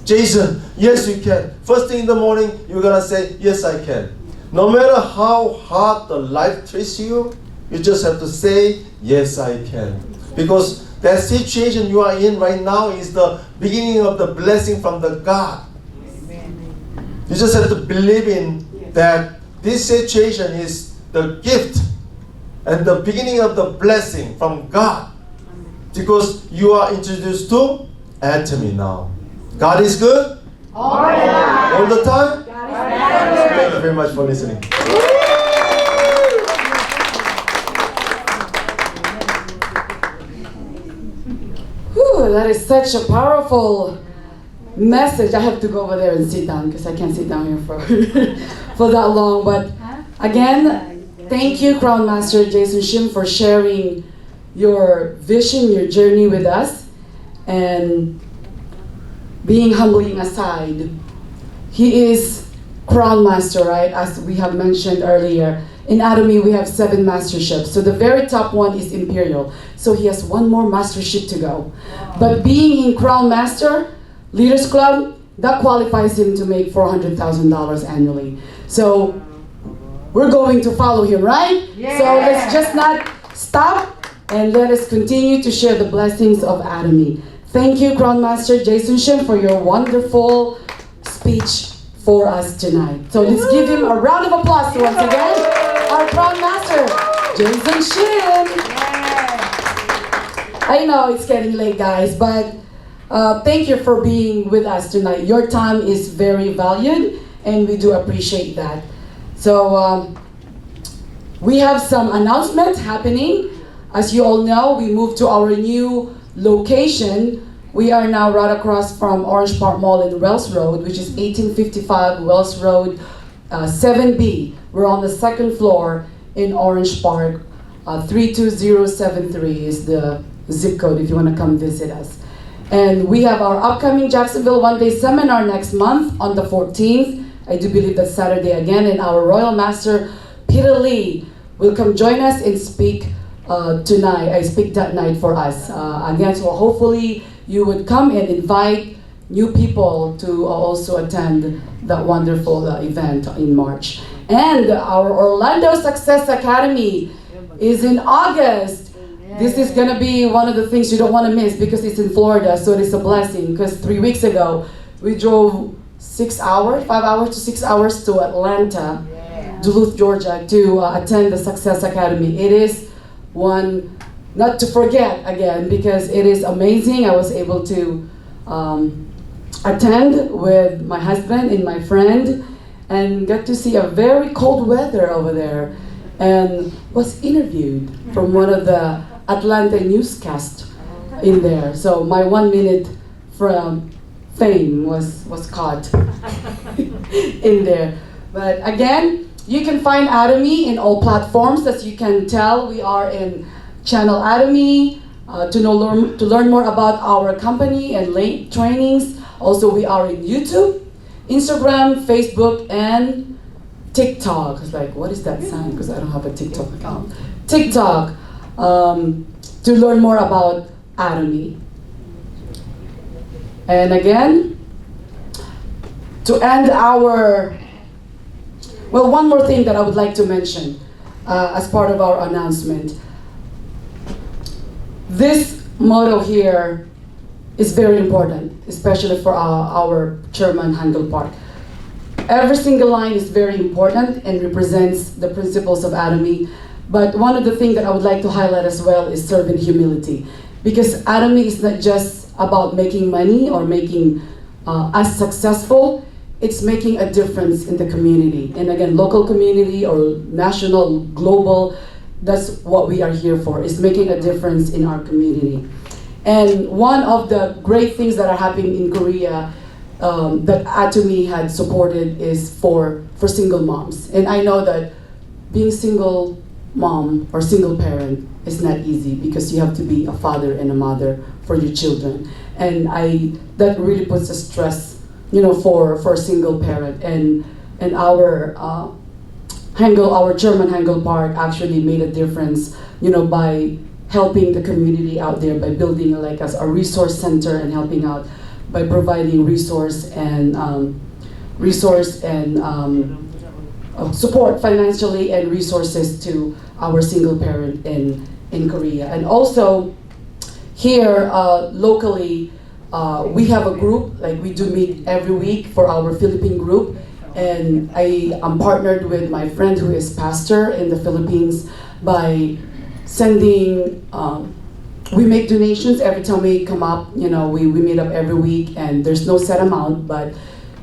Jason, yes, you can. First thing in the morning, you're going to say, yes, I can. No matter how hard the life treats you, you just have to say, yes, I can. Because that situation you are in right now is the beginning of the blessing from the God. You just have to believe in that this situation is the gift and the beginning of the blessing from God. Because you are introduced to Atomy now. God is good? All the time? Thank you very much for listening. Whew, that is such a powerful message. I have to go over there and sit down because I can't sit down here for, for that long. But again, thank you, Crown Master Jason Shim, for sharing your vision, your journey with us, and being humbling aside. He is Crown Master, right? As we have mentioned earlier. In Atomy, we have 7 masterships. So the very top one is Imperial. So he has 1 more mastership to go. But being in Crown Master, Leaders Club, that qualifies him to make $400,000 annually. So we're going to follow him, right? Yeah. So let's just not stop and let us continue to share the blessings of Atomy. Thank you, Crown Master Jason Shim, for your wonderful speech for us tonight. So let's give him a round of applause once again. Our Crown Master, Jason Shim. I know it's getting late, guys, but thank you for being with us tonight. Your time is very valued, and we do appreciate that. So we have some announcements happening. As you all know, we moved to our new location. We are now right across from Orange Park Mall in Wells Road, which is 1855 Wells Road 7B. We're on the 2nd floor in Orange Park. 32073 is the zip code if you want to come visit us. And we have our upcoming Jacksonville one-day seminar next month on the 14th. I do believe that's Saturday again. And our Royal Master, Peter Lee, will come join us and speak speak that night for us. Again, so hopefully you would come and invite new people to also attend that wonderful event in March. And our Orlando Success Academy is in August. This is going to be one of the things you don't want to miss because it's in Florida, so it's a blessing. Because 3 weeks ago, we drove 5 hours to 6 hours to Atlanta, Duluth, Georgia, to attend the Success Academy. It is one not to forget again because it is amazing. I was able to attend with my husband and my friend and got to see a very cold weather over there. and was interviewed from one of the Atlanta newscasts in there. So my 1 minute from fame was caught in there. But again, you can find Atomy in all platforms. As you can tell, we are in Channel Atomy. To learn more about our company and late trainings. Also, we are in YouTube, Instagram, Facebook, and TikTok. It's like, what is that sign? Because I don't have a TikTok account. TikTok, to learn more about Atomy. And again, to end our, well, one more thing that I would like to mention as part of our announcement. This motto here is very important, especially for our chairman, Handel Park. Every single line is very important and represents the principles of Atomy. But one of the things that I would like to highlight as well is servant humility. Because Atomy is not just about making money or making us successful, it's making a difference in the community. And again, local community or national, global, that's what we are here for, is making a difference in our community. And one of the great things that are happening in Korea that Atomy had supported is for single moms. And I know that being single mom or single parent is not easy because you have to be a father and a mother for your children. And that really puts a stress, for a single parent. And our our Chairman Handel Park actually made a difference, by helping the community out there, by building like a resource center and helping out by providing resource and support financially and resources to our single parent in Korea. And also here locally, we have a group, like we do meet every week for our Philippine group. And I am partnered with my friend who is pastor in the Philippines by sending, we make donations every time we come up. We meet up every week and there's no set amount, but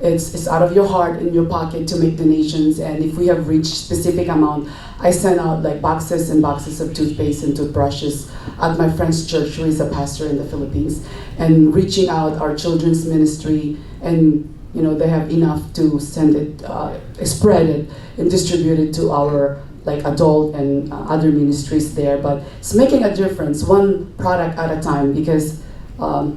it's out of your heart and your pocket to make donations. And if we have reached specific amount, I send out like boxes and boxes of toothpaste and toothbrushes at my friend's church who is a pastor in the Philippines. And reaching out our children's ministry, and they have enough to send it, spread it, and distribute it to our adult and other ministries there. But it's making a difference, one product at a time, because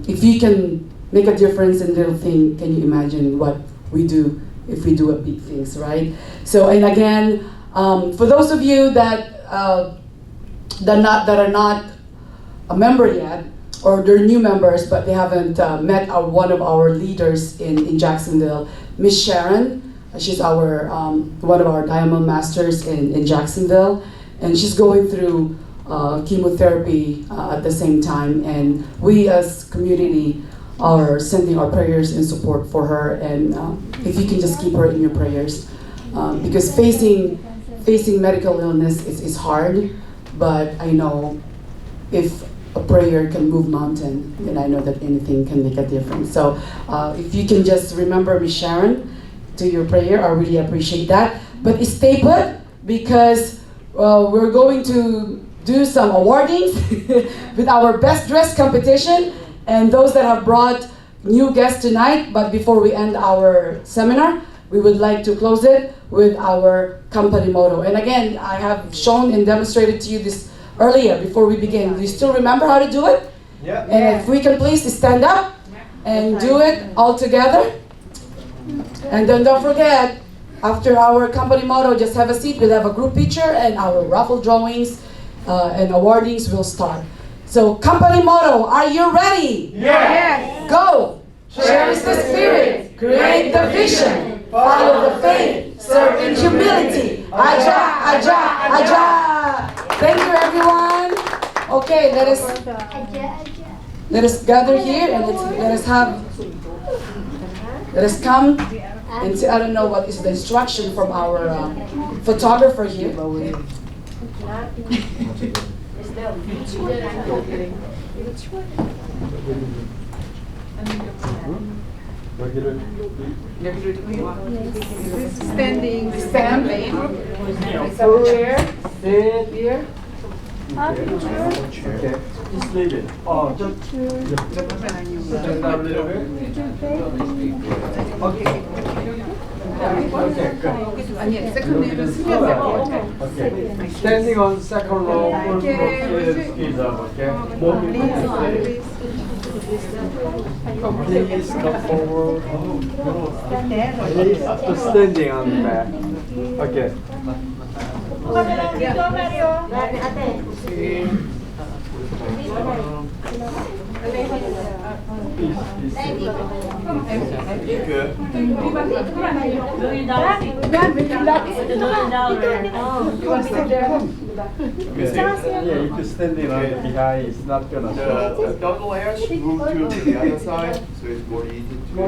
if you can make a difference in little thing, can you imagine what we do if we do a big things, right? So, and again, for those of you that are not a member yet, or they're new members, but they haven't met one of our leaders in Jacksonville, Miss Sharon. She's our one of our Diamond Masters in Jacksonville, and she's going through chemotherapy at the same time. And we as community are sending our prayers and support for her. And if you can just keep her in your prayers, because facing medical illness is hard, but I know if a prayer can move mountain, and I know that anything can make a difference. So if you can just remember Miss Sharon to your prayer, I really appreciate that. But stay put, because we're going to do some awardings with our best dress competition, and those that have brought new guests tonight. But before we end our seminar, we would like to close it with our company motto. And again, I have shown and demonstrated to you this earlier before we begin. Do you still remember how to do it? Yeah. And if we can please stand up and do it all together. And then don't forget, after our company motto, just have a seat. We'll have a group picture and our raffle drawings and awardings will start. So company motto, are you ready? Yes. Go! Cherish the spirit, create the vision, follow the faith, serve in humility. Aja, aja, aja! Thank you, everyone. Okay, let us gather here and let us come and see. I don't know what is the instruction from our photographer here. 여기를 Standing. Sit here. Okay. Just leave it. Oh, just stand down a little bit. Okay. Okay, good. Okay. Standing on second row, full skis up, okay? Please come forward. Please, just standing on the back. Okay. Yeah, if you standing on the behind, it's not gonna. The double edge move to the other side, so it's more easy to see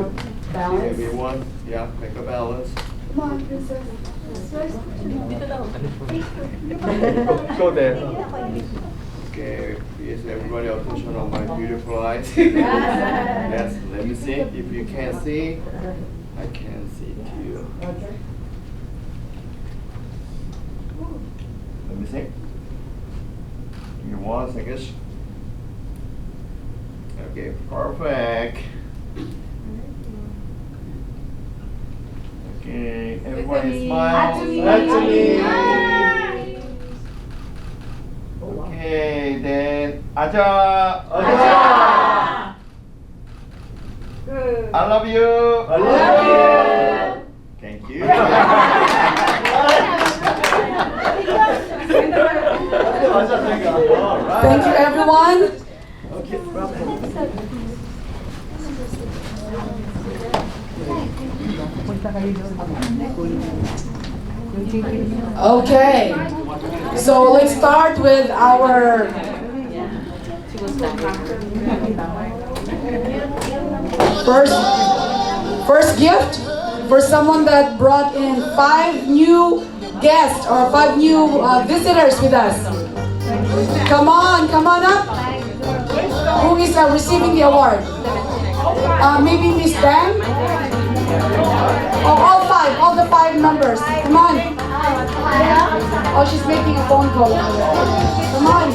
everyone. Yeah, make a balance. Go there. Okay, please everybody attention on my beautiful eyes. Yes, let me see. If you can't see, I can see too. Let me see. Give me 1 second. Okay, perfect. Okay, everybody smile. Okay, then Aja. I love you. I love you. Thank you. Thank you, everyone. Okay, so let's start with our first gift for someone that brought in 5 new guests or 5 new visitors with us. Come on up. Who is receiving the award? Maybe Miss Bang? Oh, all the 5 members. Come on. Oh, she's making a phone call. Come on.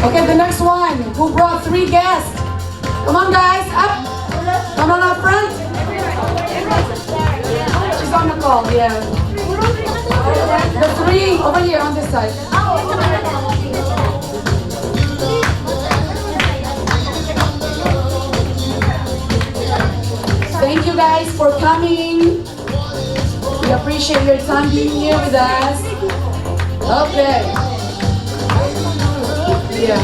Okay, the next one. Who brought 3 guests? Come on, guys, up. Come on up front. She's on the call, yeah. The 3 over here on this side. Thank you guys for coming. We appreciate your time being here with us. Okay. Yeah.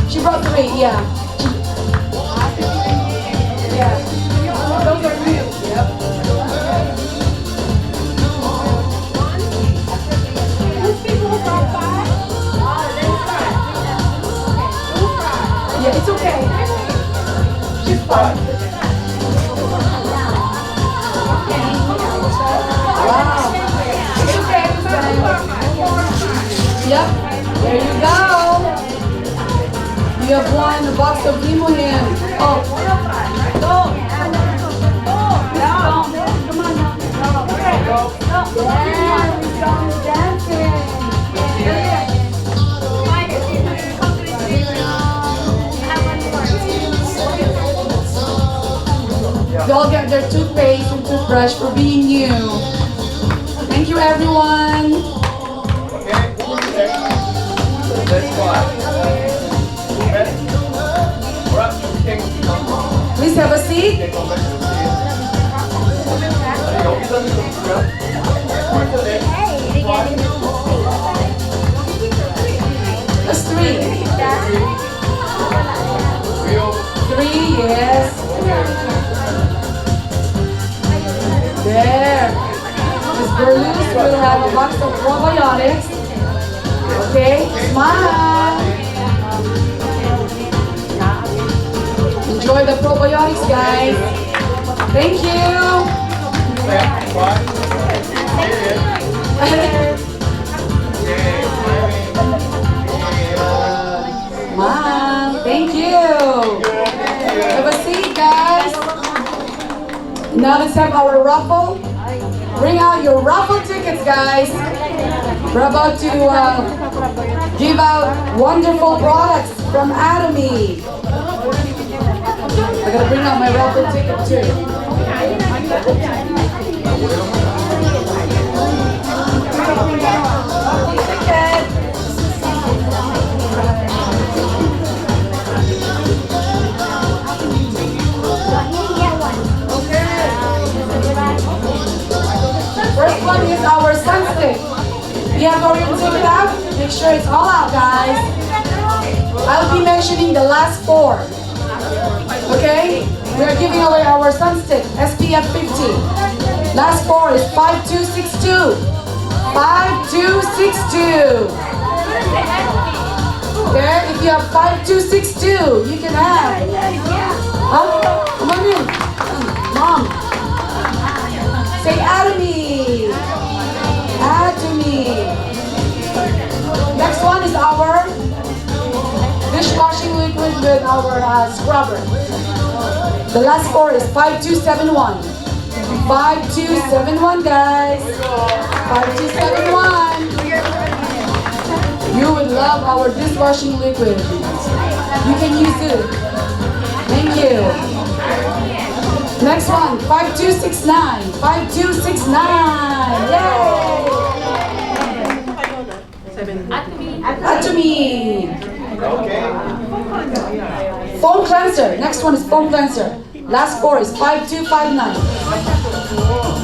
She brought 3, yeah. Yeah. Those are new. Yep. Yeah, it's okay. She's fine. Wow. It's okay. Yep. There you go. You have won a box of limonene. Oh. They all get their toothpaste and toothbrush for being new. Thank you, everyone. Please have a seat. That's 3. 3, yes. There. Ms. Berlus will have a box of probiotics. Okay, smile. Enjoy the probiotics, guys. Thank you. Smile. Thank you. Now let's have our raffle. Bring out your raffle tickets, guys. We're about to give out wonderful products from Atomy. I gotta bring out my raffle ticket too. First one is our sunstick. We are going to take it out. Make sure it's all out, guys. I'll be mentioning the last four. Okay? We are giving away our sunstick, SPF 50. Last four is 5262. 5262. Okay? If you have 5262, you can have. Huh? Come on in. Mom. Say Atomy. Atomy. Next one is our dishwashing liquid with our scrubber. The last four is 5271. 5271, guys. 5271. You would love our dishwashing liquid. You can use it. Thank you. Next one, 5269. 5269. Yay! Atomy. Foam cleanser. Next one is foam cleanser. Last four is 5259.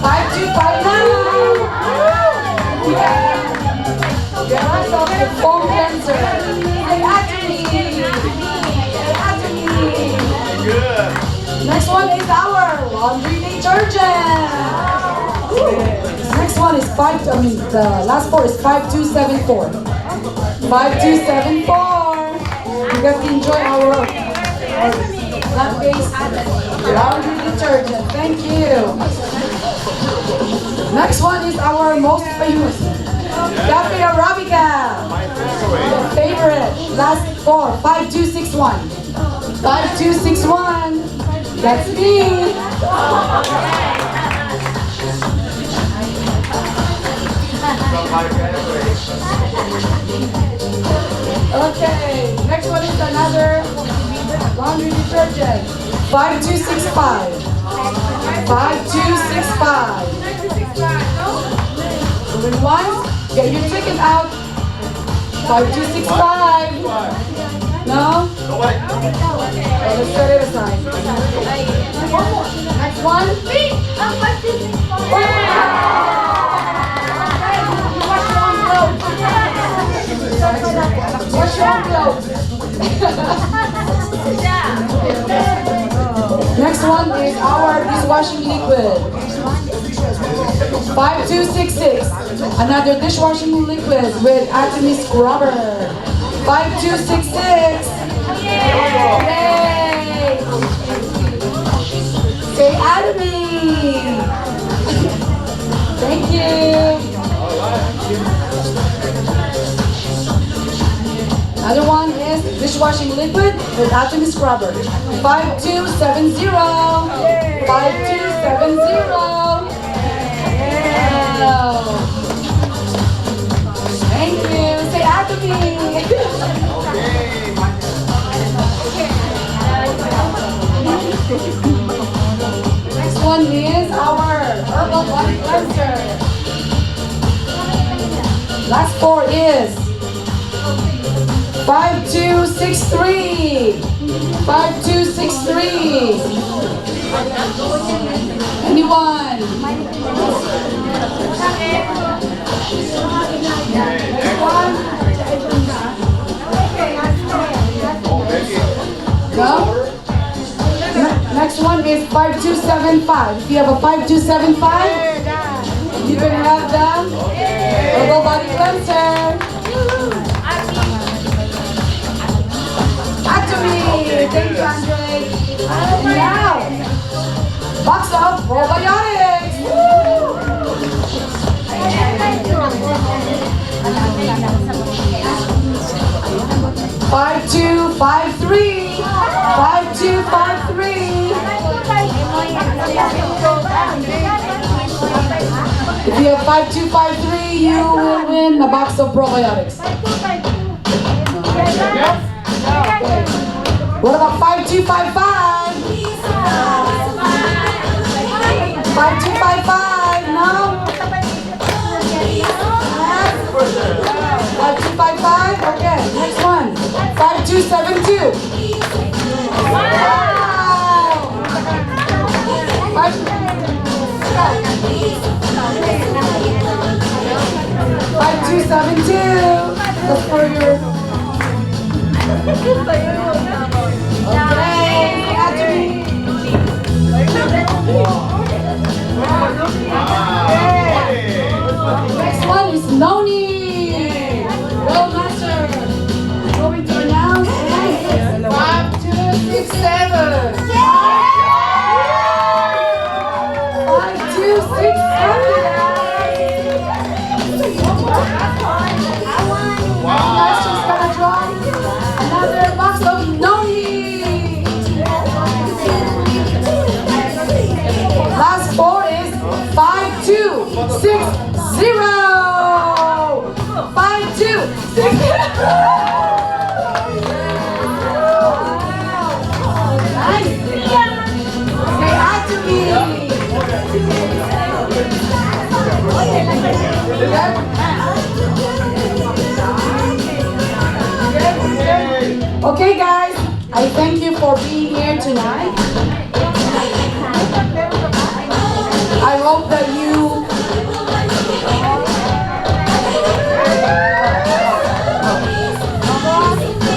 5259. Yes, of the foam cleanser. Say Atomy. Atomy. Next one is our laundry detergent. Next one is the last four is 5274. 5274. You guys can enjoy our plant-based laundry detergent. Thank you. Next one is our most famous Cafe Arabica. Your favorite. Last four, 5261. 5261. That's me. Okay, next one is another laundry detergent. 5265. 5265. Moving once, get your ticket out. 5265. No? Let's set it aside. Next one. Wash your own clothes. Next one is our dishwashing liquid. 5266. Another dishwashing liquid with Atomy scrubber. 5266. Yay! Say Atomy. Thank you. Another one is dishwashing liquid with Atomy scrubber. 5270. 5270. Thank you. Say Atomy. Next one is our herbal body cleanser. Last four is 5263. 5263. Anyone? Next one? No? Next one is 5275. If you have a 5275, you can have the herbal body cleanser. Atomy! Thank you, Andre. And now, box of probiotics. 5253. 5253. If you have 5253, you will win a box of probiotics. What about 5255? 5255, no? 5255, okay, next one. 5272. Wow! 5272. Look for your. Okay, Atomy. Next one is Noni. Well, master. Going to announce 5267. 5267. Master's gonna draw another box of Noni. Last four is 5260. 5260. Nice. Say hi to me. Okay, guys, I thank you for being here tonight. I hope that you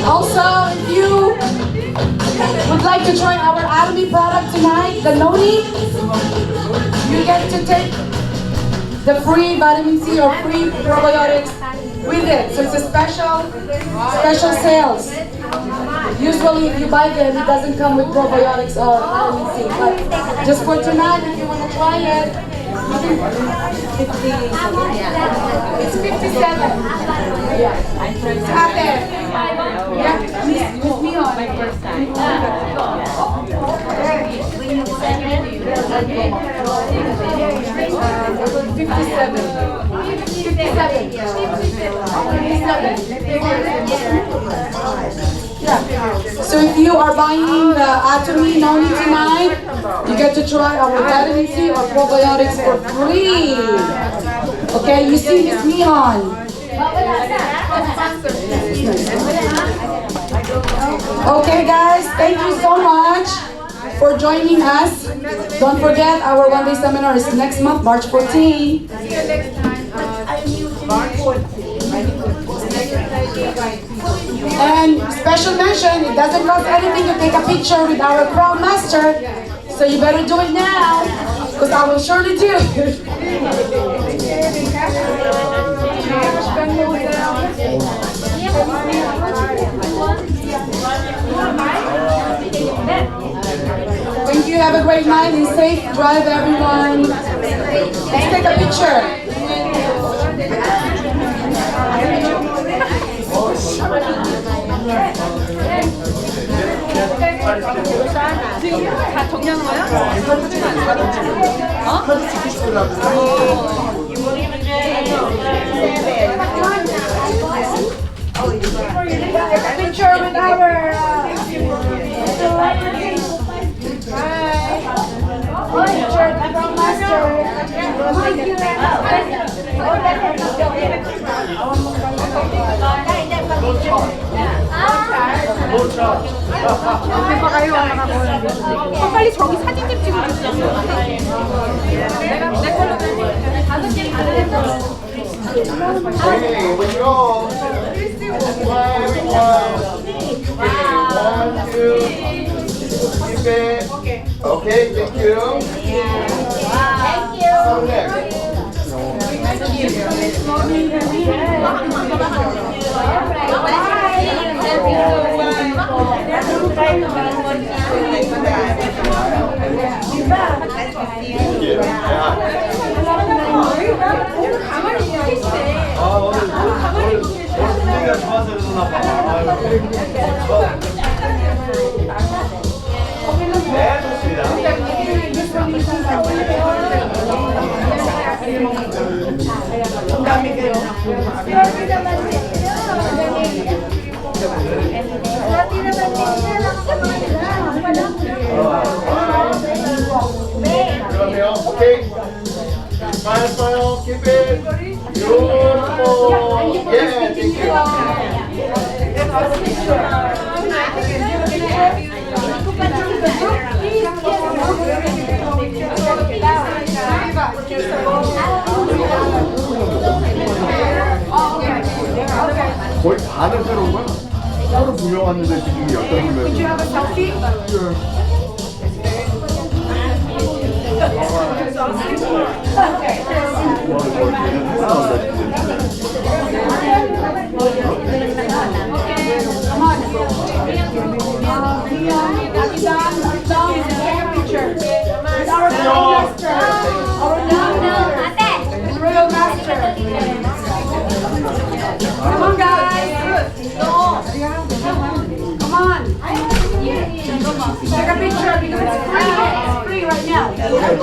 also, if you would like to try our Atomy product tonight, the Noni, you get to take the free vitamin C or free probiotics with it. So it's a special sales. Usually if you buy them, it doesn't come with probiotics or vitamin C. But just for tonight, if you want to try it, you can. It's 57. Yeah. It's out there. Yeah, miss me on. My first time. 57. Yeah. So if you are buying the Atomy Noni tonight, you get to try our vitamin C or probiotics for free. Okay, you see Miss Mihon. Okay guys, thank you so much for joining us. Don't forget our one-day seminar is next month, March 14. See you next time. March 14. And special mention, it doesn't cost anything to take a picture with our Crown Master. So you better do it now, because I will surely do. Thank you, have a great night and safe drive everyone. Let's take a picture. 지금 다 정리하는 거야? 어? Picture with our 빨리 저기 사진 좀 찍어주세요. 내가 내 걸로 5개 Okay, we go. One, two. Keep it. Okay, thank you. Thank you. So next. 네, 좋습니다. Smile, smile, keep it. Beautiful. Yeah, thank 거의 다 냄새로 온 거야? 따로 두 명 왔는데 지금 여덟 명. Would you have a selfie? Sure. Come on, guys. Come on. Take a picture because it's free. It's free right now. Go ahead.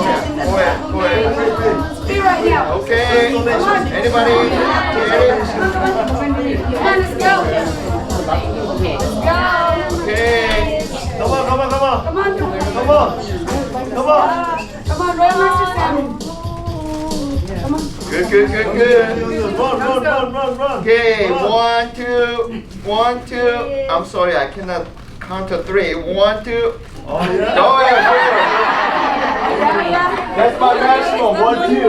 It's free right now. Okay. Come on. Anybody? Come on, let's go. Let's go. Okay. Come on. Come on. Come on, Royal Master Sam. Come on. Good. Run. Okay, 1, 2, 1, 2. I'm sorry, I cannot count to 3. 1, 2. Oh yeah. That's my maximum. 1, 2. 2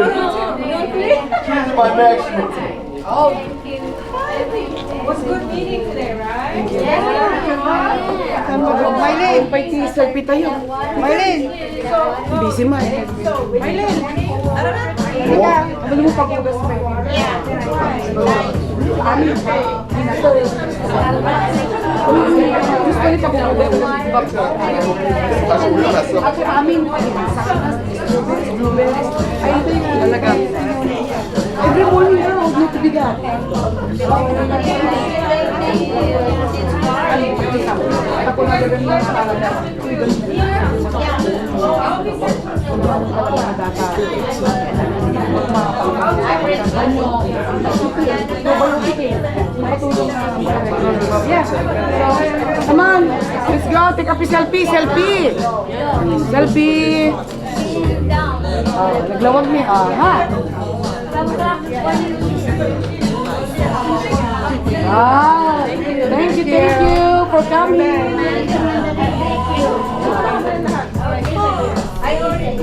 is my maximum. Oh. It was good meeting today, right? Maylin, selfie tayo. Maylin. Busy man. Maylin. Halika, abali mo pag-ugas mo. Amin. Gusto niyo pag-ugas mo. 다시 올려놨어. Ako amin. Ay, ito yung talaga. Every morning, huwag mo ito bigat. Ako na gagawin mo sa talaga. Yeah. Come on, let's go. Take up a selfie. Selfie. Naglawag niya. Ha? Thank you for coming. I ordered.